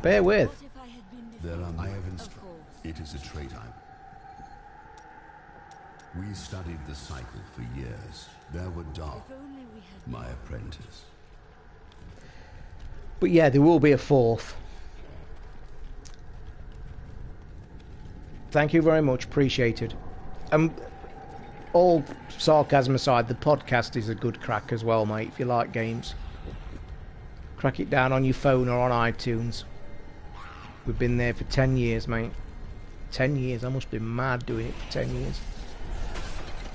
Bear with. What if I had been There before? are no Of course. It is a trait We studied the cycle for years. There were Dark, If only we had my apprentice. But yeah, there will be a fourth. Thank you very much. Appreciated. All sarcasm aside, the podcast is a good crack as well, mate, if you like games. Crack it down on your phone or on iTunes. We've been there for 10 years, mate. 10 years. I must be mad doing it for 10 years.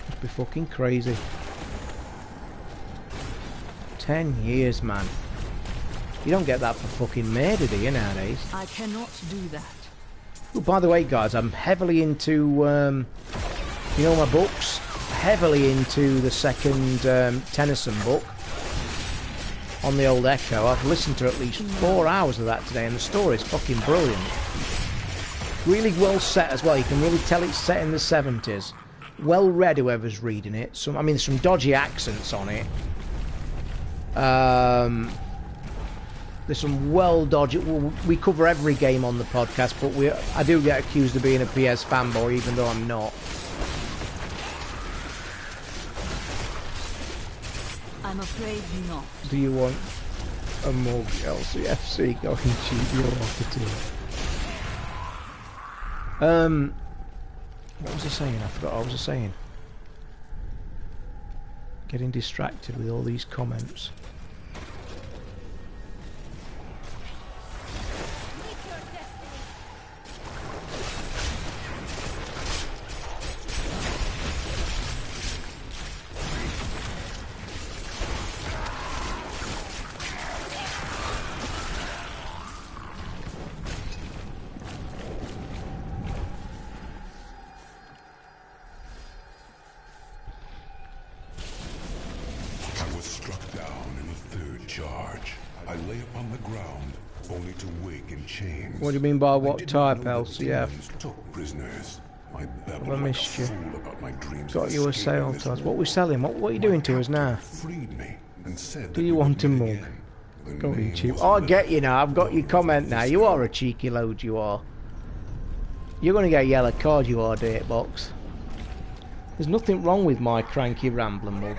Must be fucking crazy. 10 years, man. You don't get that for fucking murder, do you, nowadays? I cannot do that. Oh, by the way, guys, I'm heavily into, you know, my books. heavily into the second Tennyson book on the old Echo. I've listened to at least 4 hours of that today, and the story's fucking brilliant. Really well set as well. You can really tell it's set in the 70s. Well read, whoever's reading it. I mean, there's some dodgy accents on it. There's some well dodgy. We cover every game on the podcast, but I do get accused of being a PS fanboy, even though I'm not. I'm afraid not. Do you want a mug, LCFC, going cheap? You're off the what was I saying? I forgot what I was saying. Getting distracted with all these comments. What do you mean by what type, LCF? Have I missed you? Got you a sale to us. What are we selling? What are you doing to us now? Do you want a mug? Going cheap. Oh, I get you now. I've got your comment now. You are a cheeky load, you are. You're going to get a yellow card, you are, Datebox. There's nothing wrong with my cranky rambling mug.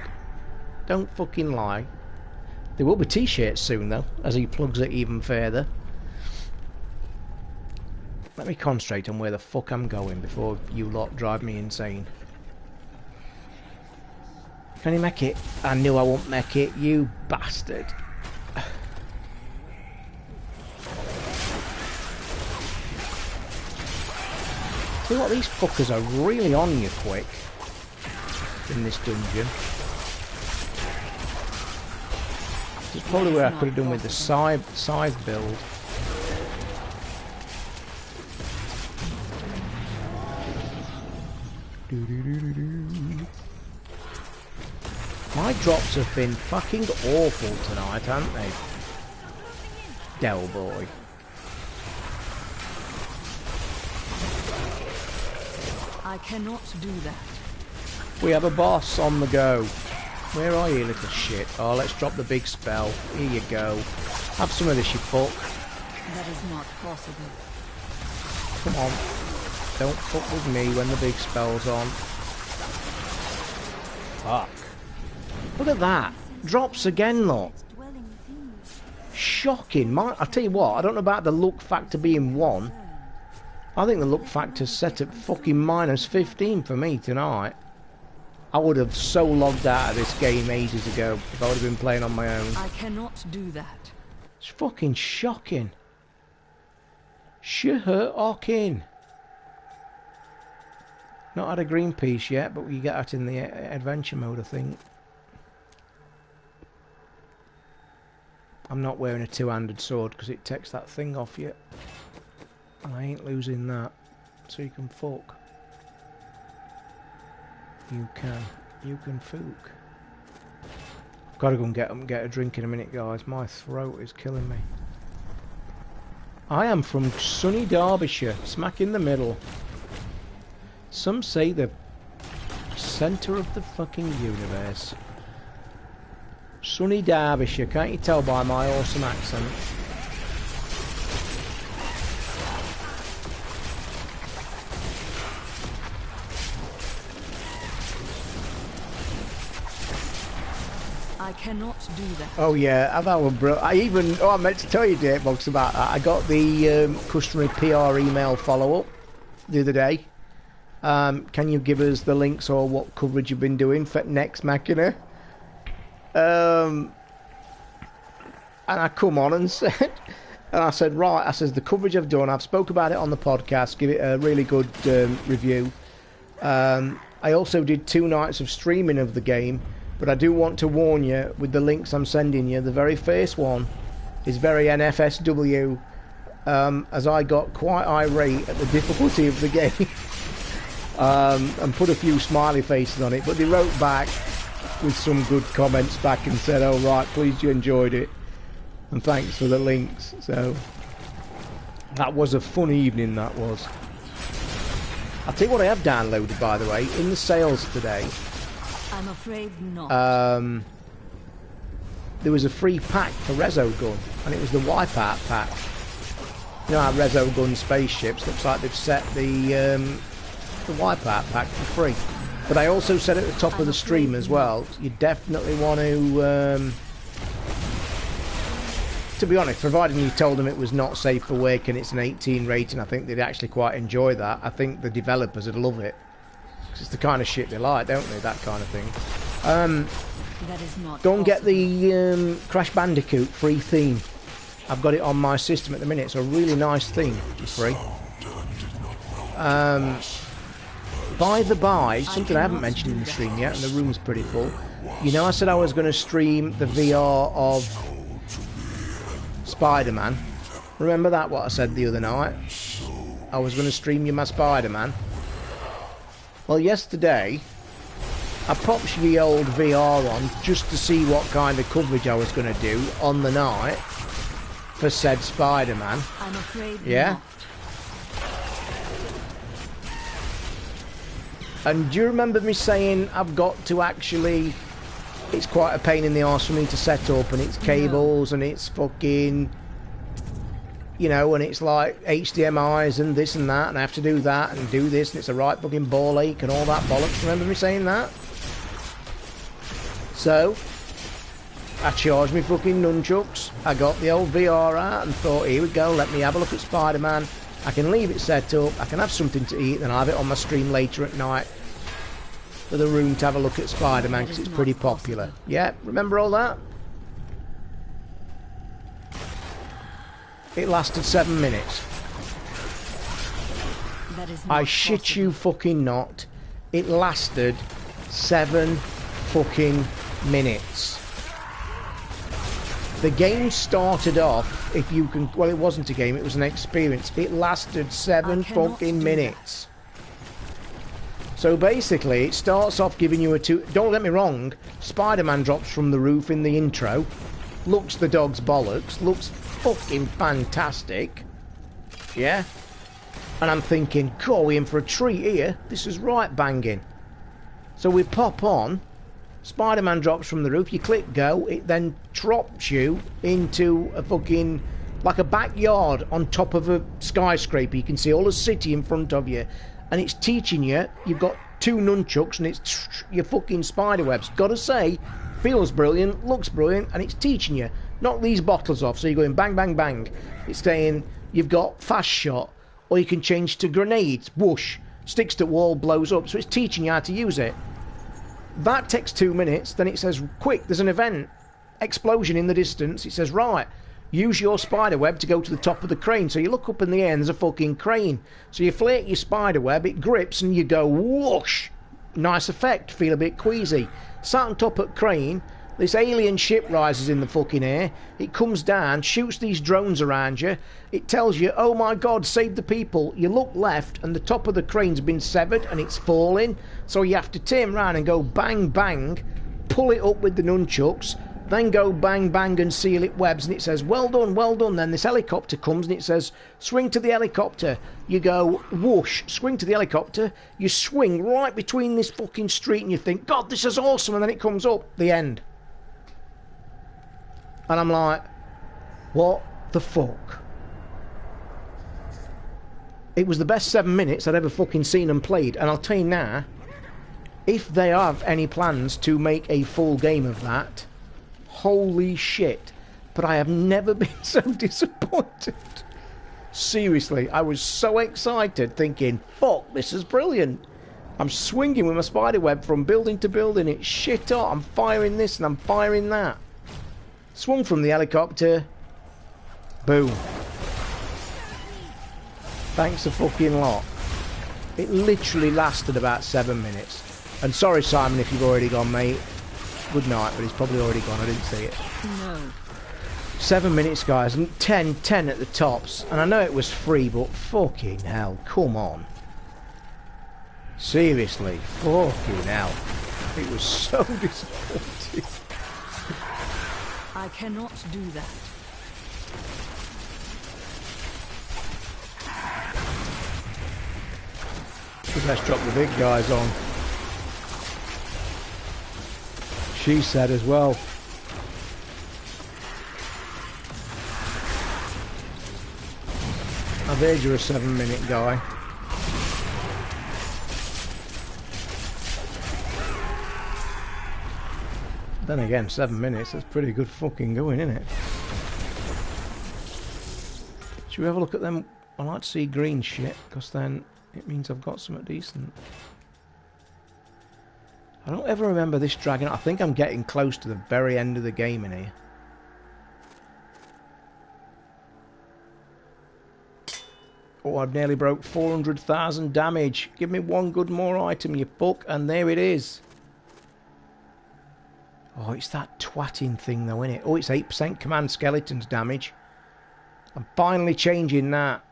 Don't fucking lie. There will be t-shirts soon, though, as he plugs it even further. Let me concentrate on where the fuck I'm going before you lot drive me insane. Can you make it? I knew I won't make it, you bastard. See what, these fuckers are really on you quick in this dungeon. This is probably where I could have done with the scythe build. My drops have been fucking awful tonight, haven't they? Del boy. I cannot do that. We have a boss on the go. Where are you, little shit? Oh, let's drop the big spell. Here you go. Have some of this, you fuck. That is not possible. Come on. Don't fuck with me when the big spell's on. Fuck. Look at that. Drops again, look. Shocking. I tell you what, I don't know about the luck factor being 1. I think the luck factor's set at fucking -15 for me tonight. I would have so logged out of this game ages ago if I would have been playing on my own. I cannot do that. It's fucking shocking. Shocking. Not had a green piece yet, but you get that in the adventure mode, I think. I'm not wearing a two-handed sword because it takes that thing off you. And I ain't losing that. So you can fuck. You can fuck. Gotta go and get a drink in a minute, guys. My throat is killing me. I am from sunny Derbyshire, smack in the middle. Some say the centre of the fucking universe. Sunny Derbyshire, can't you tell by my awesome accent? I cannot do that. Oh yeah, that one, bro. I meant to tell you, Datebox, about that. I got the customary PR email follow-up the other day. Can you give us the links or what coverage you've been doing for Next Machina? And I come on and said, right, I says the coverage I've done, I've spoke about it on the podcast, give it a really good review. I also did 2 nights of streaming of the game, but I do want to warn you with the links I'm sending you. The very first one is very NFSW, as I got quite irate at the difficulty of the game. and put a few smiley faces on it, but they wrote back with some good comments back and said, oh right, pleased you enjoyed it and thanks for the links. So that was a fun evening, that was. I'll tell you what I have downloaded, by the way, in the sales today. I'm afraid not. There was a free pack for Resogun, and it was the Wipeout pack. You know how Resogun spaceships, looks like they've set the Wipeout pack for free. But I also said at the top of the stream as well, you definitely want to be honest, providing you told them it was not safe for work and it's an 18 rating, I think they'd actually quite enjoy that. I think the developers would love it. Because it's the kind of shit they like, don't they? That kind of thing. Go and get the Crash Bandicoot free theme. I've got it on my system at the minute. It's a really nice theme. It's free. By the by, something I haven't mentioned in the stream yet, and the room's pretty full. You know, I said I was going to stream the VR of Spider-Man. Remember that, what I said the other night? I was going to stream you my Spider-Man. Well, yesterday, I popped the old VR on just to see what kind of coverage I was going to do on the night for said Spider-Man. I'm afraid yeah? not. And do you remember me saying I've got to actually... It's quite a pain in the arse for me to set up, and it's cables, and it's fucking... You know, and it's like HDMIs and this and that, and I have to do that and do this, and it's a right fucking ball ache and all that bollocks. Remember me saying that? So, I charged me fucking nunchucks. I got the old VR out and thought, here we go, let me have a look at Spider-Man. I can leave it set up, I can have something to eat, then I'll have it on my stream later at night for the room to have a look at Spider-Man, because it's pretty popular. Yeah, remember all that? It lasted 7 minutes. I shit you fucking not. It lasted 7 fucking minutes. The game started off, if you can... Well, it wasn't a game, it was an experience. It lasted 7 fucking minutes. So basically, it starts off giving you a two... Don't get me wrong, Spider-Man drops from the roof in the intro. Looks the dog's bollocks. Looks fucking fantastic. Yeah? And I'm thinking, God, we're in for a treat here. This is right banging. So we pop on. Spider-Man drops from the roof. You click go. It then drops you into a fucking... like a backyard on top of a skyscraper. You can see all the city in front of you. And it's teaching you. You've got 2 nunchucks and it's your fucking spiderwebs. Gotta say, feels brilliant, looks brilliant, and it's teaching you. Knock these bottles off, so you're going bang, bang, bang. It's saying you've got fast shot, or you can change to grenades, whoosh, sticks to wall, blows up. So it's teaching you how to use it. That takes 2 minutes, then it says, quick, there's an event. Explosion in the distance. It says, right, use your spider web to go to the top of the crane. So you look up in the air and there's a fucking crane. So you flake your spider web, it grips, and you go whoosh. Nice effect, feel a bit queasy. Sat on top of the crane, this alien ship rises in the fucking air. It comes down, shoots these drones around you. It tells you, oh my god, save the people. You look left and the top of the crane's been severed and it's falling. So you have to turn around and go bang bang, pull it up with the nunchucks, then go bang bang and seal it webs, and it says well done, well done. Then this helicopter comes and it says swing to the helicopter. You go whoosh, swing to the helicopter, you swing right between this fucking street and you think, god, this is awesome, and then it comes up the end. And I'm like, what the fuck? It was the best 7 minutes I'd ever fucking seen and played. And I'll tell you now, if they have any plans to make a full game of that, holy shit. But I have never been so disappointed. Seriously, I was so excited thinking, fuck, this is brilliant. I'm swinging with my spiderweb from building to building. It's shit hot. I'm firing this and I'm firing that. Swung from the helicopter. Boom. Thanks a fucking lot. It literally lasted about 7 minutes. And sorry, Simon, if you've already gone, mate. Good night, but he's probably already gone. I didn't see it. No. 7 minutes, guys. And 10 at the tops. And I know it was free, but fucking hell. Come on. Seriously, fucking hell. It was so disappointing. I cannot do that. Let's drop the big guys on. She said as well. I've heard you're a 7-minute guy. Then again, 7 minutes, that's pretty good fucking going, isn't it? Should we have a look at them? I like to see green shit, because then it means I've got something decent. I don't ever remember this dragon. I think I'm getting close to the very end of the game in here. Oh, I've nearly broke 400,000 damage. Give me one good more item, you fuck, and there it is. Oh, it's that twatting thing though, isn't it? Oh, it's 8% command skeletons damage. I'm finally changing that.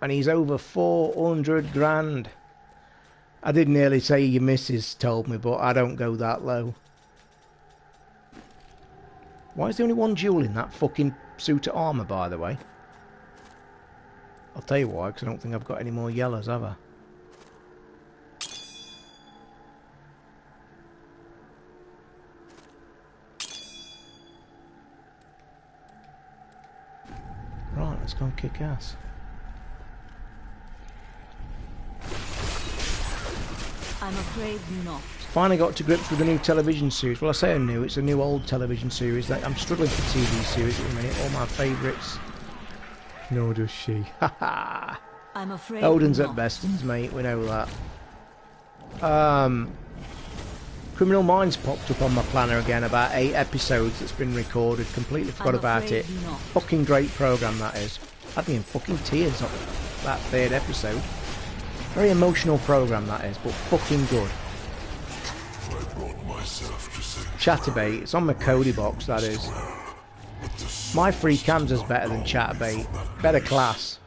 And he's over 400 grand. I did nearly say your missus told me, but I don't go that low. Why is there only one jewel in that fucking suit of armour, by the way? I'll tell you why, because I don't think I've got any more yellows, have I? Right, let's go and kick ass. I'm afraid not. Finally got to grips with the new television series. Well, I say new, it's a new old television series. I'm struggling for TV series at the minute. All my favourites. Nor does she. Haha. I'm afraid Odin's not. at Bestons, mate. We know that. Criminal Minds popped up on my planner again. About 8 episodes that's been recorded. Completely forgot about it. Not. Fucking great programme that is. Had me in fucking tears on that 3rd episode. Very emotional programme that is, but fucking good. I brought myself to say Chatterbait, it's on my Cody box, that is. My free cams is better than Chatterbait. Better class.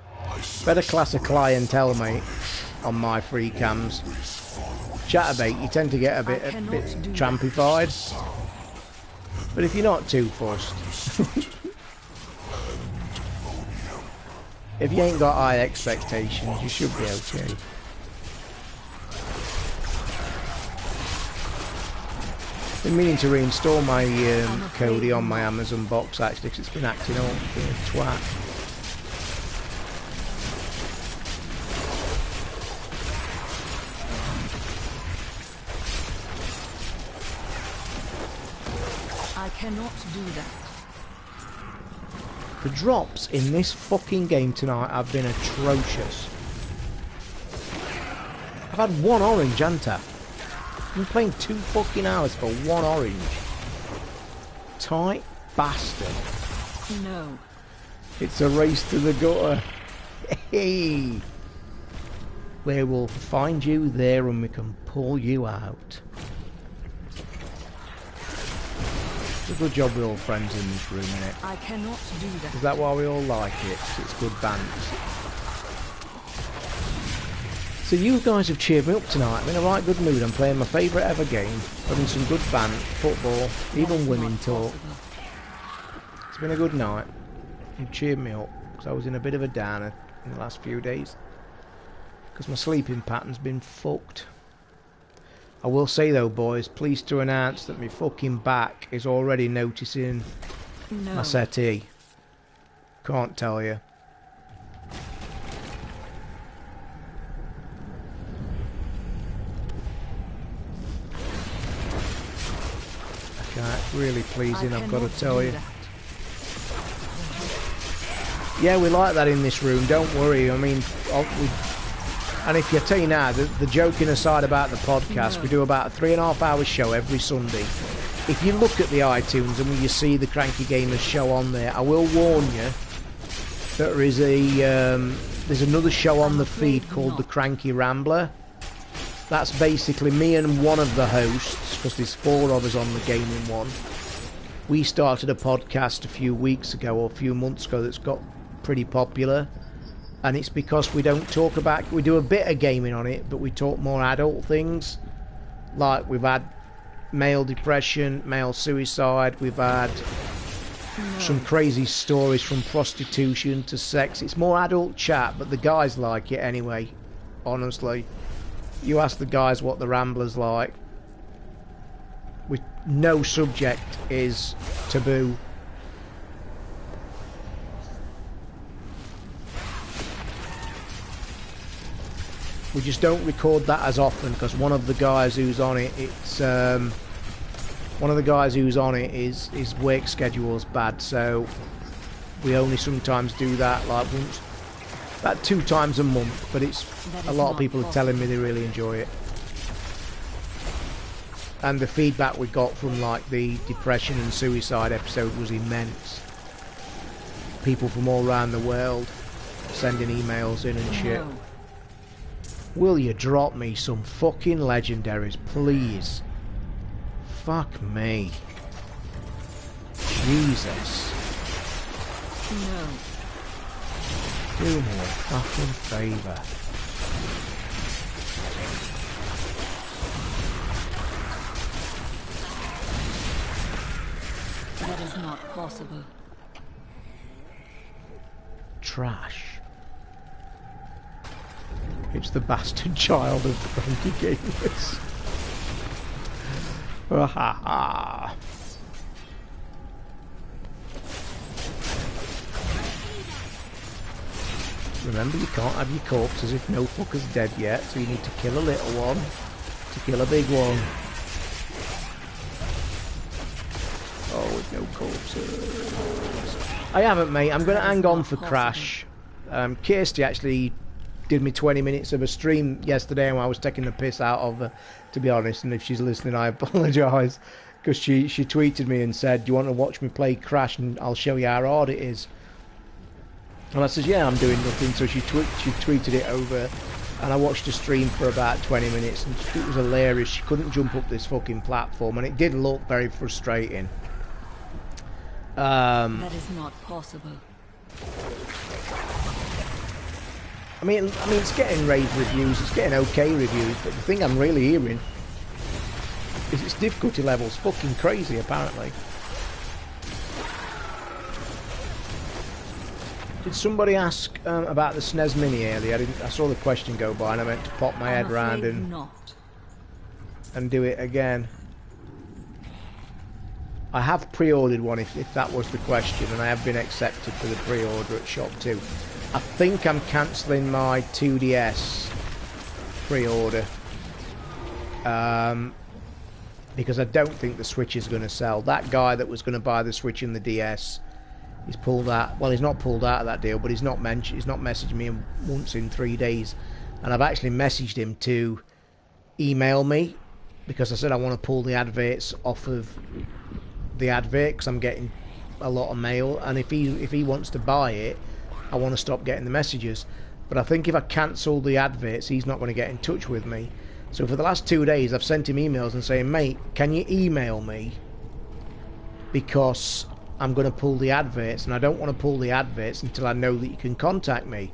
Better class of clientele, mate, on my free cams. Chatterbait, you tend to get a bit trampified. But if you're not too fussed. If you ain't got high expectations, you should be okay. Been meaning to reinstall my Kodi on my Amazon box actually, because it's been acting up, being a twat. I cannot do that. The drops in this fucking game tonight have been atrocious. I've had one orange, haven't I? I've been playing 2 fucking hours for 1 orange. Tight bastard. No. It's a race to the gutter. Hey! Where we'll find you there and we can pull you out. It's a good job we're all friends in this room, innit? I cannot do that. Is that why we all like it? It's good bands. So you guys have cheered me up tonight. I'm in a right good mood. I'm playing my favourite ever game. Having some good band, football, even women talk. It's been a good night. You've cheered me up, because I was in a bit of a downer in the last few days. Because my sleeping pattern's been fucked. I will say though, boys, pleased to announce that my fucking back is already noticing my settee. Can't tell you. It's really pleasing, I've got to tell you. Yeah, we like that in this room, don't worry. I mean, and if you tell you now, the joking aside about the podcast, we do about a 3.5 hour show every Sunday. If you look at the iTunes and when you see the Cranky Gamers show on there, I will warn you that there is there's another show on the feed called The Cranky Rambler. That's basically me and one of the hosts, because there's 4 of us on the gaming one. We started a podcast a few weeks ago or a few months ago that's got pretty popular. and it's because we don't talk about. We do a bit of gaming on it, but we talk more adult things. Like we've had male depression, male suicide. We've had some crazy stories from prostitution to sex. It's more adult chat, but the guys like it anyway. Honestly, you ask the guys what the Rambler's like. With no subject is taboo. We just don't record that as often because one of the guys who's on it, one of the guys who's on it is his work schedule's bad, so we only sometimes do that like once, about 2 times a month. But it's a lot of people are telling me they really enjoy it, and the feedback we got from like the depression and suicide episode was immense. People from all around the world sending emails in and shit. Will you drop me some fucking legendaries, please? Fuck me. Jesus. No. Do me a fucking favour. That is not possible. Trash. It's the bastard child of the Cranky Gamers. Ha ha. Remember, you can't have your corpses if no fucker's dead yet, so you need to kill a little one to kill a big one. Oh, with no corpses. I haven't, mate. I'm going to hang on for Crash. Kirsty actually did me 20 minutes of a stream yesterday and I was taking the piss out of her, to be honest, and if she's listening I apologise, because she tweeted me and said, do you want to watch me play Crash and I'll show you how hard it is? And I said, yeah, I'm doing nothing. So she tweeted it over and I watched the stream for about 20 minutes and it was hilarious. She couldn't jump up this fucking platform and it did look very frustrating. That is not possible. I mean, it's getting rave reviews, it's getting okay reviews, but the thing I'm really hearing is its difficulty level's fucking crazy, apparently. Did somebody ask about the SNES Mini earlier? I saw the question go by and I meant to pop my head round and do it again. I have pre-ordered one, if that was the question, and I have been accepted for the pre-order at Shop 2. I think I'm cancelling my 2DS pre-order because I don't think the Switch is going to sell. That guy that was going to buy the Switch and the DS, he's pulled out. Well, he's not pulled out of that deal, but he's not messaged me once in 3 days, and I've actually messaged him to email me because I said I want to pull the adverts off of the advert because I'm getting a lot of mail, and if he wants to buy it, I want to stop getting the messages. But I think if I cancel the adverts, he's not going to get in touch with me. So for the last 2 days, I've sent him emails and saying, mate, can you email me? Because I'm going to pull the adverts, and I don't want to pull the adverts until I know that you can contact me.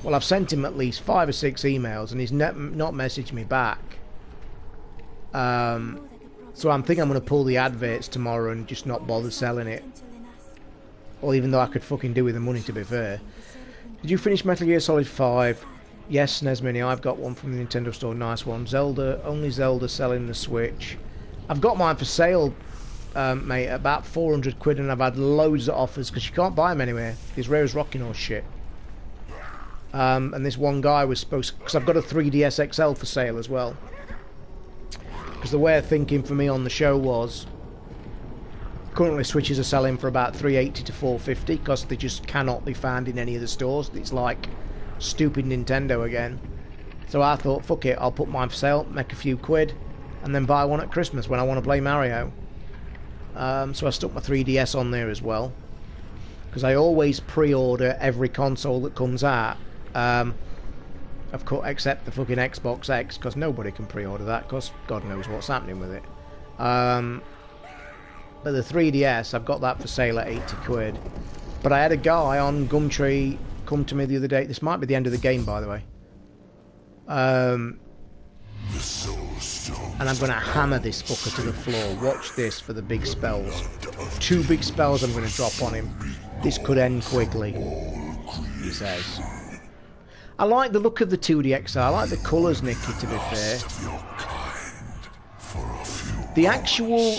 Well, I've sent him at least 5 or 6 emails, and he's not messaged me back. So I'm thinking I'm going to pull the adverts tomorrow and just not bother selling it. Or even though I could fucking do with the money, to be fair. Did you finish Metal Gear Solid 5? Yes, SNES Mini. I've got one from the Nintendo store. Nice one. Zelda. Only Zelda selling the Switch. I've got mine for sale, mate, about 400 quid, and I've had loads of offers because you can't buy them anywhere. These rare as rocking or shit. And this one guy was supposed to... Because I've got a 3DS XL for sale as well. Because the way of thinking for me on the show was... Currently Switches are selling for about $380 to $450 because they just cannot be found in any of the stores. It's like stupid Nintendo again. So I thought, fuck it, I'll put mine for sale, make a few quid, and then buy one at Christmas when I want to play Mario. So I stuck my 3DS on there as well. Because I always pre-order every console that comes out. Of course, except the fucking Xbox X, because nobody can pre-order that, because God knows what's happening with it. But the 3DS, I've got that for sale at 80 quid. But I had a guy on Gumtree come to me the other day. This might be the end of the game, by the way. The Soul Stone. And I'm going to hammer this fucker to the floor. Watch this for the big spells. 2 big spells I'm going to drop on him. This could end quickly, he says. I like the look of the 2DX. I like the colours, Nicky, to be fair. The actual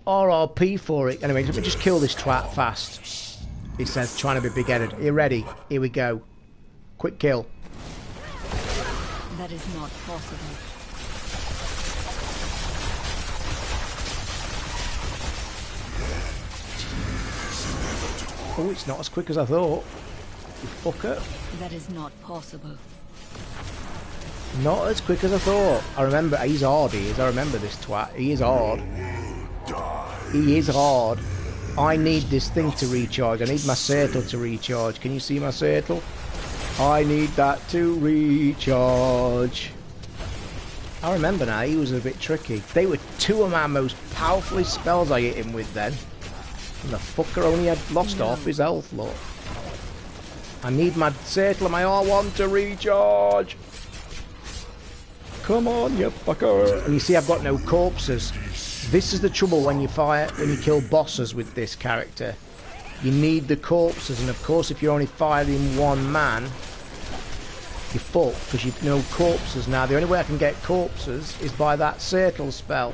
RRP for it... Anyway, let me just kill this twat fast. He says, trying to be big-headed. Are you ready? Here we go. Quick kill. That is not possible. Oh, it's not as quick as I thought. You fucker. That is not possible. Not as quick as I thought. I remember, he's hard, he is. I remember this twat. He is hard. He is hard. I need this thing to recharge. I need my Sertal to recharge. Can you see my Sertal? I need that to recharge. I remember now, he was a bit tricky. They were 2 of my most powerful spells I hit him with then. And the fucker only had lost half his health, look. I need my Sertal and my R1 to recharge. Come on, you fucker. And you see I've got no corpses. This is the trouble when you kill bosses with this character. You need the corpses, and of course if you're only firing 1 man, you're fucked because you've no corpses. Now the only way I can get corpses is by that Sertal spell.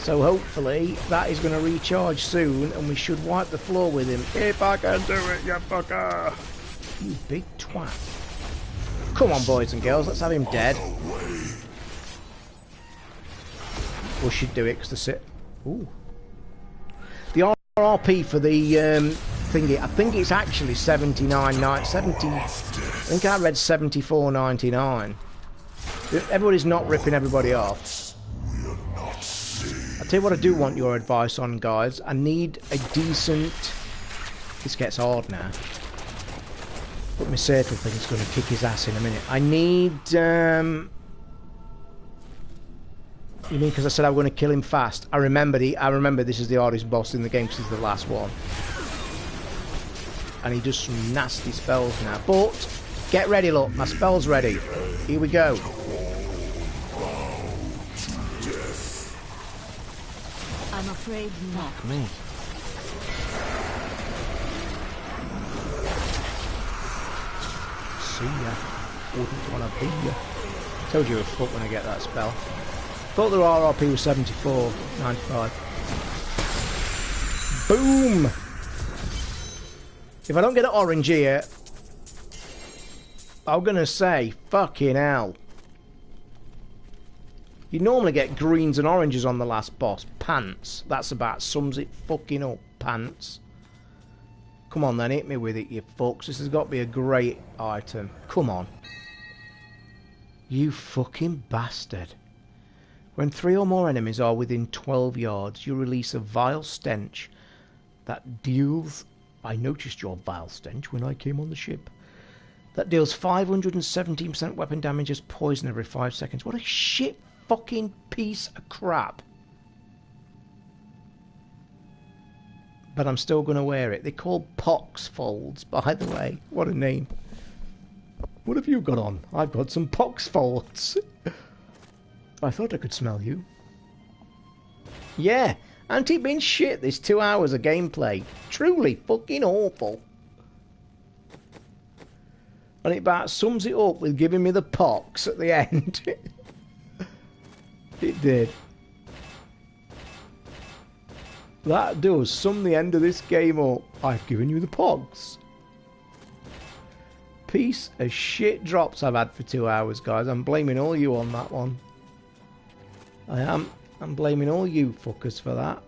So hopefully that is going to recharge soon and we should wipe the floor with him. If I can do it, you fucker! You big twat. Come on, boys and girls, let's have him dead. We should do it because ooh. The RRP for the thingy, I think it's actually 70. I think I read 74.99. Everybody's not ripping everybody off. I'll tell you what I do want your advice on, guys. I need a decent... This gets hard now. But my Sertal thing is going to kick his ass in a minute. I need... You mean because I said I was going to kill him fast? I remember this is the hardest boss in the game because he's the last one. And he does some nasty spells now. But, get ready, look. My spell's ready. Here we go. I'm afraid not. Me. See ya. Wouldn't want to be ya. Told you it was fuck when I get that spell. Thought the RRP was 74.95. Boom! If I don't get an orange here, I'm gonna say, fucking hell. You normally get greens and oranges on the last boss. Pants. That's about sums it fucking up. Pants. Come on then, hit me with it, you fucks. This has got to be a great item. Come on. You fucking bastard. When 3 or more enemies are within 12 yards, you release a vile stench that deals... I noticed your vile stench when I came on the ship. That deals 517% weapon damage as poison every 5 seconds. What a shit fucking piece of crap. But I'm still going to wear it. They're called pox folds, by the way. What a name. What have you got on? I've got some pox folds. I thought I could smell you. Yeah, ain't it been shit this 2 hours of gameplay? Truly fucking awful. And it about sums it up with giving me the pox at the end. It did. That does sum the end of this game up. I've given you the pox. Piece of shit drops I've had for 2 hours, guys. I'm blaming all you on that one. I am. I'm blaming all you fuckers for that.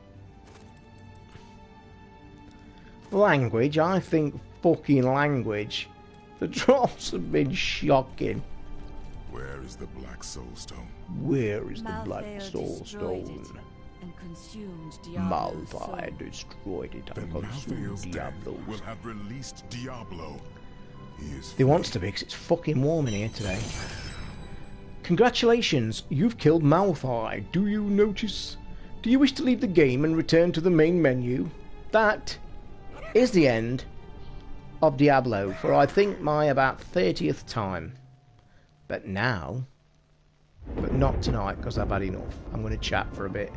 Language, I think fucking language. The drops have been shocking. Where is the Black Soul Stone? Where is the Malthael Black Soul destroyed Stone? it and consumed Diablo's soul. Malthael destroyed it Then and consumed Malthael's death Diablo. will have released Diablo. He is He wants to be because it's fucking warm in here today. Congratulations, you've killed Malthael. Do you notice? Do you wish to leave the game and return to the main menu? That is the end of Diablo for I think my about 30th time. But now, but not tonight because I've had enough. I'm going to chat for a bit.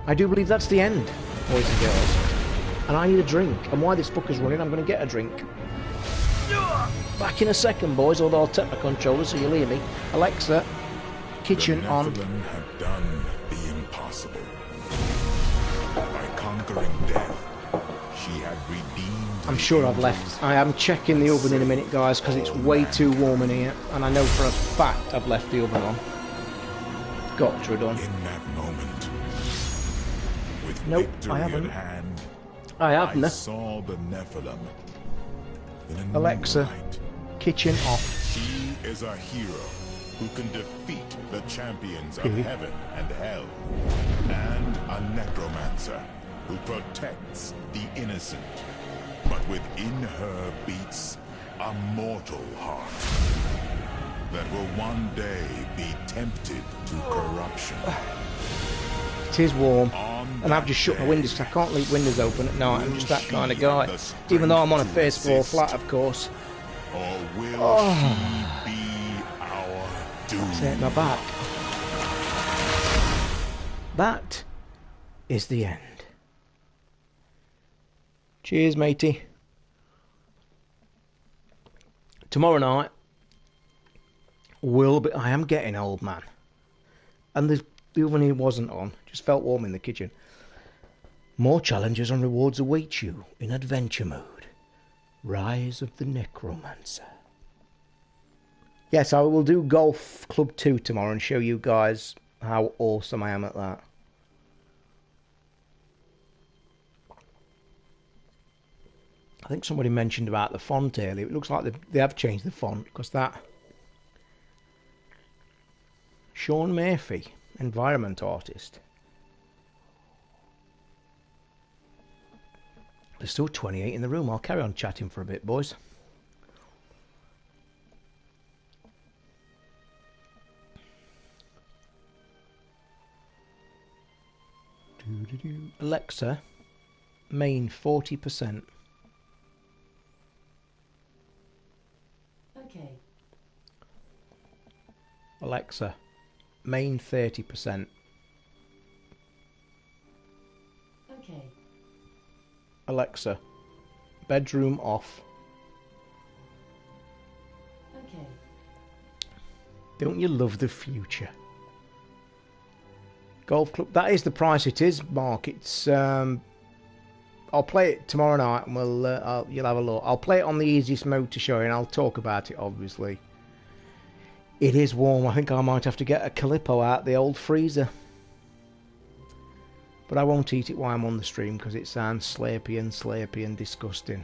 I do believe that's the end, boys and girls. And I need a drink. And while this fucker's running, I'm going to get a drink. Back in a second, boys, although I'll take my controller so you'll hear me. Alexa, kitchen on. The Nephilim have done the impossible. By conquering death, she had redeemed. I'm sure I've left. I am checking the oven in a minute, guys, because it's way too warm in here. And I know for a fact I've left the oven on. Got to have done. In that moment, with Nope, victory I haven't. at hand, I haven't. I saw the Nephilim in a new Alexa, light. kitchen off. She is a hero who can defeat the champions of Mhm. heaven and hell, and a necromancer who protects the innocent. But within her beats a mortal heart that will one day be tempted to corruption. It is warm. On And I've just shut my windows because I can't leave windows open at night. I'm just that kind of guy. Even though I'm on a first floor flat, of course. Or will she be our doom? Take my back. That is the end. Cheers, matey. Tomorrow night will be. I am getting old, man. And the oven here wasn't on. Just felt warm in the kitchen. More challenges and rewards await you in adventure mode. Rise of the Necromancer. Yes, I will do Golf Club 2 tomorrow and show you guys how awesome I am at that. I think somebody mentioned about the font earlier. It looks like they have changed the font because that... Sean Murphy, environment artist. There's still 28 in the room. I'll carry on chatting for a bit, boys. Alexa, main 40%. Okay. Alexa, main 30%. Okay. Alexa, bedroom off. Okay. Don't you love the future? Golf club. That is the price it is, Mark. It's I'll play it tomorrow night, and you'll have a look. I'll play it on the easiest mode to show you, and I'll talk about it. Obviously, it is warm. I think I might have to get a Calippo out the old freezer, but I won't eat it while I'm on the stream because it sounds slurpy and disgusting.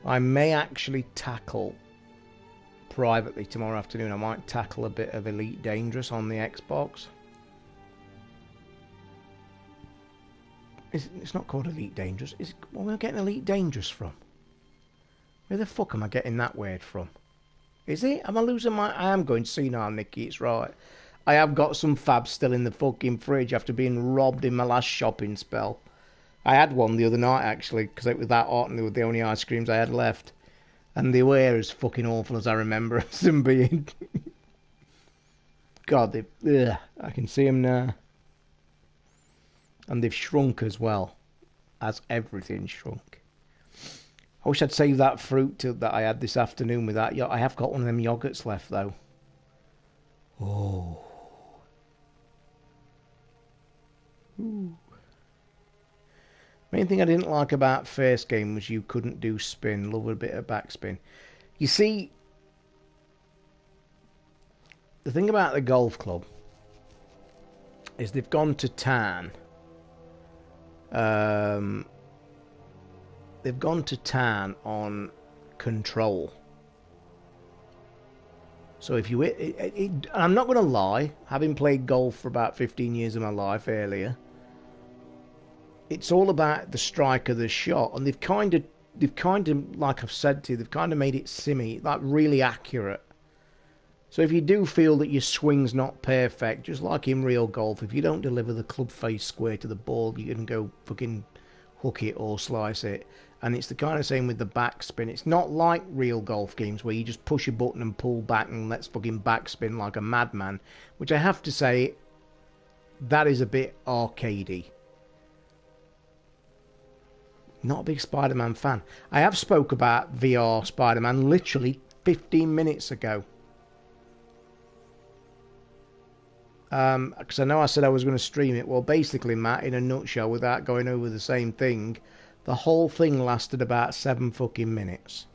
I may actually tackle privately tomorrow afternoon. I might tackle a bit of Elite Dangerous on the Xbox. It's not called Elite Dangerous. Where am I getting Elite Dangerous from? Where the fuck am I getting that word from? Is it? Am I losing my... I am going senile, Nicky. It's right. I have got some fabs still in the fucking fridge after being robbed in my last shopping spell. I had one the other night, actually, because it was that hot and they were the only ice creams I had left. And they were as fucking awful as I remember them being. God, I can see them now. And they've shrunk as well. As everything shrunk. I wish I'd saved that fruit that I had this afternoon with that. I have got one of them yogurts left, though. Oh. Ooh. Main thing I didn't like about first game was you couldn't do spin. Love a bit of backspin. You see, the thing about the golf club is they've gone to town. They've gone to town on control. So if you I'm not going to lie, having played golf for about 15 years of my life earlier, it's all about the strike of the shot, and they've kind of, like I've said to you, they've kind of made it simmy, like really accurate. So if you do feel that your swing's not perfect, just like in real golf, if you don't deliver the club face square to the ball, you can go fucking hook it or slice it. And it's the kind of same with the backspin. It's not like real golf games where you just push a button and pull back and let's fucking backspin like a madman, which I have to say, that is a bit arcadey. Not a big Spider-Man fan. I have spoke about VR Spider-Man literally 15 minutes ago. Because I know I said I was going to stream it. Well, basically, Matt, in a nutshell, without going over the same thing, the whole thing lasted about 7 fucking minutes.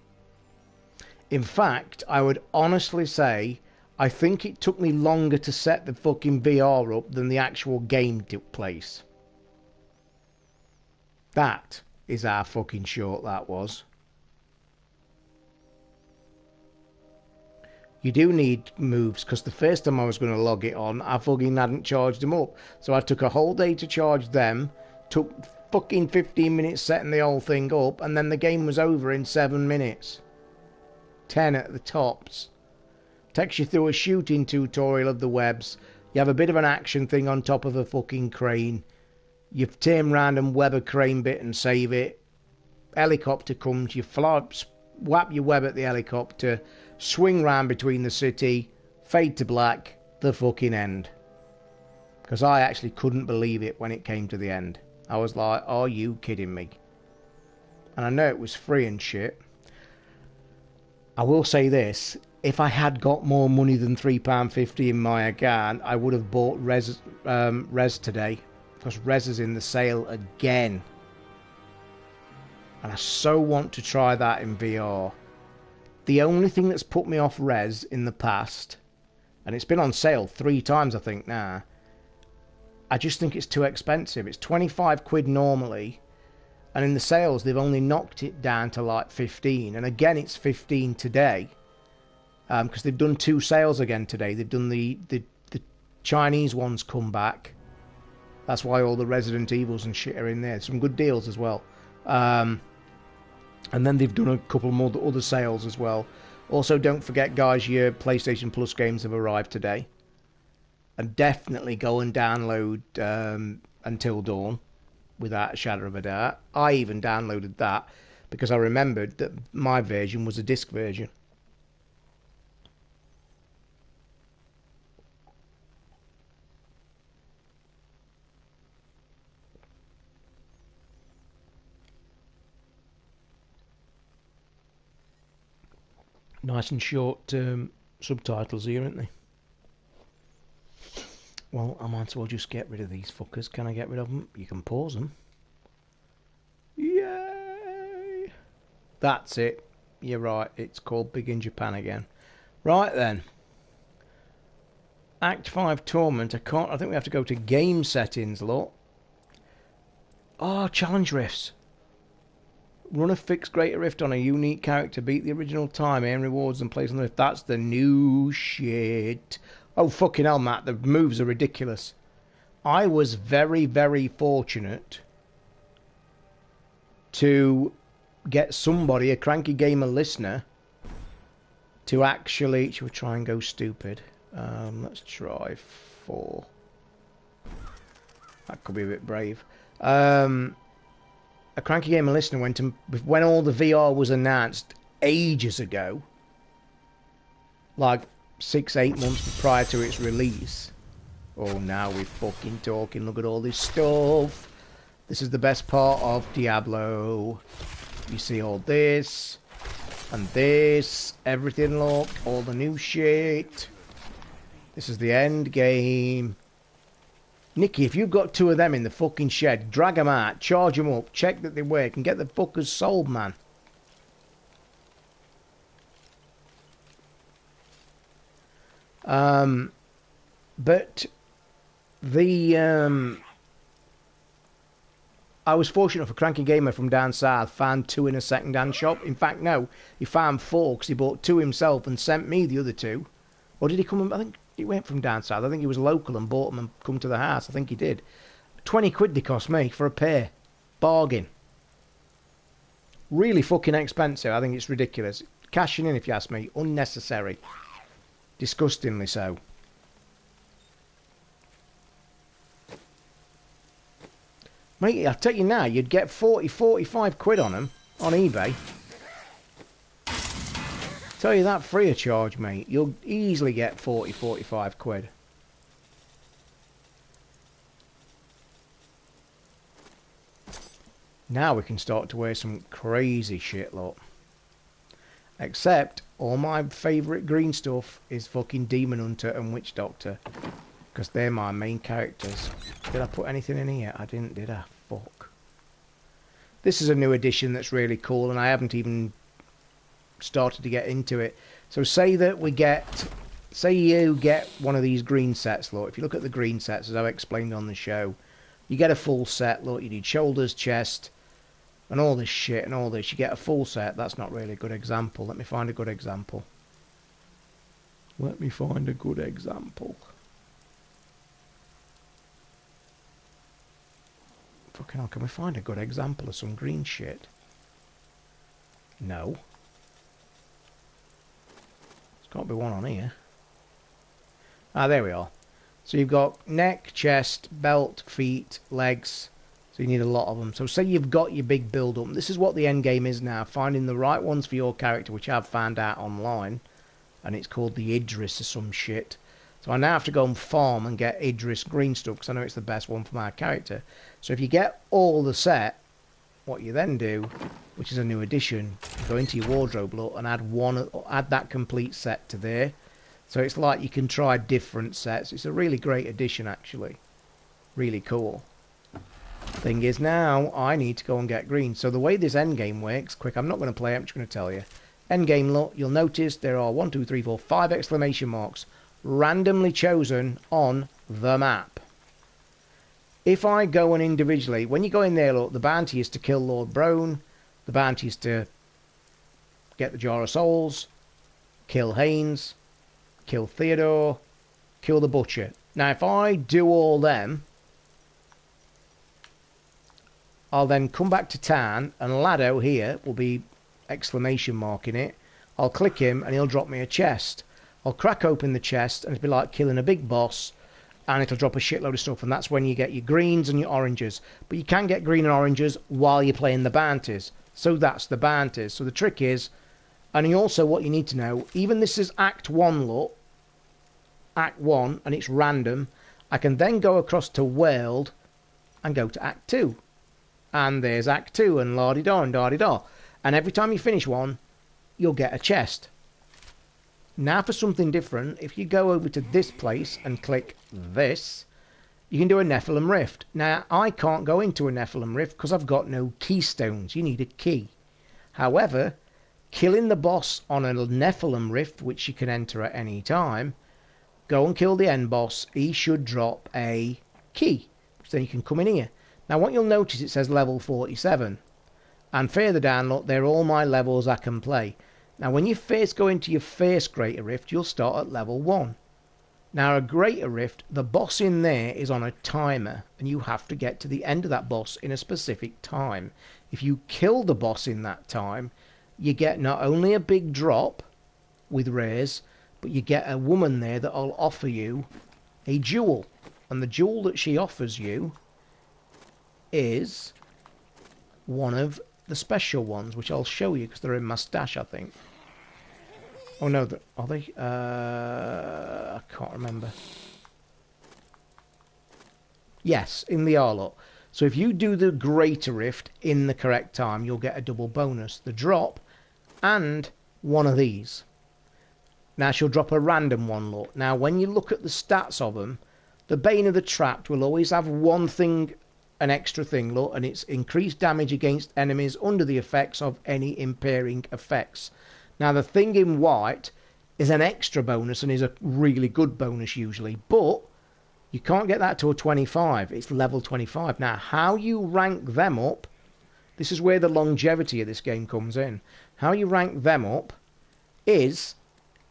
In fact, I would honestly say, I think it took me longer to set the fucking VR up than the actual game took place. That is how fucking short that was. You do need moves, because the first time I was going to log it on, I fucking hadn't charged them up. So I took a whole day to charge them, took fucking 15 minutes setting the whole thing up, and then the game was over in 7 minutes. 10 at the tops. Takes you through a shooting tutorial of the webs. You have a bit of an action thing on top of a fucking crane. You turn round and web a crane bit and save it. Helicopter comes, you fly, whap your web at the helicopter, swing round between the city, fade to black, the fucking end. Because I actually couldn't believe it when it came to the end. I was like, are you kidding me? And I know it was free and shit. I will say this, if I had got more money than £3.50 in my account, I would have bought Res today. Because Res is in the sale again. And I so want to try that in VR. The only thing that's put me off Res in the past, and it's been on sale 3 times I think now, I just think it's too expensive. It's 25 quid normally, and in the sales they've only knocked it down to like 15, and again it's 15 today, because they've done 2 sales again today. They've done the Chinese ones come back. That's why all the Resident Evils and shit are in there. Some good deals as well. And then they've done a couple more other sales as well. Also, don't forget, guys, your PlayStation Plus games have arrived today. And definitely go and download Until Dawn, without a shadow of a doubt. I even downloaded that because I remembered that my version was a disc version. Nice and short subtitles here, aren't they? Well, I might as well just get rid of these fuckers. Can I get rid of them? You can pause them. Yay! That's it. You're right. It's called Big in Japan again. Right then. Act 5 Torment. I think we have to go to game settings, look. Oh, challenge rifts. Run a fixed greater rift on a unique character. Beat the original time. Earn rewards and place on the rift. That's the new shit. Oh, fucking hell, Matt. The moves are ridiculous. I was very, very fortunate to get somebody, a Cranky Gamer listener, to actually... Should we try and go stupid? Let's try 4. That could be a bit brave. A Cranky Gamer listener went to... When all the VR was announced ages ago, like 6-8 months prior to its release. Oh, now we're fucking talking. Look at all this stuff. This is the best part of Diablo. You see all this and this, everything, look, all the new shit. This is the end game. Nicky, if you've got 2 of them in the fucking shed, drag them out, charge them up, check that they work, and get the fuckers sold, man. But the I was fortunate for Cranky Gamer from down south found 2 in a second-hand shop. In fact, no, he found 4 because he bought 2 himself and sent me the other 2. Or did he come? I think he went from down south. I think he was local and bought them and come to the house. I think he did. 20 quid they cost me for a pair. Bargain. Really fucking expensive. I think it's ridiculous. Cashing in, if you ask me. Unnecessary. Disgustingly so. Mate, I'll tell you now, you'd get 45 quid on them on eBay. Tell you that free of charge, mate. You'll easily get 45 quid. Now we can start to wear some crazy shit, look. Except, all my favourite green stuff is fucking Demon Hunter and Witch Doctor. Because they're my main characters. Did I put anything in here? I didn't, did I? Fuck. This is a new edition that's really cool, and I haven't even started to get into it. So say that we get... Say you get one of these green sets, look. If you look at the green sets, as I've explained on the show, you get a full set, look. You need shoulders, chest, and all this shit and all this. You get a full set. That's not really a good example. Let me find a good example. Let me find a good example. Fucking hell, can we find a good example of some green shit? No. There's got to be one on here. Ah, there we are. So you've got neck, chest, belt, feet, legs. So you need a lot of them. So say you've got your big build-up. This is what the end game is now. Finding the right ones for your character, which I've found out online. And it's called the Idris or some shit. So I now have to go and farm and get Idris green stuff because I know it's the best one for my character. So if you get all the set, what you then do, which is a new addition, go into your wardrobe look and add that complete set to there. So it's like you can try different sets. It's a really great addition actually. Really cool. Thing is now I need to go and get green. So the way this endgame works, quick, I'm not going to play it, I'm just going to tell you. Endgame look, you'll notice there are 1, 2, 3, 4, 5 exclamation marks randomly chosen on the map. If I go and individually, when you go in there, look, the bounty is to kill Lord Brone, the bounty is to get the Jar of Souls, kill Haynes, kill Theodore, kill the Butcher. Now if I do all them, I'll then come back to town and Lado here will be exclamation mark in it. I'll click him and he'll drop me a chest. I'll crack open the chest and it'll be like killing a big boss and it'll drop a shitload of stuff, and that's when you get your greens and your oranges. But you can get green and oranges while you're playing the bounties. So that's the bounties. So the trick is, and also what you need to know, even this is Act 1 look, Act 1, and it's random, I can then go across to World and go to Act 2. And there's Act 2 and la-di-da and da-di-da. And every time you finish one, you'll get a chest. Now for something different, if you go over to this place and click this, you can do a Nephilim Rift. Now, I can't go into a Nephilim Rift because I've got no keystones. You need a key. However, killing the boss on a Nephilim Rift, which you can enter at any time, go and kill the end boss. He should drop a key. So then you can come in here. Now, what you'll notice, it says level 47. And further down, look, they're all my levels I can play. Now, when you first go into your first Greater Rift, you'll start at level 1. Now, a Greater Rift, the boss in there is on a timer, and you have to get to the end of that boss in a specific time. If you kill the boss in that time, you get not only a big drop with rares, but you get a woman there that will offer you a jewel. And the jewel that she offers you is one of the special ones, which I'll show you because they're in my stash, I think. Oh no, are they? I can't remember. Yes, in the Arlot. So if you do the Greater Rift in the correct time, you'll get a double bonus. The drop and one of these. Now she'll drop a random one, look. Now when you look at the stats of them, the Bane of the Trapped will always have one thing, an extra thing, look, and it's increased damage against enemies under the effects of any impairing effects. Now the thing in white is an extra bonus and is a really good bonus usually, but you can't get that to a 25. It's level 25. Now how you rank them up, this is where the longevity of this game comes in. How you rank them up is,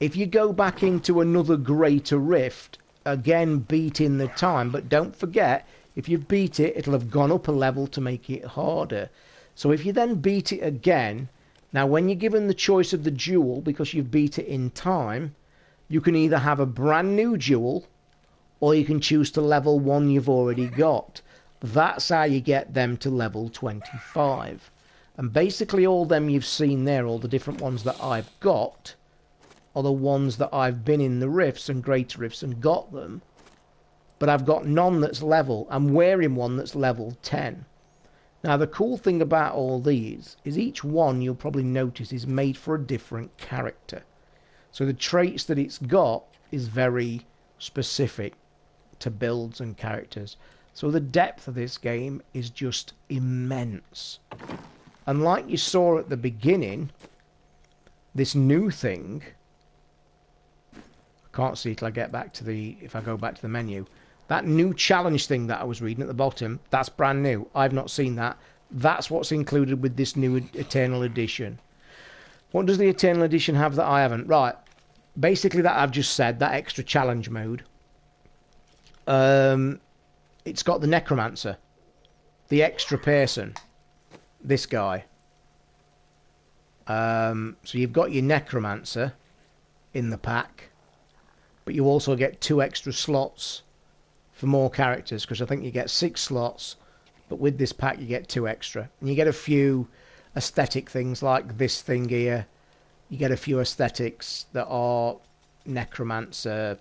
if you go back into another Greater Rift, again beating the time, but don't forget, if you've beat it, it'll have gone up a level to make it harder. So if you then beat it again, now when you're given the choice of the jewel, because you've beat it in time, You can either have a brand new jewel, or you can choose to level one you've already got. That's how you get them to level 25. And basically all them you've seen there, all the different ones that I've got, are the ones that I've been in the rifts and greater rifts and got them. But I've got none that's level. I'm wearing one that's level 10. Now the cool thing about all these is each one, you'll probably notice, is made for a different character. So the traits that it's got is very specific to builds and characters. So the depth of this game is just immense. And like you saw at the beginning, this new thing, I can't see till I get back to the, if I go back to the menu, that new challenge thing that I was reading at the bottom, that's brand new. I've not seen that. That's what's included with this new Eternal Edition. What does the Eternal Edition have that I haven't? Right, basically that I've just said, that extra challenge mode. It's got the Necromancer, the extra person, this guy. So you've got your Necromancer in the pack, but you also get 2 extra slots for more characters, because I think you get 6 slots, but with this pack you get 2 extra. And you get a few aesthetic things like this thing here. You get a few aesthetics that are Necromancer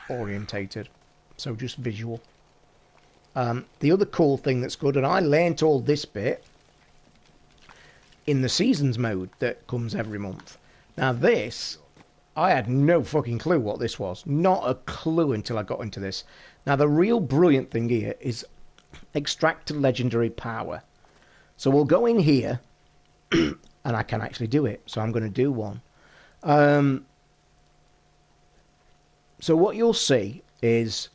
orientated. So just visual. The other cool thing that's good, and I learnt all this bit in the seasons mode that comes every month. Now this, I had no fucking clue what this was. Not a clue until I got into this. Now the real brilliant thing here is extract legendary power. So we'll go in here, and I can actually do it. So I'm going to do one. So what you'll see is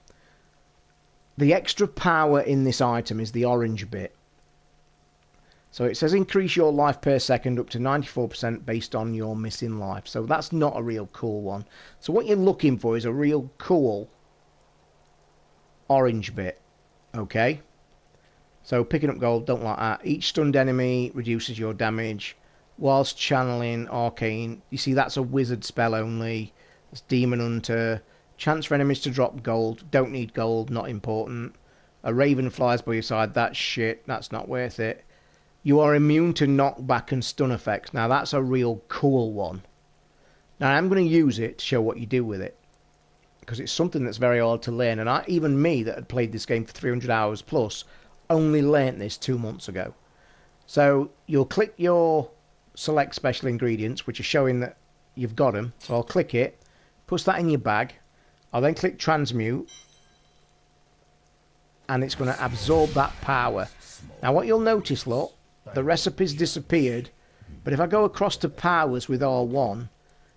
the extra power in this item is the orange bit. So it says increase your life per second up to 94% based on your missing life. So that's not a real cool one. So what you're looking for is a real cool orange bit. Okay? So picking up gold, don't like that. Each stunned enemy reduces your damage whilst channeling arcane. You see, that's a wizard spell only. It's demon hunter. Chance for enemies to drop gold. Don't need gold, not important. A raven flies by your side. That's shit. That's not worth it. You are immune to knockback and stun effects. Now that's a real cool one. Now I'm going to use it to show what you do with it, because it's something that's very hard to learn. And even me that had played this game for 300 hours plus only learnt this 2 months ago. So you'll click your select special ingredients, which are showing that you've got them. So I'll click it, push that in your bag. I'll then click transmute, and it's going to absorb that power. Now what you'll notice, look, the recipe's disappeared, but if I go across to powers with R1,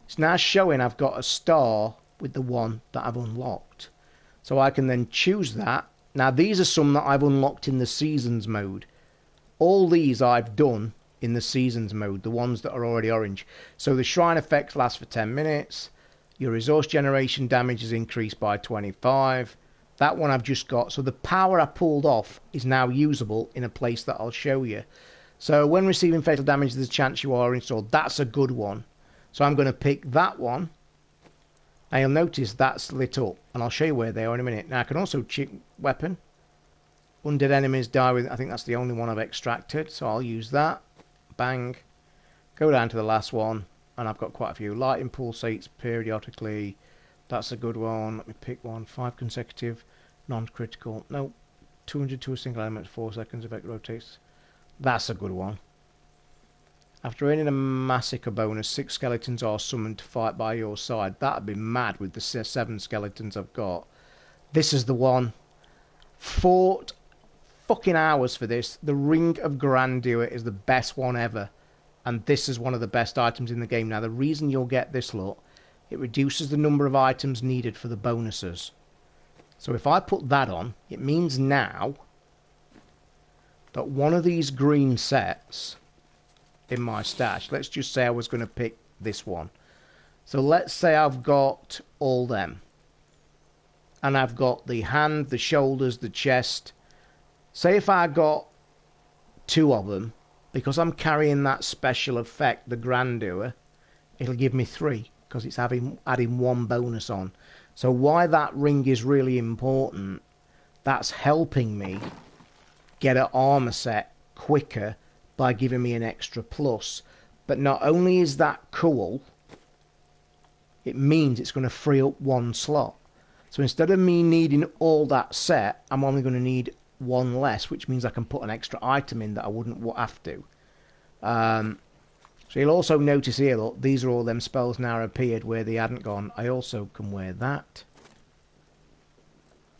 it's now showing I've got a star with the one that I've unlocked. So I can then choose that. Now these are some that I've unlocked in the seasons mode. All these I've done in the seasons mode, the ones that are already orange. So the shrine effects last for 10 minutes. Your resource generation damage is increased by 25. That one I've just got. So the power I pulled off is now usable in a place that I'll show you. So when receiving fatal damage, there's a chance you are installed. That's a good one. So I'm going to pick that one. Now you'll notice that's lit up. And I'll show you where they are in a minute. Now I can also check weapon. Undead enemies die with... I think that's the only one I've extracted. So I'll use that. Bang. Go down to the last one. And I've got quite a few. Lighting pulsates periodically. That's a good one. Let me pick one. 5 consecutive. Non-critical. Nope. 200 to a single element. 4 seconds. Effect rotates. That's a good one. After earning a massacre bonus, 6 skeletons are summoned to fight by your side. That'd be mad with the 7 skeletons I've got. This is the one. Fought fucking hours for this. The Ring of Grandeur is the best one ever. And this is one of the best items in the game. Now, the reason you'll get this, look, it reduces the number of items needed for the bonuses. So if I put that on, it means now that one of these green sets in my stash, let's just say I was going to pick this one. So let's say I've got all them. And I've got the hand, the shoulders, the chest. Say if I got 2 of them, because I'm carrying that special effect, the Grandeur, it'll give me 3. because it's adding one bonus on. So why that ring is really important, that's helping me get an armor set quicker by giving me an extra plus. But not only is that cool, it means it's going to free up one slot. So instead of me needing all that set, I'm only going to need one less, which means I can put an extra item in that I wouldn't have to. So you'll also notice here, look, these are all them spells now appeared where they hadn't gone. I also can wear that.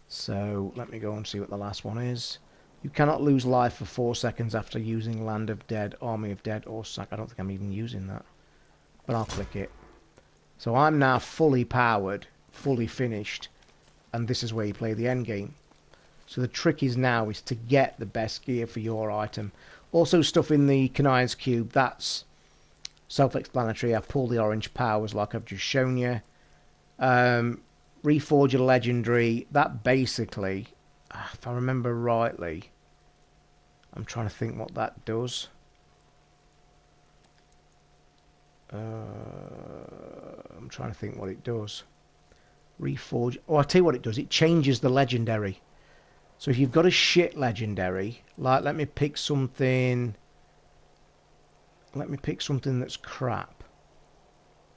So let me go and see what the last one is. You cannot lose life for 4 seconds after using Land of Dead, Army of Dead, or Sack. I don't think I'm even using that. But I'll click it. So I'm now fully powered, fully finished. And this is where you play the end game. So the trick is now is to get the best gear for your item. Also stuff in the Kanai's Cube, that's self-explanatory. I pull the orange powers like I've just shown you. Reforge a legendary. That basically, if I remember rightly, I'm trying to think what that does. I'm trying to think what it does. Reforge. Oh, I'll tell you what it does. It changes the legendary. So if you've got a shit legendary, like let me pick something. Let me pick something that's crap.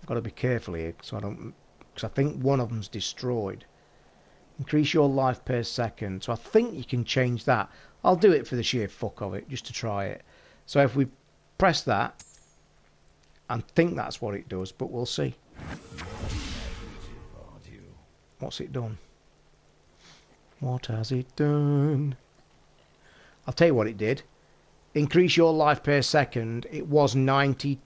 I've got to be careful here, so I don't. Because I think one of them's destroyed. Increase your life per second. So I think you can change that. I'll do it for the sheer fuck of it, just to try it. So if we press that, I think that's what it does, but we'll see. What's it done? What has it done? I'll tell you what it did. Increase your life per second. It was 92%,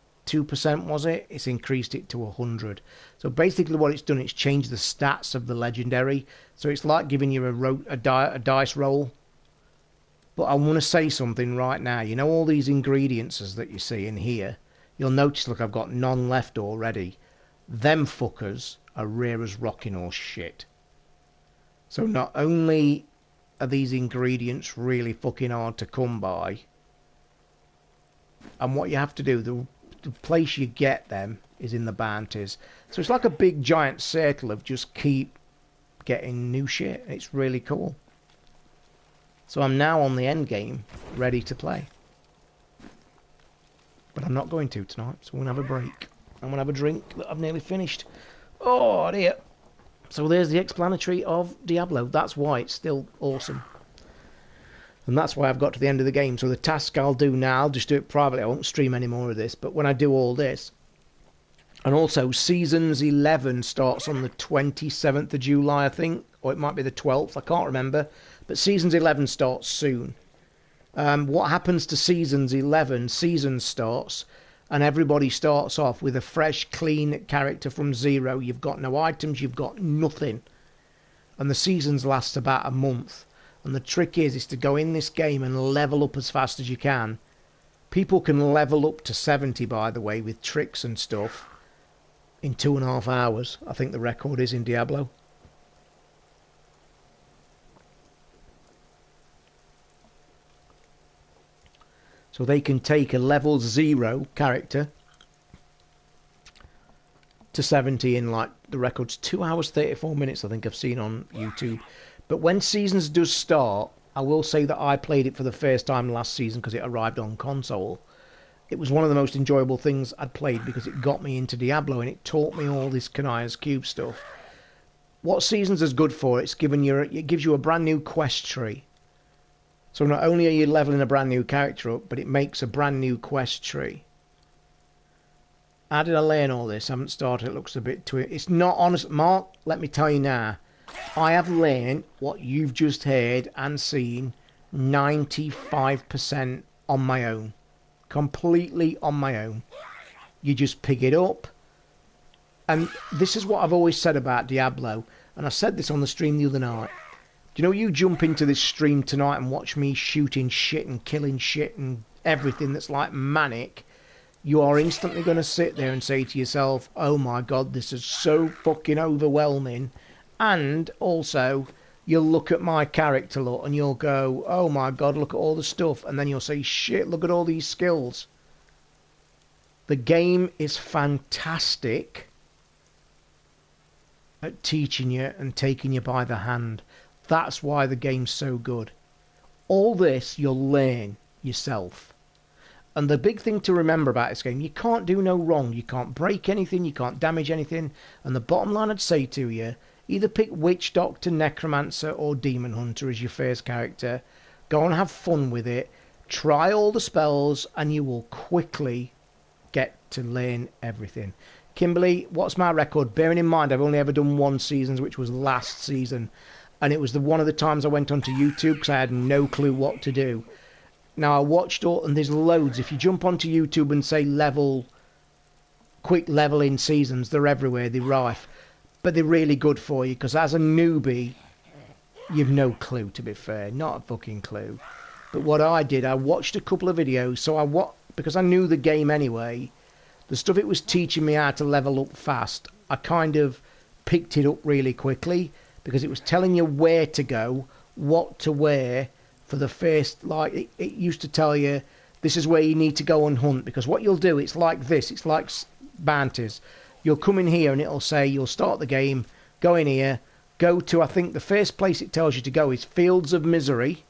was it? It's increased it to 100. So basically what it's done, it's changed the stats of the legendary. So it's like giving you a dice roll. But I want to say something right now. You know all these ingredients that you see in here? You'll notice, look, I've got none left already. Them fuckers are rare as rocking horse shit. So not only are these ingredients really fucking hard to come by, and what you have to do, the place you get them is in the bounties. So it's like a big giant circle of just keep getting new shit. It's really cool. So I'm now on the end game, ready to play. But I'm not going to tonight, so I'm going to have a break. I'm going to have a drink that I've nearly finished. Oh dear. So there's the explanatory of Diablo. That's why it's still awesome. And that's why I've got to the end of the game. So the task I'll do now, I'll just do it privately. I won't stream any more of this. But when I do all this... And also, Seasons 11 starts on the 27th of July, I think. Or it might be the 12th. I can't remember. But Seasons 11 starts soon. What happens to Seasons 11? Season starts... And everybody starts off with a fresh, clean character from zero. You've got no items, you've got nothing. And the seasons last about a month. And the trick is to go in this game and level up as fast as you can. People can level up to 70, by the way, with tricks and stuff, in 2.5 hours. I think the record is in Diablo. So they can take a level 0 character to 70 in, like, the record's 2 hours 34 minutes, I think I've seen on YouTube. But when Seasons does start, I will say that I played it for the first time last season because it arrived on console. It was one of the most enjoyable things I'd played because it got me into Diablo and it taught me all this Kanai's Cube stuff. What Seasons is good for, it gives you a brand new quest tree. So not only are you leveling a brand new character up, but it makes a brand new quest tree. How did I learn all this? I haven't started. It looks a bit too... It's not honest. Mark, let me tell you now. I have learned what you've just heard and seen 95% on my own. Completely on my own. You just pick it up. And this is what I've always said about Diablo. And I said this on the stream the other night. Do you know, you jump into this stream tonight and watch me shooting shit and killing shit and everything that's like manic, you are instantly going to sit there and say to yourself, oh my god, this is so fucking overwhelming. And also, you'll look at my character lot and you'll go, oh my god, look at all the stuff. And then you'll say, shit, look at all these skills. The game is fantastic. at teaching you and taking you by the hand. That's why the game's so good. All this you'll learn yourself. And the big thing to remember about this game, you can't do no wrong. You can't break anything, you can't damage anything. And the bottom line I'd say to you, either pick Witch Doctor, Necromancer or Demon Hunter as your first character. Go and have fun with it. Try all the spells and you will quickly get to learn everything. Kimberly, what's my record? Bearing in mind I've only ever done one season, which was last season. And it was one of the times I went onto YouTube because I had no clue what to do. Now I watched all, and there's loads. If you jump onto YouTube and say quick leveling seasons, they're everywhere, they're rife. But they're really good for you, because as a newbie, you've no clue, to be fair. Not a fucking clue. But what I did, I watched a couple of videos, because I knew the game anyway, the stuff it was teaching me how to level up fast, I kind of picked it up really quickly, because it was telling you where to go, what to wear, for the first, like, it used to tell you, this is where you need to go and hunt, because what you'll do, it's like this, it's like bounties. You'll come in here and it'll say, you'll start the game, go in here, go to, I think the first place it tells you to go is Fields of Misery,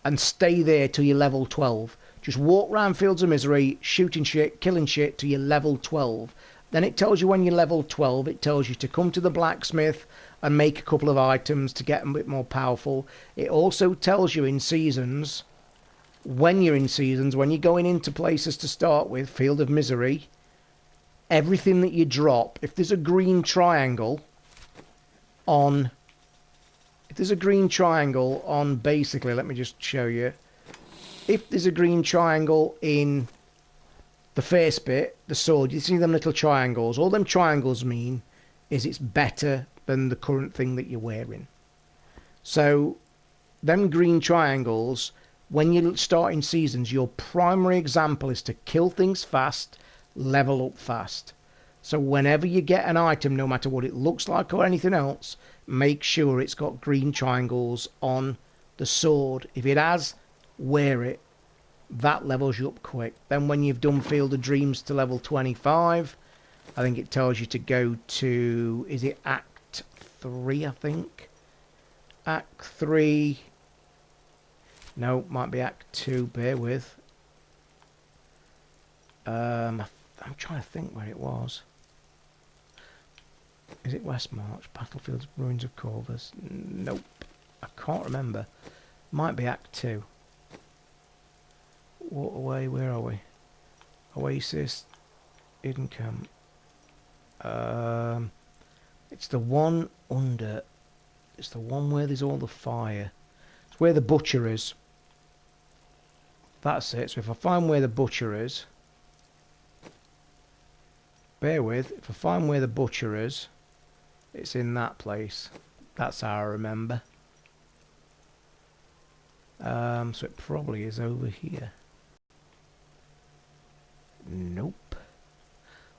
and stay there till you're level 12. Just walk around Fields of Misery, shooting shit, killing shit till you're level 12. Then it tells you when you're level 12, it tells you to come to the blacksmith and make a couple of items to get them a bit more powerful. It also tells you in seasons, when you're in seasons, when you're going into places to start with, Field of Misery, everything that you drop, if there's a green triangle on, basically, let me just show you. If there's a green triangle in the first bit, the sword, you see them little triangles. All them triangles mean is it's better than the current thing that you're wearing. So, them green triangles, when you start in seasons, your primary example is to kill things fast, level up fast. So whenever you get an item, no matter what it looks like or anything else, make sure it's got green triangles on the sword. If it has, wear it. That levels you up quick. Then when you've done Field of Dreams to level 25, I think it tells you to go to, is it Act 3, I think? Act 3. No, might be Act 2, bear with. I'm trying to think where it was. Is it Westmarch? Battlefields, Ruins of Corvus? Nope. I can't remember. Might be Act 2. Waterway, where are we? Oasis, Hidden Camp. It's the one under. It's the one where there's all the fire. It's where the butcher is. That's it. So if I find where the butcher is, bear with. If I find where the butcher is, it's in that place. That's how I remember. So it probably is over here. Nope.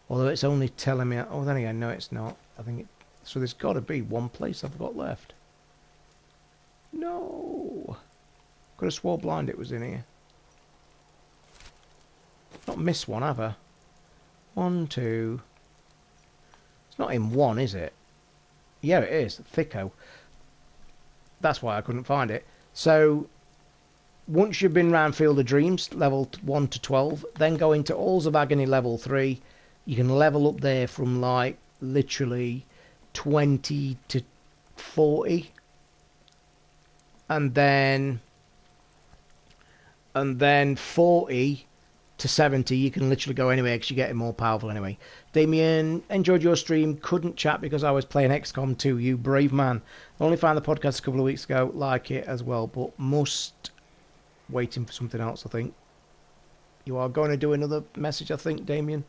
Although it's only telling me... Oh, then again, no, it's not. I think it... So there's got to be one place I've got left. No. Could have swore blind it was in here. Not missed one, have I? 1, 2... It's not in one, is it? Yeah, it is. Thicko. That's why I couldn't find it. So... Once you've been round Field of Dreams, level 1 to 12, then go into Halls of Agony level 3. You can level up there from, like, literally 20 to 40. And then 40 to 70, you can literally go anywhere because you're getting more powerful anyway. Damien, enjoyed your stream. Couldn't chat because I was playing XCOM 2. You brave man. Only found the podcast a couple of weeks ago. Like it as well, but must... Waiting for something else, I think. You are going to do another message, I think, Damien.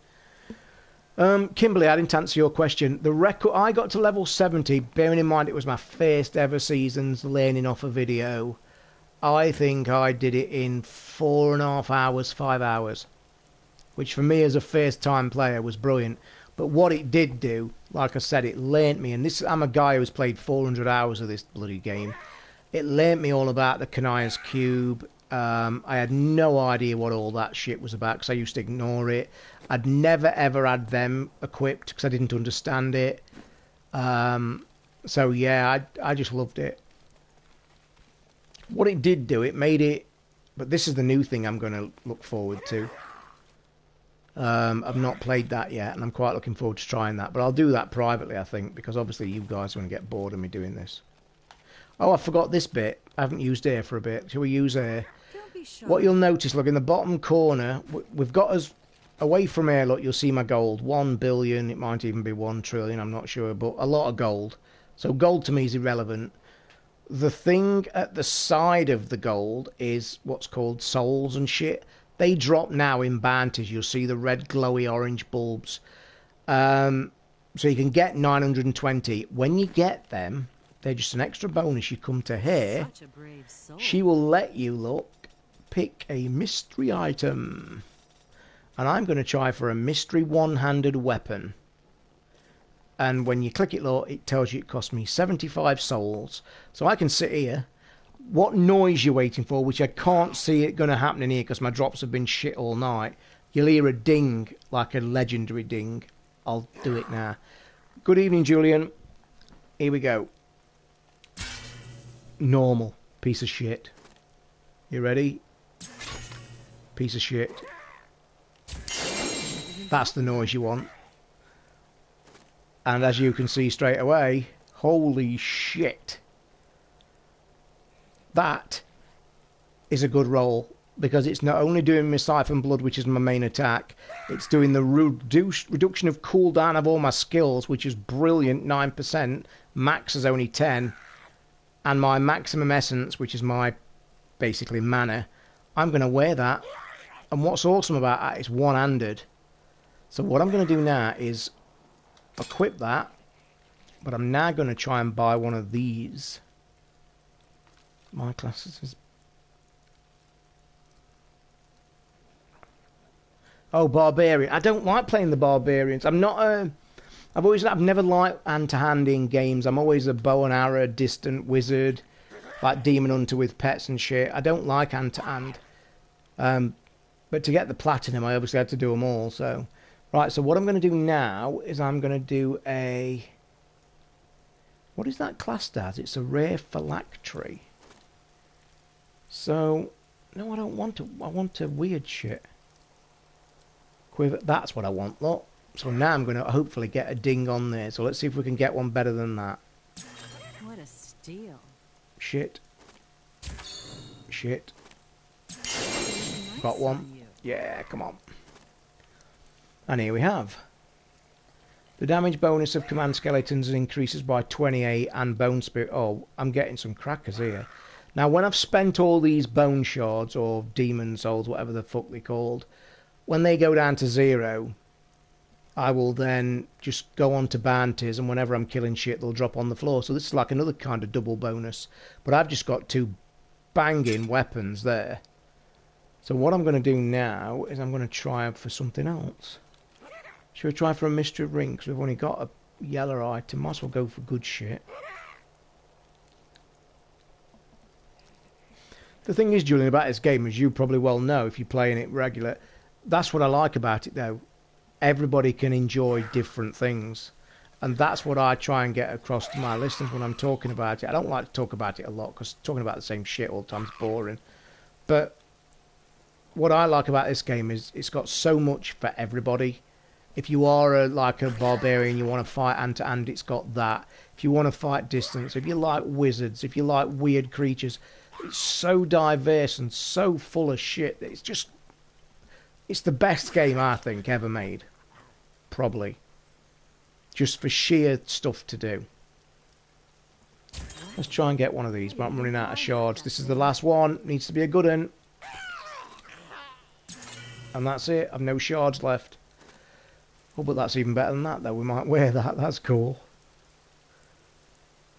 Kimberly, I didn't answer your question. The record, I got to level 70, bearing in mind it was my first ever seasons learning off a video. I think I did it in 4.5 hours, 5 hours. Which for me as a first time player was brilliant. But what it did do, like I said, it learnt me. And I'm a guy who's played 400 hours of this bloody game. It learnt me all about the Kania's Cube. I had no idea what all that shit was about because I used to ignore it. I'd never ever had them equipped because I didn't understand it. So yeah, I just loved it. What it did do, it made it... But this is the new thing I'm going to look forward to. I've not played that yet, and I'm quite looking forward to trying that. But I'll do that privately, I think, because obviously you guys are going to get bored of me doing this. Oh, I forgot this bit. I haven't used air for a bit. Shall we use air? Don't be shy. What you'll notice, look, in the bottom corner, we've got us... Away from air, look, you'll see my gold. 1 billion, it might even be 1 trillion, I'm not sure, but a lot of gold. So gold to me is irrelevant. The thing at the side of the gold is what's called souls and shit. They drop now in bounties. You'll see the red glowy orange bulbs. So you can get 920. When you get them, they're just an extra bonus. You come to here. Such a brave soul. She will let you, look, pick a mystery item. And I'm going to try for a mystery one-handed weapon. And when you click it, look, it tells you it cost me 75 souls. So I can sit here. What noise you're waiting for, which I can't see it going to happen in here because my drops have been shit all night. You'll hear a ding, like a legendary ding. I'll do it now. Good evening, Julian. Here we go. Normal. Piece of shit. You ready? Piece of shit. That's the noise you want. And as you can see straight away, holy shit. That is a good roll, because it's not only doing my Siphon Blood, which is my main attack, it's doing the reduction of cooldown of all my skills, which is brilliant, 9%, max is only 10, and my maximum essence, which is my, basically, mana, I'm going to wear that, and what's awesome about that is one-handed. So what I'm going to do now is equip that, but I'm now going to try and buy one of these. My classes is... Oh, Barbarian. I don't like playing the Barbarians. I'm not a... I've never liked hand-to-hand in games. I'm always a bow and arrow, distant wizard, like Demon Hunter with pets and shit. I don't like hand-to-hand. But to get the platinum, I obviously had to do them all, so... Right, so what I'm going to do now is I'm going to do a... What is that classed as? It's a rare phylactery. So, no, I don't want to. I want a weird shit. Quiver, that's what I want, look. So now I'm going to hopefully get a ding on there. So let's see if we can get one better than that. What a steal. Shit. Shit. Got one. Yeah, come on. And here we have. The damage bonus of command skeletons increases by 28 and bone spirit. Oh, I'm getting some crackers here. Now, when I've spent all these bone shards or demon souls, whatever the fuck they're called, when they go down to 0, I will then just go on to bounties, and whenever I'm killing shit, they'll drop on the floor. So this is like another kind of double bonus. But I've just got 2 banging weapons there. So what I'm going to do now is I'm going to try for something else. Should we try for a mystery ring? Because we've only got a yellow item. Might as well go for good shit. The thing is, Julian, about this game, as you probably well know if you're playing it regular, that's what I like about it, though. Everybody can enjoy different things. And that's what I try and get across to my listeners when I'm talking about it. I don't like to talk about it a lot, because talking about the same shit all the time is boring. But what I like about this game is it's got so much for everybody. If you are like a barbarian, you want to fight hand-to-hand, it's got that. If you want to fight distance, if you like wizards, if you like weird creatures, it's so diverse and so full of shit that it's the best game, I think, ever made. Probably. Just for sheer stuff to do. Let's try and get one of these, but I'm running out of shards. This is the last one. Needs to be a good one. And that's it. I've no shards left. Oh, but that's even better than that, though. We might wear that. That's cool.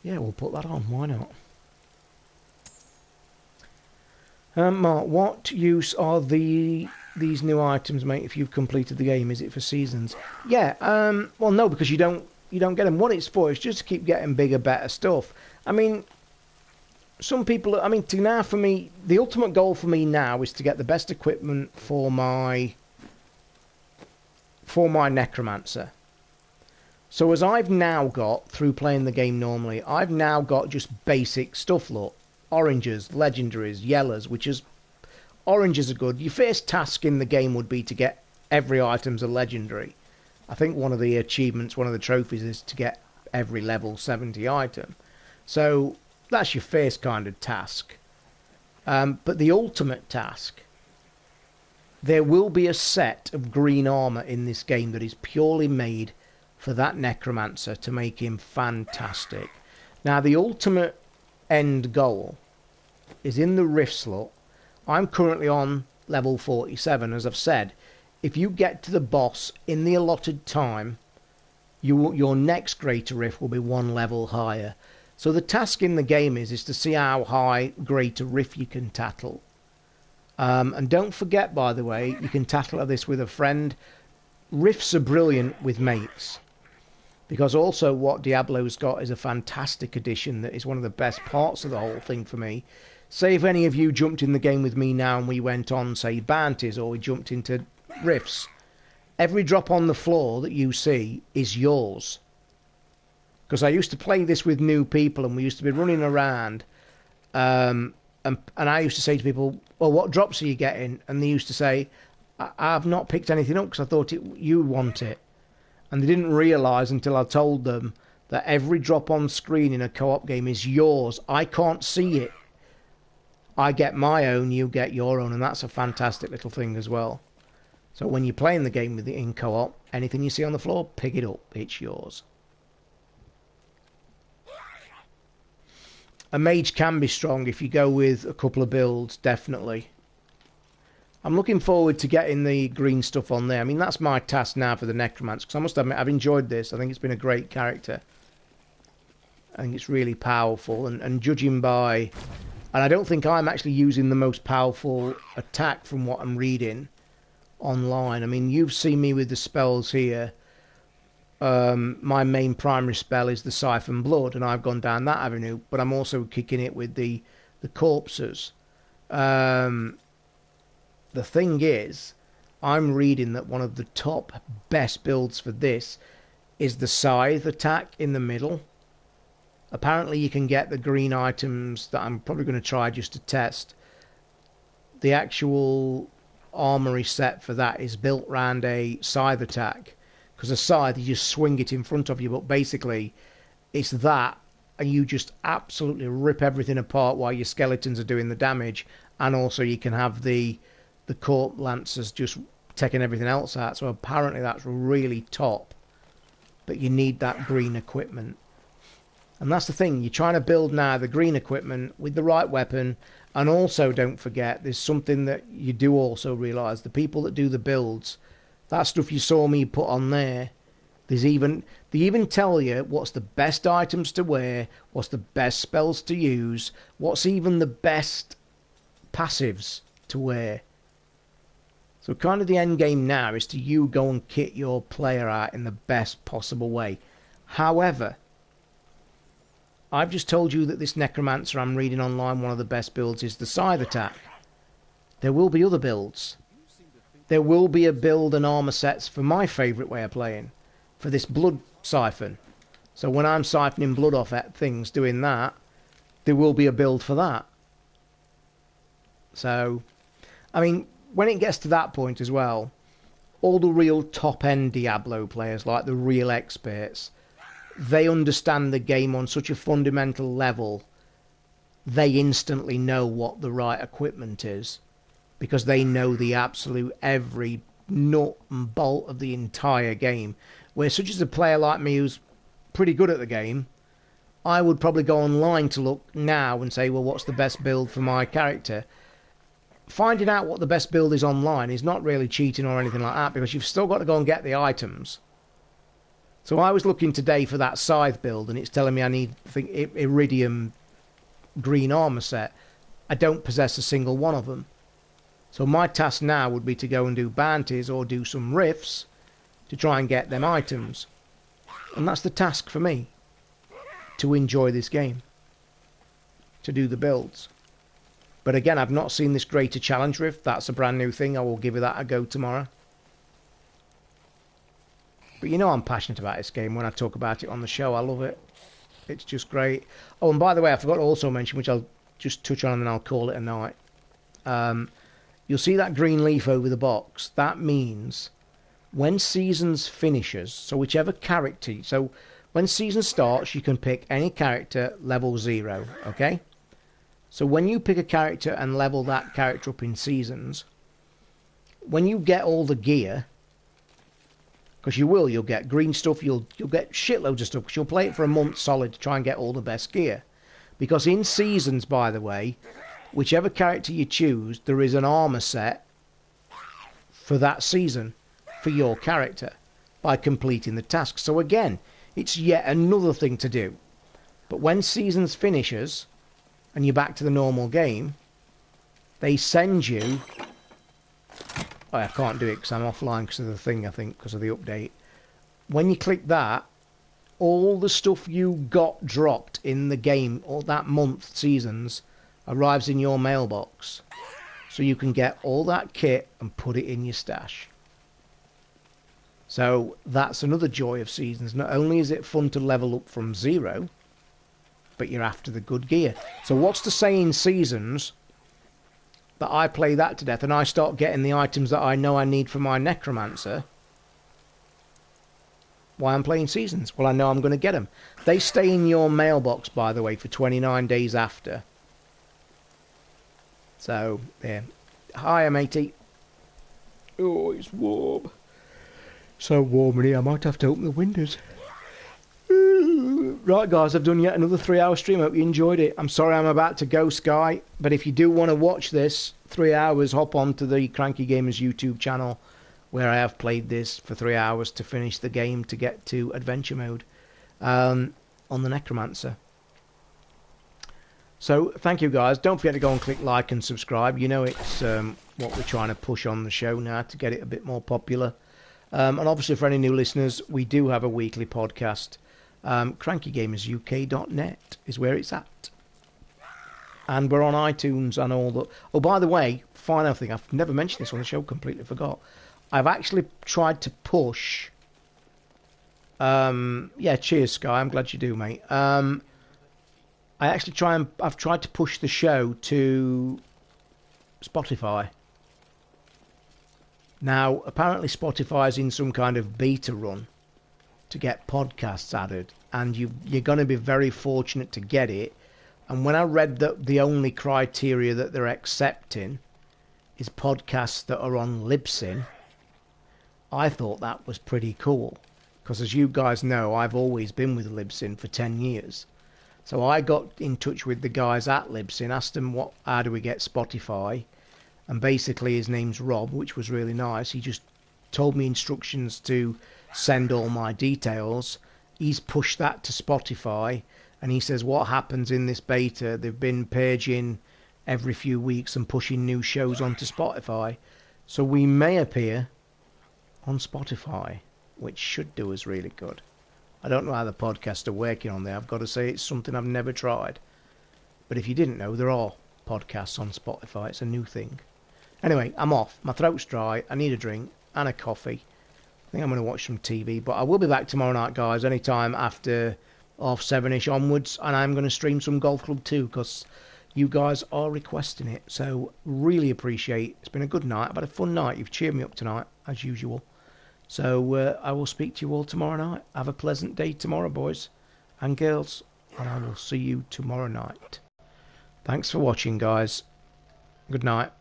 Yeah, we'll put that on. Why not? Mark, what use are these new items, mate, if you've completed the game? Is it for seasons? Yeah, well, no, because you don't get them. What it's for is just to keep getting bigger, better stuff. I mean, some people... I mean, for me, the ultimate goal for me now is to get the best equipment for my necromancer. So as I've now got, through playing the game normally, I've now got just basic stuff, look. Oranges, legendaries, yellows, which is... Oranges are good. Your first task in the game would be to get every item's a legendary. I think one of the achievements, one of the trophies is to get every level 70 item. So that's your first kind of task. But the ultimate task, there will be a set of green armour in this game that is purely made for that necromancer to make him fantastic. Now the ultimate end goal is in the rift slot. I'm currently on level 47, as I've said. If you get to the boss in the allotted time, your next greater rift will be one level higher. So the task in the game is to see how high greater rift you can tattle. And don't forget, by the way, you can tattle this with a friend. Rifts are brilliant with mates. Because also what Diablo's got is a fantastic addition that is one of the best parts of the whole thing for me. Say if any of you jumped in the game with me now and we went on, say, bounties, or we jumped into rifts, every drop on the floor that you see is yours. Because I used to play this with new people and we used to be running around, and I used to say to people, well, what drops are you getting? And they used to say, I've not picked anything up because I thought you want it. And they didn't realise until I told them that every drop on screen in a co-op game is yours. I can't see it. I get my own, you get your own, and that's a fantastic little thing as well. So when you're playing the game with it in co-op, anything you see on the floor, pick it up. It's yours. A mage can be strong if you go with a couple of builds, definitely. I'm looking forward to getting the green stuff on there. I mean, that's my task now for the necromancer, because I must admit, I've enjoyed this. I think it's been a great character. I think it's really powerful, and judging by... And I don't think I'm actually using the most powerful attack from what I'm reading online. I mean, you've seen me with the spells here. My main primary spell is the Siphon Blood, and I've gone down that avenue, but I'm also kicking it with the corpses. The thing is, I'm reading that one of the top best builds for this is the Scythe attack in the middle. Apparently you can get the green items that I'm probably going to try just to test. The actual armory set for that is built around a scythe attack. Because a scythe, you just swing it in front of you, but basically it's that, and you just absolutely rip everything apart while your skeletons are doing the damage, and also you can have the corpse lancers just taking everything else out. So apparently that's really top, but you need that green equipment. And that's the thing, you're trying to build now the green equipment with the right weapon. And also don't forget, there's something that you do also realise, the people that do the builds, that stuff you saw me put on there, they even tell you what's the best items to wear, what's the best spells to use, what's even the best passives to wear. So kind of the end game now is to you go and kit your player out in the best possible way. However, I've just told you that this necromancer I'm reading online, one of the best builds is the scythe attack. There will be other builds. There will be a build and armour sets for my favourite way of playing, for this blood siphon. So when I'm siphoning blood off at things doing that, there will be a build for that. So, I mean, when it gets to that point as well, all the real top-end Diablo players, like the real experts, they understand the game on such a fundamental level, they instantly know what the right equipment is, because they know the absolute every nut and bolt of the entire game. Where such as a player like me who's pretty good at the game, I would probably go online to look now and say, well, what's the best build for my character? Finding out what the best build is online is not really cheating or anything like that, because you've still got to go and get the items. So I was looking today for that scythe build, and it's telling me I need, I think, iridium green armour set. I don't possess a single one of them. So my task now would be to go and do bounties or do some rifts to try and get them items. And that's the task for me, to enjoy this game, to do the builds. But again, I've not seen this Greater Challenge rift. That's a brand new thing. I will give that a go tomorrow. But you know I'm passionate about this game when I talk about it on the show. I love it. It's just great. Oh, and by the way, I forgot to also mention, which I'll just touch on and then I'll call it a night. You'll see that green leaf over the box. That means when Seasons finishes, so whichever character... So when Season starts, you can pick any character level 0, okay? So when you pick a character and level that character up in Seasons, when you get all the gear... Because you'll get green stuff, you'll get shitloads of stuff, because you'll play it for a month solid to try and get all the best gear. Because in Seasons, by the way, whichever character you choose, there is an armor set for that season for your character by completing the task. So again, it's yet another thing to do. But when Seasons finishes, and you're back to the normal game, they send you... Oh, I can't do it because I'm offline because of the thing, I think, because of the update. When you click that, all the stuff you got dropped in the game, or that month, Seasons, arrives in your mailbox. So you can get all that kit and put it in your stash. So that's another joy of Seasons. Not only is it fun to level up from 0, but you're after the good gear. So what's to say in Seasons that I play that to death and I start getting the items that I know I need for my Necromancer? Why I'm playing Seasons? Well, I know I'm going to get them. They stay in your mailbox, by the way, for 29 days after. So, yeah. Hiya, matey. Oh, it's warm. So warm in here, I might have to open the windows. Right, guys, I've done yet another 3-hour stream. I hope you enjoyed it. I'm sorry I'm about to go, Sky, but if you do want to watch this 3 hours, hop on to the Cranky Gamers YouTube channel, where I have played this for 3 hours to finish the game to get to adventure mode on the Necromancer. So, thank you, guys. Don't forget to go and click like and subscribe. You know it's what we're trying to push on the show now to get it a bit more popular. And obviously, for any new listeners, we do have a weekly podcast. CrankyGamersUK.net is where it's at. And we're on iTunes and all that. Oh, by the way, final thing, I've never mentioned this on the show, completely forgot. I've actually tried to push... yeah, cheers, Sky, I'm glad you do, mate. I've tried to push the show to Spotify. Now, apparently Spotify's in some kind of beta run to get podcasts added, and you're going to be very fortunate to get it. And when I read that the only criteria that they're accepting is podcasts that are on Libsyn, I thought that was pretty cool, because as you guys know, I've always been with Libsyn for 10 years. So I got in touch with the guys at Libsyn, asked them how do we get Spotify, and basically his name's Rob, which was really nice. He just told me instructions to send all my details. He's pushed that to Spotify, and he says what happens in this beta, they've been paging every few weeks and pushing new shows onto Spotify, so we may appear on Spotify, which should do us really good. I don't know how the podcasts are working on there. I've got to say it's something I've never tried, but if you didn't know, there are podcasts on Spotify. It's a new thing. Anyway, I'm off. My throat's dry. I need a drink and a coffee. I think I'm going to watch some TV, but I will be back tomorrow night, guys, anytime after 7:30ish onwards, and I'm going to stream some Golf Club 2 because you guys are requesting it, so really appreciate it. It's been a good night. I've had a fun night. You've cheered me up tonight, as usual. So I will speak to you all tomorrow night. Have a pleasant day tomorrow, boys and girls, and I will see you tomorrow night. Thanks for watching, guys. Good night.